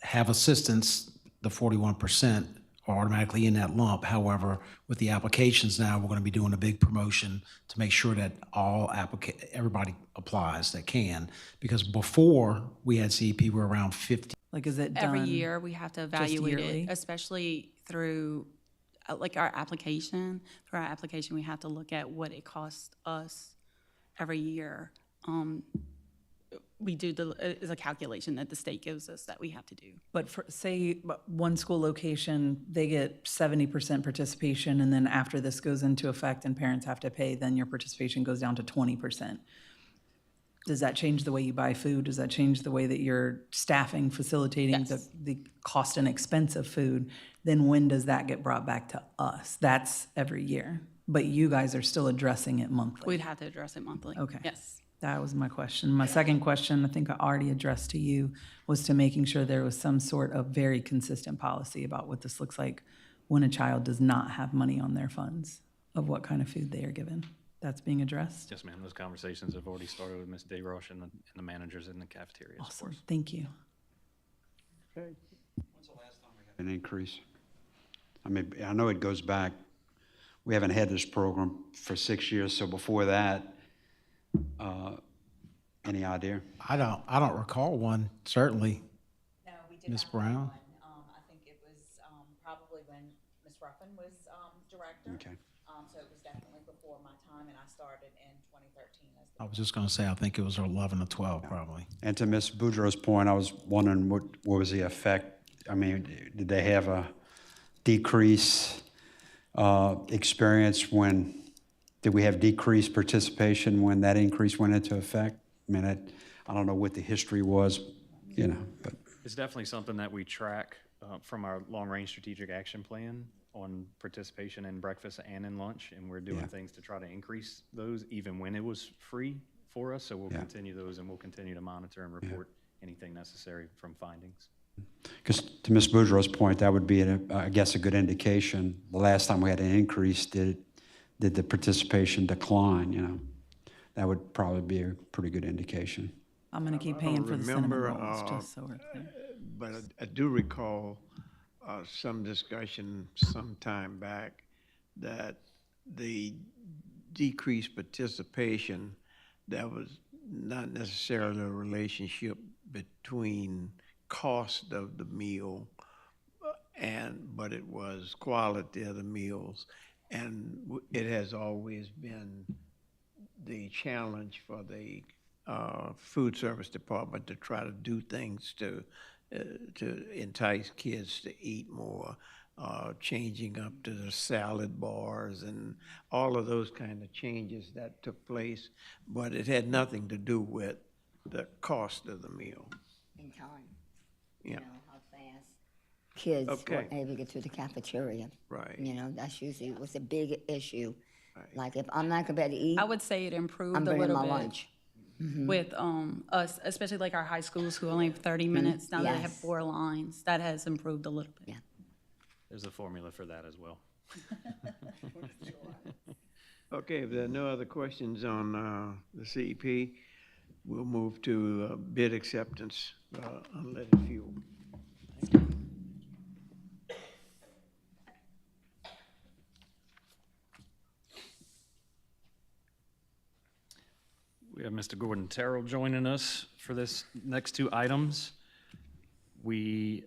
G: have assistance, the 41% are automatically in that lump. However, with the applications now, we're going to be doing a big promotion to make sure that everybody applies that can. Because before we had CP, we were around 50.
D: Like, is it done?
M: Every year, we have to evaluate
D: yearly?
M: it, especially through, like, our application. Through our application, we have to look at what it costs us every year. We do is a calculation that the state gives us that we have to do.
D: But for, say, one school location, they get 70% participation, and then after this goes into effect and parents have to pay, then your participation goes down to 20%. Does that change the way you buy food? Does that change the way that you're staffing, facilitating the cost and expense of food? Then when does that get brought back to us? That's every year. But you guys are still addressing it monthly.
M: We'd have to address it monthly.
D: Okay.
M: Yes.
D: That was my question. My second question, I think I already addressed to you, was to making sure there was some sort of very consistent policy about what this looks like when a child does not have money on their funds, of what kind of food they are given. That's being addressed?
S: Yes, ma'am. Those conversations have already started with Ms. DeRoche and the managers in the cafeterias, of
D: Awesome,
S: course.
D: thank you.
F: Okay.
O: An increase. I mean, I know it goes back, we haven't had this program for 6 years, so before that, any idea?
G: I don't recall one, certainly.
J: No, we did
G: Ms.
J: not have
G: Brown?
J: one. I think it was probably when Ms. Ruffin was director.
O: Okay.
J: So it was definitely before my time, and I started in 2013 as the.
G: I was just gonna say, I think it was 11 or 12, probably.
O: And to Ms. Boudreaux's point, I was wondering what was the effect? I mean, did they have a decrease experience when, did we have decreased participation when that increase went into effect? I mean, I don't know what the history was, you know, but.
S: It's definitely something that we track from our long-range strategic action plan on participation in breakfast and in lunch, and we're doing things to try to increase those even when it was free for us. So we'll continue those, and we'll continue to monitor and report anything necessary from findings.
O: Because to Ms. Boudreaux's point, that would be, I guess, a good indication. The last time we had an increase, did the participation decline, you know? That would probably be a pretty good indication.
D: I'm gonna keep
F: I don't
D: paying for the cinnamon
F: remember,
D: rolls, just so we're clear.
F: But I do recall some discussion some time back that the decreased participation, that was not necessarily a relationship between cost of the meal but it was quality of the meals. And it has always been the challenge for the food service department to try to do things to entice kids to eat more, changing up to the salad bars and all of those kind of changes that took place, but it had nothing to do with the cost of the meal.
C: In time.
F: Yeah.
C: You know, how fast kids were
F: Okay.
C: able to get to the cafeteria.
F: Right.
C: You know, that's usually was a big issue. Like if I'm not gonna be able to eat,
V: I would say it improved
C: I'm
V: a
C: bringing
V: little
C: my
V: bit
C: lunch.
V: with us, especially like our high schools who only have 30 minutes. Now they have
C: Yes.
V: 4 lines. That has improved a little bit.
C: Yeah.
S: There's a formula for that as well.
F: Okay, if there are no other questions on the CEP, we'll move to bid acceptance, unleaded fuel.
S: We have Mr. Gordon Terrell joining us for this next two items. We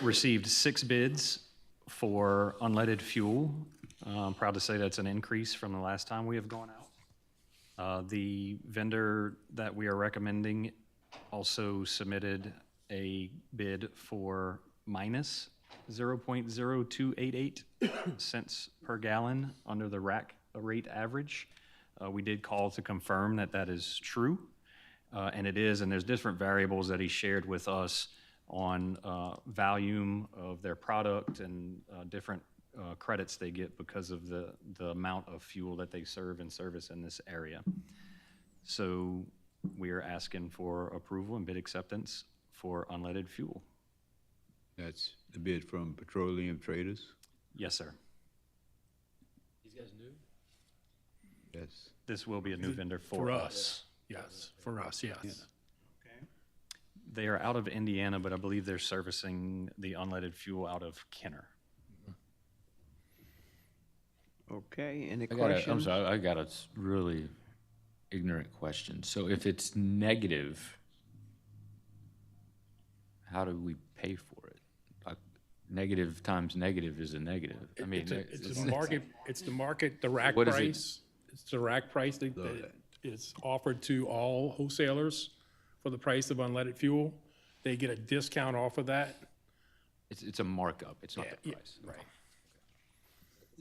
S: received 6 bids for unleaded fuel. I'm proud to say that's an increase from the last time we have gone out. The vendor that we are recommending also submitted a bid for minus 0.0288 cents per gallon under the rack rate average. We did call to confirm that that is true, and it is, and there's different variables that he shared with us on volume of their product and different credits they get because of the amount of fuel that they serve and service in this area. So we are asking for approval and bid acceptance for unleaded fuel.
K: That's the bid from Petroleum Traders?
S: Yes, sir.
W: These guys new?
K: Yes.
S: This will be a new vendor for us.
W: Yes, for us, yes.
S: They are out of Indiana, but I believe they're servicing the unleaded fuel out of Kenner.
F: Okay, any
B: I'm
F: questions?
B: sorry, I got a really ignorant question. So if it's negative, how do we pay for it? Negative times negative is a negative. I mean,
W: It's the market, the rack
B: What is it?
W: price. It's the rack price that is offered to all wholesalers for the price of unleaded fuel. They get a discount off of that.
B: It's a markup, it's not the
W: Yeah,
B: price.
W: right.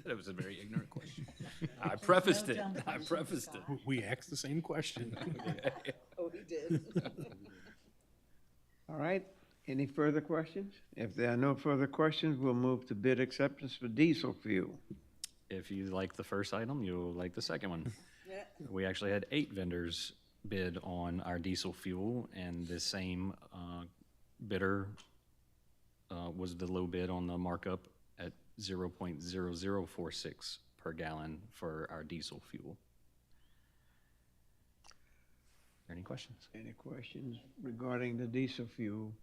B: That was a very ignorant question. I prefaced it. I prefaced it.
W: We asked the same question.
F: Oh, he did. All right, any further questions? If there are no further questions, we'll move to bid acceptance for diesel fuel.
S: If you like the first item, you'll like the second one. We actually had 8 vendors bid on our diesel fuel, and the same bidder was the low bid on the markup at 0.0046 per gallon for our diesel fuel. Any questions?
F: Any questions regarding the diesel fuel?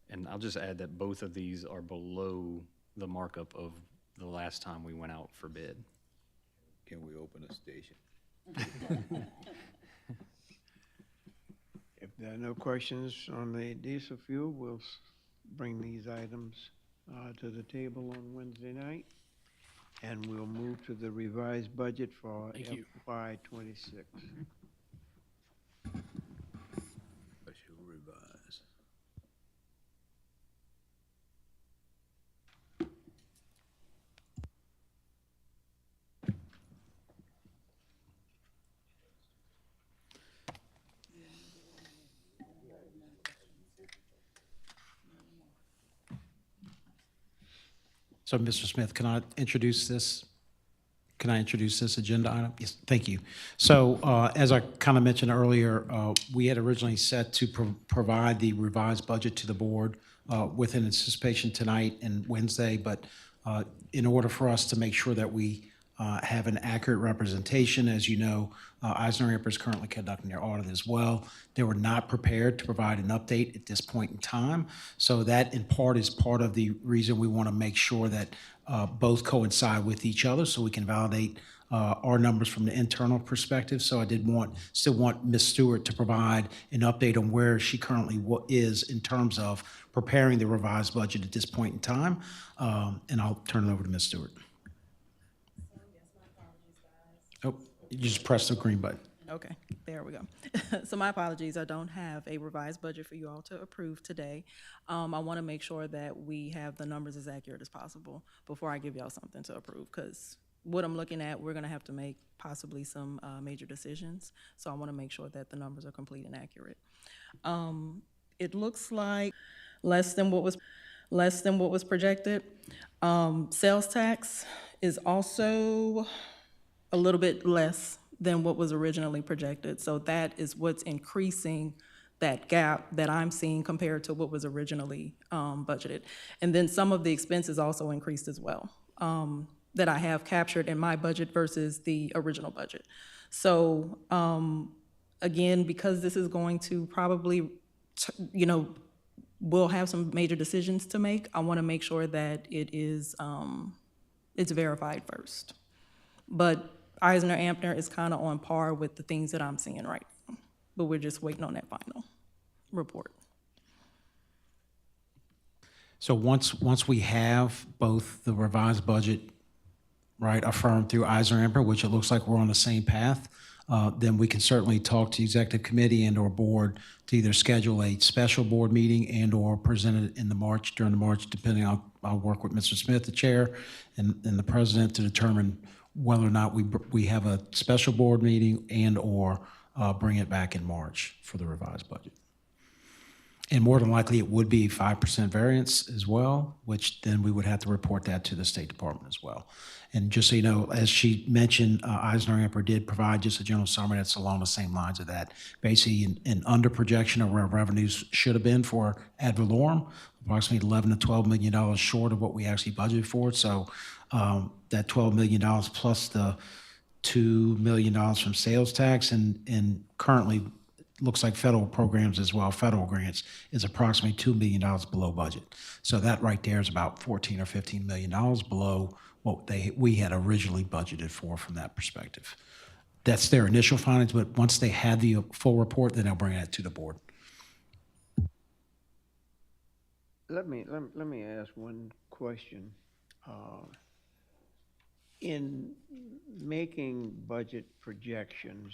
S: And I'll just add that both of these are below the markup of the last time we went out for bid.
K: Can we open a station?
F: If there are no questions on the diesel fuel, we'll bring these items to the table on Wednesday night. And we'll move to the revised budget for FY '26.
K: Special revise.
G: So, Mr. Smith, can I introduce this? Can I introduce this agenda item? Yes, thank you. So, as I kind of mentioned earlier, we had originally set to provide the revised budget to the board with an anticipation tonight and Wednesday, but in order for us to make sure that we have an accurate representation, as you know, Eisner-Amper is currently conducting their audit as well. They were not prepared to provide an update at this point in time. So that in part is part of the reason we want to make sure that both coincide with each other so we can validate our numbers from the internal perspective. So I still want Ms. Stewart to provide an update on where she currently is in terms of preparing the revised budget at this point in time. And I'll turn it over to Ms. Stewart. Oh, you just press the green button.
R: Okay, there we go. So my apologies, I don't have a revised budget for you all to approve today. I want to make sure that we have the numbers as accurate as possible before I give y'all something to approve, because what I'm looking at, we're going to have to make possibly some major decisions. So I want to make sure that the numbers are complete and accurate. It looks like less than what was projected. Sales tax is also a little bit less than what was originally projected. So that is what's increasing that gap that I'm seeing compared to what was originally budgeted. And then some of the expenses also increased as well, that I have captured in my budget versus the original budget. So again, because this is going to probably, we'll have some major decisions to make, I wanna make sure that it is, it's verified first. But Eisner-Amper is kind of on par with the things that I'm seeing right now, but we're just waiting on that final report.
G: So once we have both the revised budget, right, affirmed through Eisner-Amper, which it looks like we're on the same path, then we can certainly talk to the executive committee and or board to either schedule a special board meeting and or present it in during the March, depending on, I'll work with Mr. Smith, the chair, and the president to determine whether or not we have a special board meeting and or bring it back in March for the revised budget. And more than likely, it would be 5% variance as well, which then we would have to report that to the State Department as well. And just so you know, as she mentioned, Eisner-Amper did provide just a general summary that's along the same lines of that. Basically, an under projection of where revenues should have been for ad valorem, approximately $11 to $12 million short of what we actually budgeted for. So that $12 million plus the $2 million from sales tax and currently looks like federal programs as well, federal grants, is approximately $2 million below budget. So that right there is about $14 or $15 million below what we had originally budgeted for from that perspective. That's their initial findings, but once they have the full report, then they'll bring that to the board.
F: Let me ask one question. In making budget projections,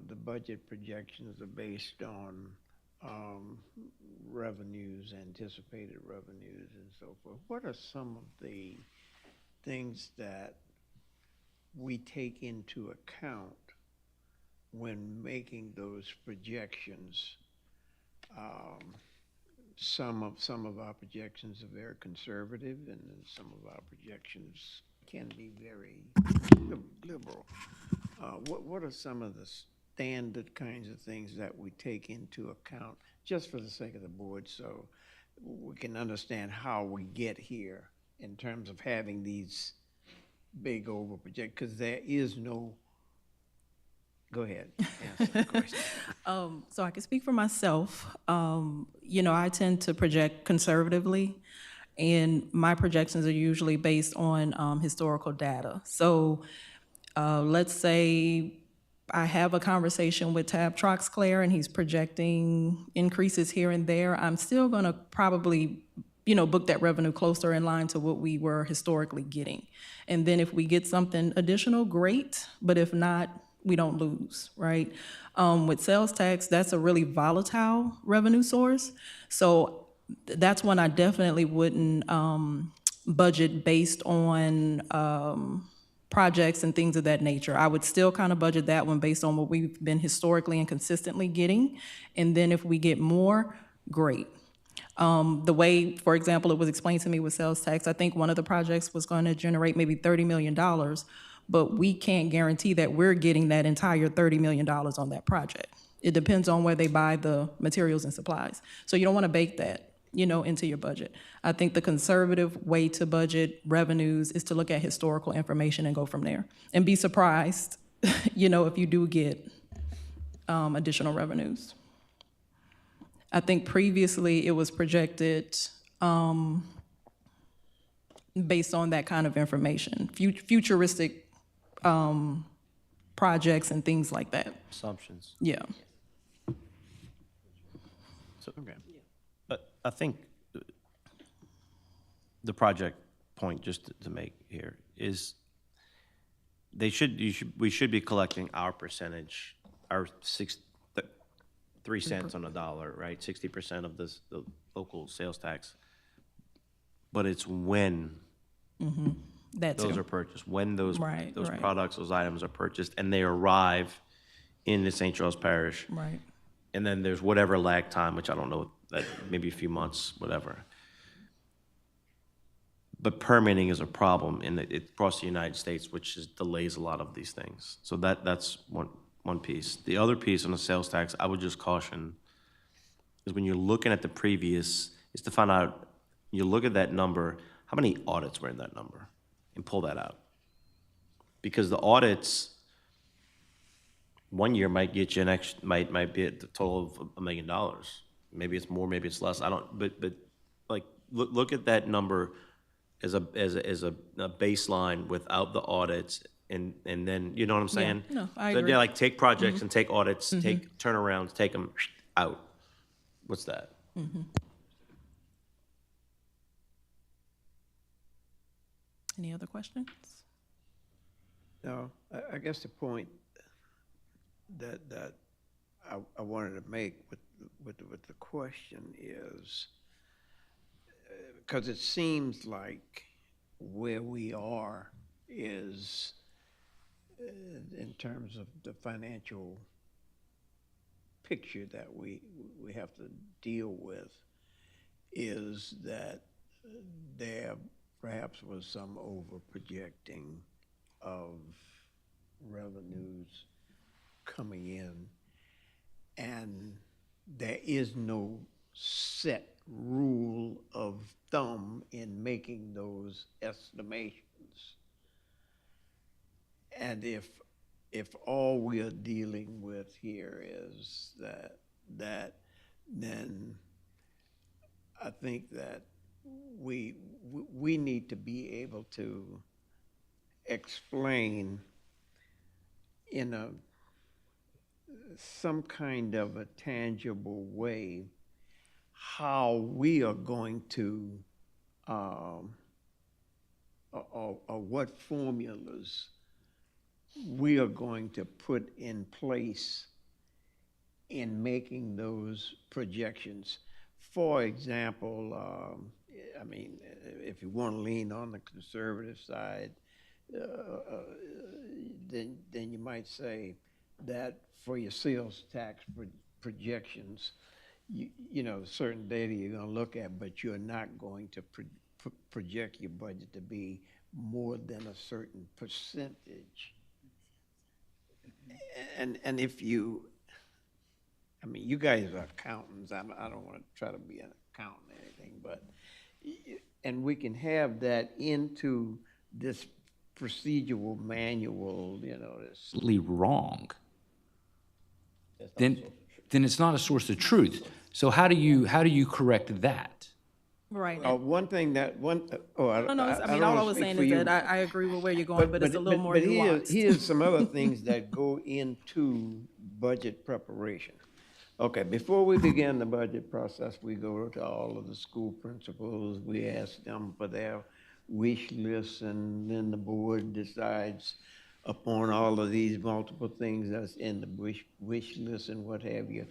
F: the budget projections are based on revenues, anticipated revenues, and so forth. What are some of the things that we take into account when making those projections? Some of our projections are very conservative, and then some of our projections can be very liberal. what are some of the standard kinds of things that we take into account, just for the sake of the board, so we can understand how we get here in terms of having these big over project, because there is no, go ahead, answer the question.
R: So I can speak for myself. You know, I tend to project conservatively, and my projections are usually based on historical data. So let's say I have a conversation with Tab Troxclair and he's projecting increases here and there. I'm still going to probably, you know, book that revenue closer in line to what we were historically getting. And then if we get something additional, great. But if not, we don't lose, right? With sales tax, that's a really volatile revenue source. So that's one I definitely wouldn't budget based on projects and things of that nature. I would still kind of budget that one based on what we've been historically and consistently getting. And then if we get more, great. The way, for example, it was explained to me with sales tax, I think one of the projects was going to generate maybe $30 million, but we can't guarantee that we're getting that entire $30 million on that project. It depends on where they buy the materials and supplies. So you don't want to bake that, you know, into your budget. I think the conservative way to budget revenues is to look at historical information and go from there. And be surprised, you know, if you do get additional revenues. I think previously it was projected based on that kind of information, futuristic projects and things like that.
E: Assumptions.
R: Yeah.
E: So, but I think the project point, just to make here, is we should be collecting our percentage, our 3 cents on the dollar, right? 60% of the local sales tax. But it's when those are purchased, when those products, those items are purchased, and they arrive in the St. Charles Parish.
R: Right.
E: And then there's whatever lag time, which I don't know, that maybe a few months, whatever. But permitting is a problem across the United States, which delays a lot of these things. So that's one piece. The other piece on the sales tax, I would just caution, is when you're looking at the previous, is to find out, you look at that number, how many audits were in that number, and pull that out. Because the audits, one year might get you an extra, might be a total of $1 million. Maybe it's more, maybe it's less. I don't. But like look at that number as a baseline without the audits, and then you know what I'm saying?
R: Yeah, no, I
E: So,
R: agree.
E: yeah, like take projects and take audits, take turnarounds, take them out. What's that?
R: Any other questions?
F: No, I guess the point that I wanted to make with the question is, because it seems like where we are is, in terms of the financial picture that we have to deal with, is that there perhaps was some over-projecting of revenues coming in, and there is no set rule of thumb in making those estimations. And if all we are dealing with here is that then I think that we need to be able to explain in some kind of a tangible way how we are going to, or what formulas we are going to put in place in making those projections. For example, I mean, if you want to lean on the conservative side, then you might say that for your sales tax projections, you know, certain data you're going to look at, but you're not going to project your budget to be more than a certain percentage And if you, I mean, you guys are accountants, I don't want to try to be an accountant or anything, but, and we can have that into this procedural manual, you know, this.
B: Absolutely wrong, then it's not a source of truth. So how do you correct that?
R: Right.
F: One thing that,
R: No, I mean, all I was saying is that I agree with where you're going, but it's a little more nuanced.
F: Here's some other things that go into budget preparation. Okay, before we begin the budget process, we go to all of the school principals, we ask them for their wish lists, and then the board decides upon all of these multiple things that's in the wish list and what have you.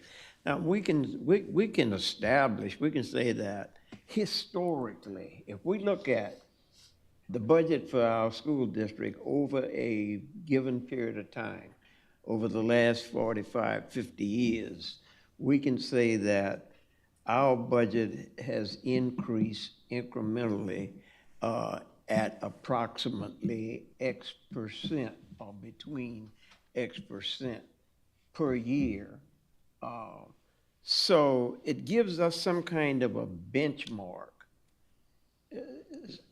F: Now, we can establish, we can say that historically, if we look at the budget for our school district over a given period of time, over the last 45, 50 years, we can say that our budget has increased incrementally at approximately X percent or between X percent per year. So it gives us some kind of a benchmark.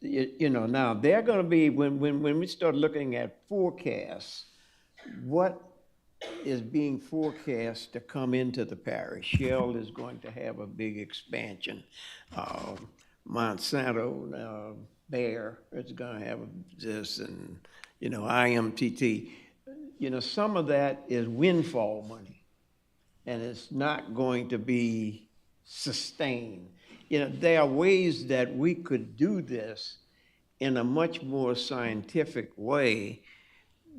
F: You know, now they're going to be, when we start looking at forecasts, what is being forecast to come into the parish? Shell is going to have a big expansion. Monsanto, Bayer is going to have this, and, you know, IMTT. You know, some of that is windfall money, and it's not going to be sustained. You know, there are ways that we could do this in a much more scientific way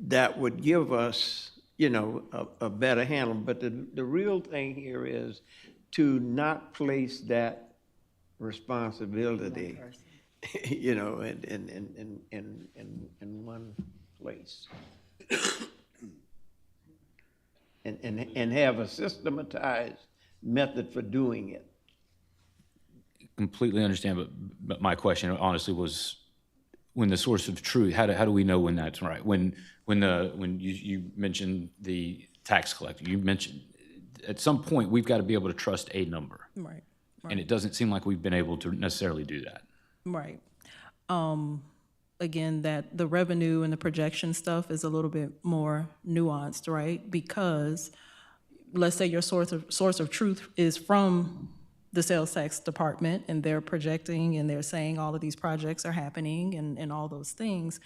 F: that would give us, you know, a better handle. But the real thing here is to not place that responsibility, you know, in one place. And have a systematized method for doing it.
B: Completely understand, but my question honestly was, when the source of truth, how do we know when that's right? When you mentioned the tax collector, you mentioned at some point we've got to be able to trust a number.
R: Right.
B: And it doesn't seem like we've been able to necessarily do that.
R: Right. Again, that the revenue and the projection stuff is a little bit more nuanced, right? Because let's say your source of truth is from the sales tax department, and they're projecting and they're saying all of these projects are happening and all those things.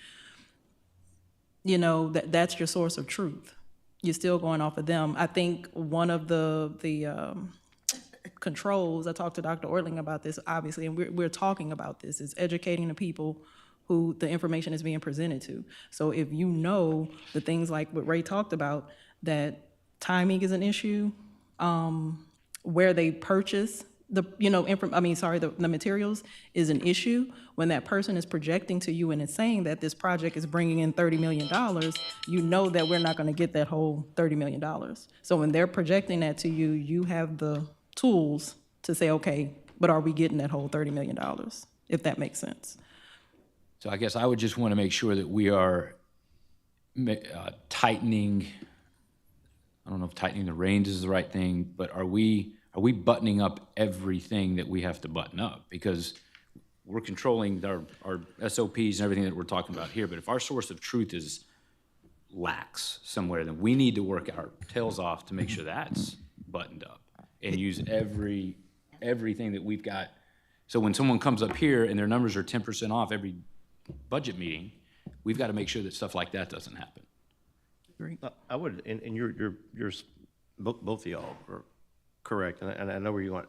R: You know, that's your source of truth. You're still going off of them. I think one of the controls, I talked to Dr. Ortling about this, obviously, and we're talking about this, is educating the people who the information is being presented to. So if you know the things like what Ray talked about, that timing is an issue, where they purchase the materials is an issue. When that person is projecting to you and is saying that this project is bringing in $30 million, you know that we're not going to get that whole $30 million. So when they're projecting that to you, you have the tools to say, okay, but are we getting that whole $30 million, if that makes sense?
B: So I guess I would just want to make sure that we are tightening, I don't know if tightening the reins is the right thing, but are we buttoning up everything that we have to button up? Because we're controlling our SOPs and everything that we're talking about here, but if our source of truth is lax somewhere, then we need to work our tails off to make sure that's buttoned up and use everything that we've got. So when someone comes up here and their numbers are 10% off every budget meeting, we've got to make sure that stuff like that doesn't happen.
R: Great.
E: I would, and you're both of y'all are correct, and I know where you're going.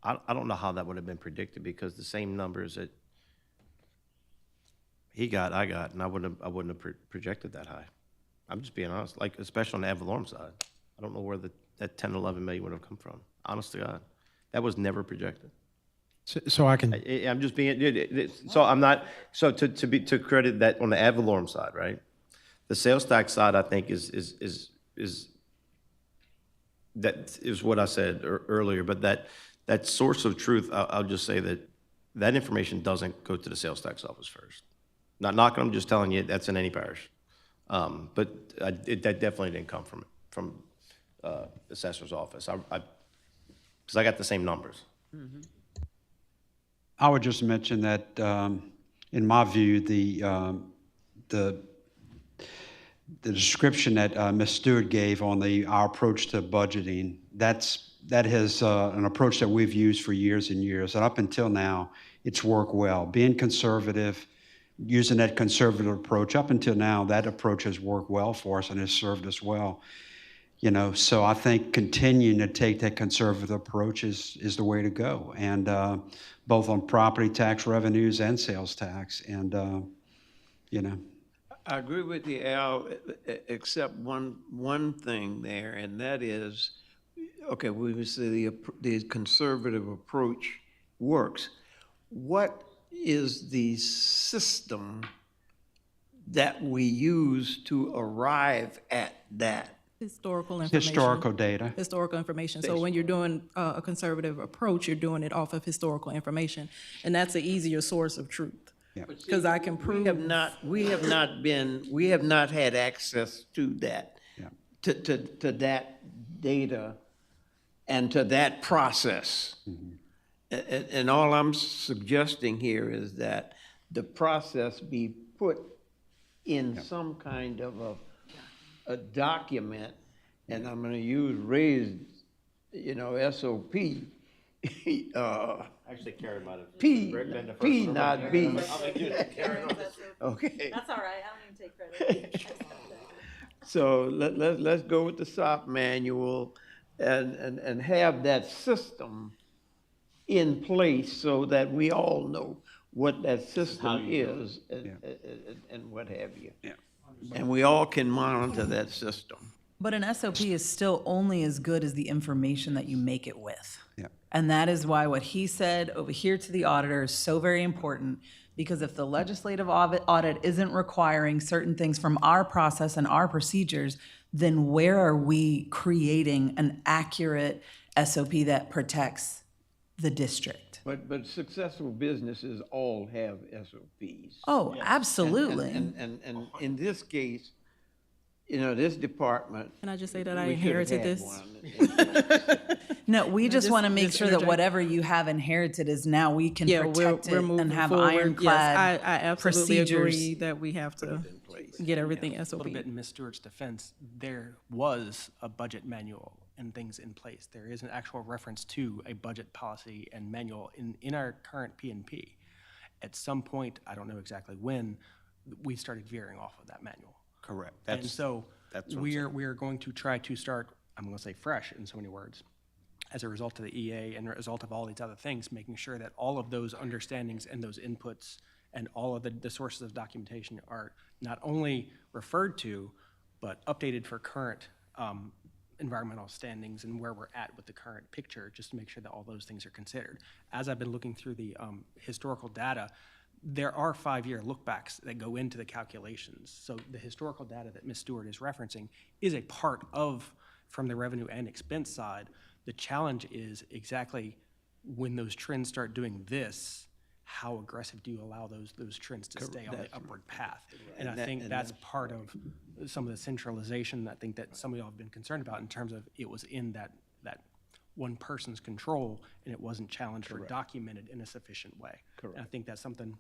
E: I don't know how that would have been predicted, because the same numbers that he got, I got, and I wouldn't have projected that high. I'm just being honest, like, especially on the ad valorem side. I don't know where that 10, 11 million would have come from. Honest to God, that was never projected.
G: So I can.
E: I'm just being, so I'm not, so to credit that on the ad valorem side, right? The sales tax side, I think, is that is what I said earlier, but that source of truth, I'll just say that information doesn't go to the sales tax office first. Not knocking them, just telling you that's in any parish. But that definitely didn't come from assessor's office. Because I got the same numbers.
O: I would just mention that, in my view, the description that Ms. Stewart gave on our approach to budgeting, that is an approach that we've used for years and years. And up until now, it's worked well. Being conservative, using that conservative approach, up until now, that approach has worked well for us and has served us well. You know, so I think continuing to take that conservative approach is the way to go, and both on property tax revenues and sales tax, and you know.
F: I agree with you, Al, except one thing there, and that is, okay, we would say the conservative approach works. What is the system that we use to arrive at that?
R: Historical information.
O: Historical data.
R: Historical information. So when you're doing a conservative approach, you're doing it off of historical information, and that's an easier source of truth. Because I can prove.
F: We have not had access to that, to that data and to that process. And all I'm suggesting here is that the process be put in some kind of a document, and I'm gonna use raised, SOP.
E: Actually, Karen might have.
F: P, not B. Okay.
R: That's all right, I don't even take credit.
F: So let's go with the SOP manual and have that system in place so that we all know what that system is and what have you. And we all can monitor that system.
D: But an SOP is still only as good as the information that you make it with.
O: Yeah.
D: And that is why what he said over here to the auditor is so very important, because if the legislative audit isn't requiring certain things from our process and our procedures, then where are we creating an accurate SOP that protects the district?
F: But successful businesses all have SOPs.
D: Oh, absolutely.
F: And in this case, this department.
R: Can I just say that I
F: we should have
R: inherited
F: had
R: this?
F: one.
D: No, we just want to make
R: just
D: sure that
R: interject.
D: whatever you have inherited is now we can protect
R: we're
D: it
R: moving
D: and have
R: forward.
D: ironclad
R: Yes, I absolutely
D: procedures.
R: agree that we have to get everything
P: A
R: SOP.
P: little bit in Ms. Stewart's defense, there was a budget manual and things in place. There is an actual reference to a budget policy and manual in our current P&P. At some point, I don't know exactly when, we started veering off of that manual.
E: Correct.
P: And so
E: that's what I'm
P: we are going to try to start, I'm going to say fresh in so many words, as a result of the EA and a result of all these other things, making sure that all of those understandings and those inputs and all of the sources of documentation are not only referred to, but updated for current environmental standings and where we're at with the current picture, just to make sure that all those things are considered. As I've been looking through the historical data, there are 5-year lookbacks that go into the calculations. So the historical data that Ms. Stewart is referencing is a part of, from the revenue and expense side. The challenge is exactly when those trends start doing this, how aggressive do you allow those trends to stay on the upward path? And I think that's part of some of the centralization I think that some of y'all have been concerned about in terms of it was in that one person's control and it wasn't challenged or documented in a sufficient way.
F: Correct.
P: And I think that's something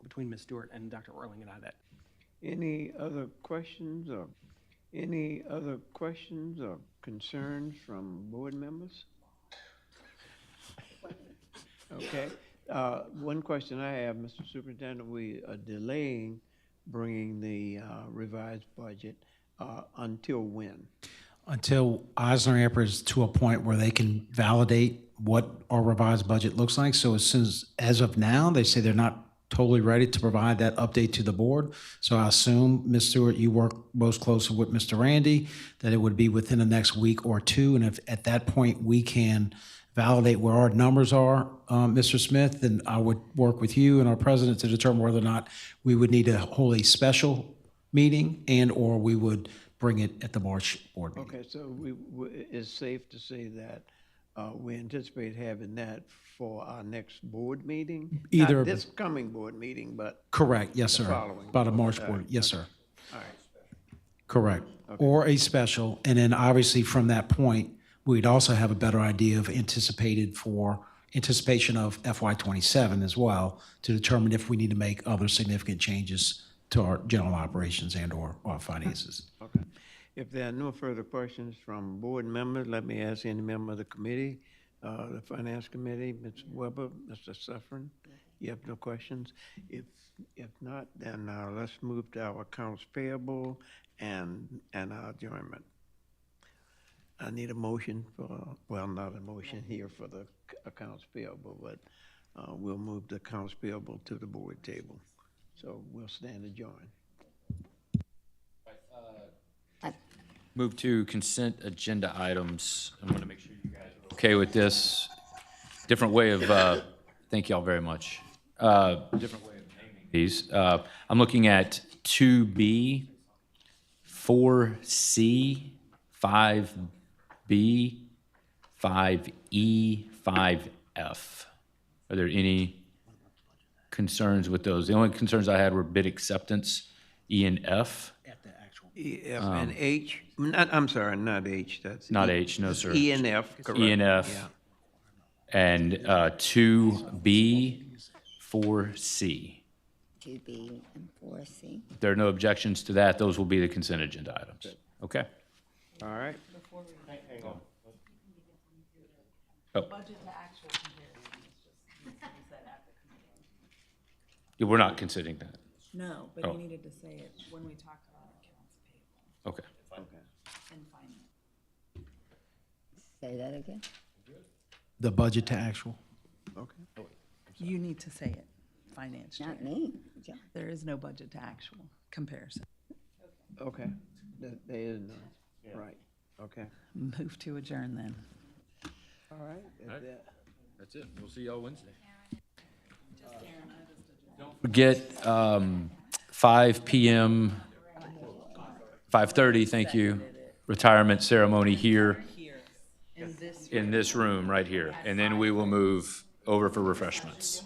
P: between Ms. Stewart and Dr. Orling and I that.
F: Any other questions or concerns from board members? Okay. One question I have, Mr. Superintendent, we are delaying bringing the revised budget until when?
G: Until Eisner-Amper is to a point where they can validate what our revised budget looks like. So as of now, they say they're not totally ready to provide that update to the board. So I assume, Ms. Stewart, you work most closely with Mr. Randy, that it would be within the next week or two. And if at that point we can validate where our numbers are, Mr. Smith, then I would work with you and our president to determine whether or not we would need to hold a special meeting or we would bring it at the March board meeting.
F: Okay, so it's safe to say that we anticipate having that for our next board meeting?
G: Either
F: Not this coming board meeting, but
G: correct, yes,
F: the
G: sir.
F: following.
G: About a March
F: All
G: board,
F: right,
G: yes,
F: okay.
G: sir.
F: All right.
G: Correct. Or a special, and then obviously from that point, we'd also have a better idea of anticipation of FY '27 as well, to determine if we need to make other significant changes to our general operations and/or our finances.
F: Okay. If there are no further questions from board members, let me ask any member of the committee, the Finance Committee, Ms. Weber, Mr. Suffren, you have no questions? If not, then let's move to our accounts payable and our adjournment. I need a motion for, well, not a motion here for the accounts payable, but we'll move the accounts payable to the board table. So we'll stand adjourned.
B: Move to consent agenda items. I want to make sure you guys are okay with this. Different way of, thank y'all very much. Different way of naming these. I'm looking at 2B, 4C, 5B, 5E, 5F. Are there any concerns with those? The only concerns I had were bid acceptance, E and F.
F: E, F, and H, not, I'm sorry, not H, that's.
B: Not H, no, sir.
F: E and F, correct.
B: E and F.
F: Yeah.
B: And 2B, 4C.
C: 2B and 4C.
B: If there are no objections to that, those will be the consent agenda items. Okay?
F: All right.
E: Hang on.
B: Oh.
D: Budget to actual comparison is just said after committee.
B: Yeah, we're not considering that.
D: No, but
B: Oh.
D: you needed to say it when we talk about accounts payable
B: Okay.
D: and finance.
C: Say that again?
G: The budget to actual.
F: Okay.
D: You need to say it, finance.
C: Not
D: chair.
C: me. Yeah.
D: There is no budget to actual comparison.
F: Okay, there is none, right, okay.
D: Move to adjourn then.
F: All right.
B: That's it. We'll see y'all Wednesday. Don't forget, 5 p.m., 5:30, thank you, retirement ceremony here in this room right here. And then we will move over for refreshments.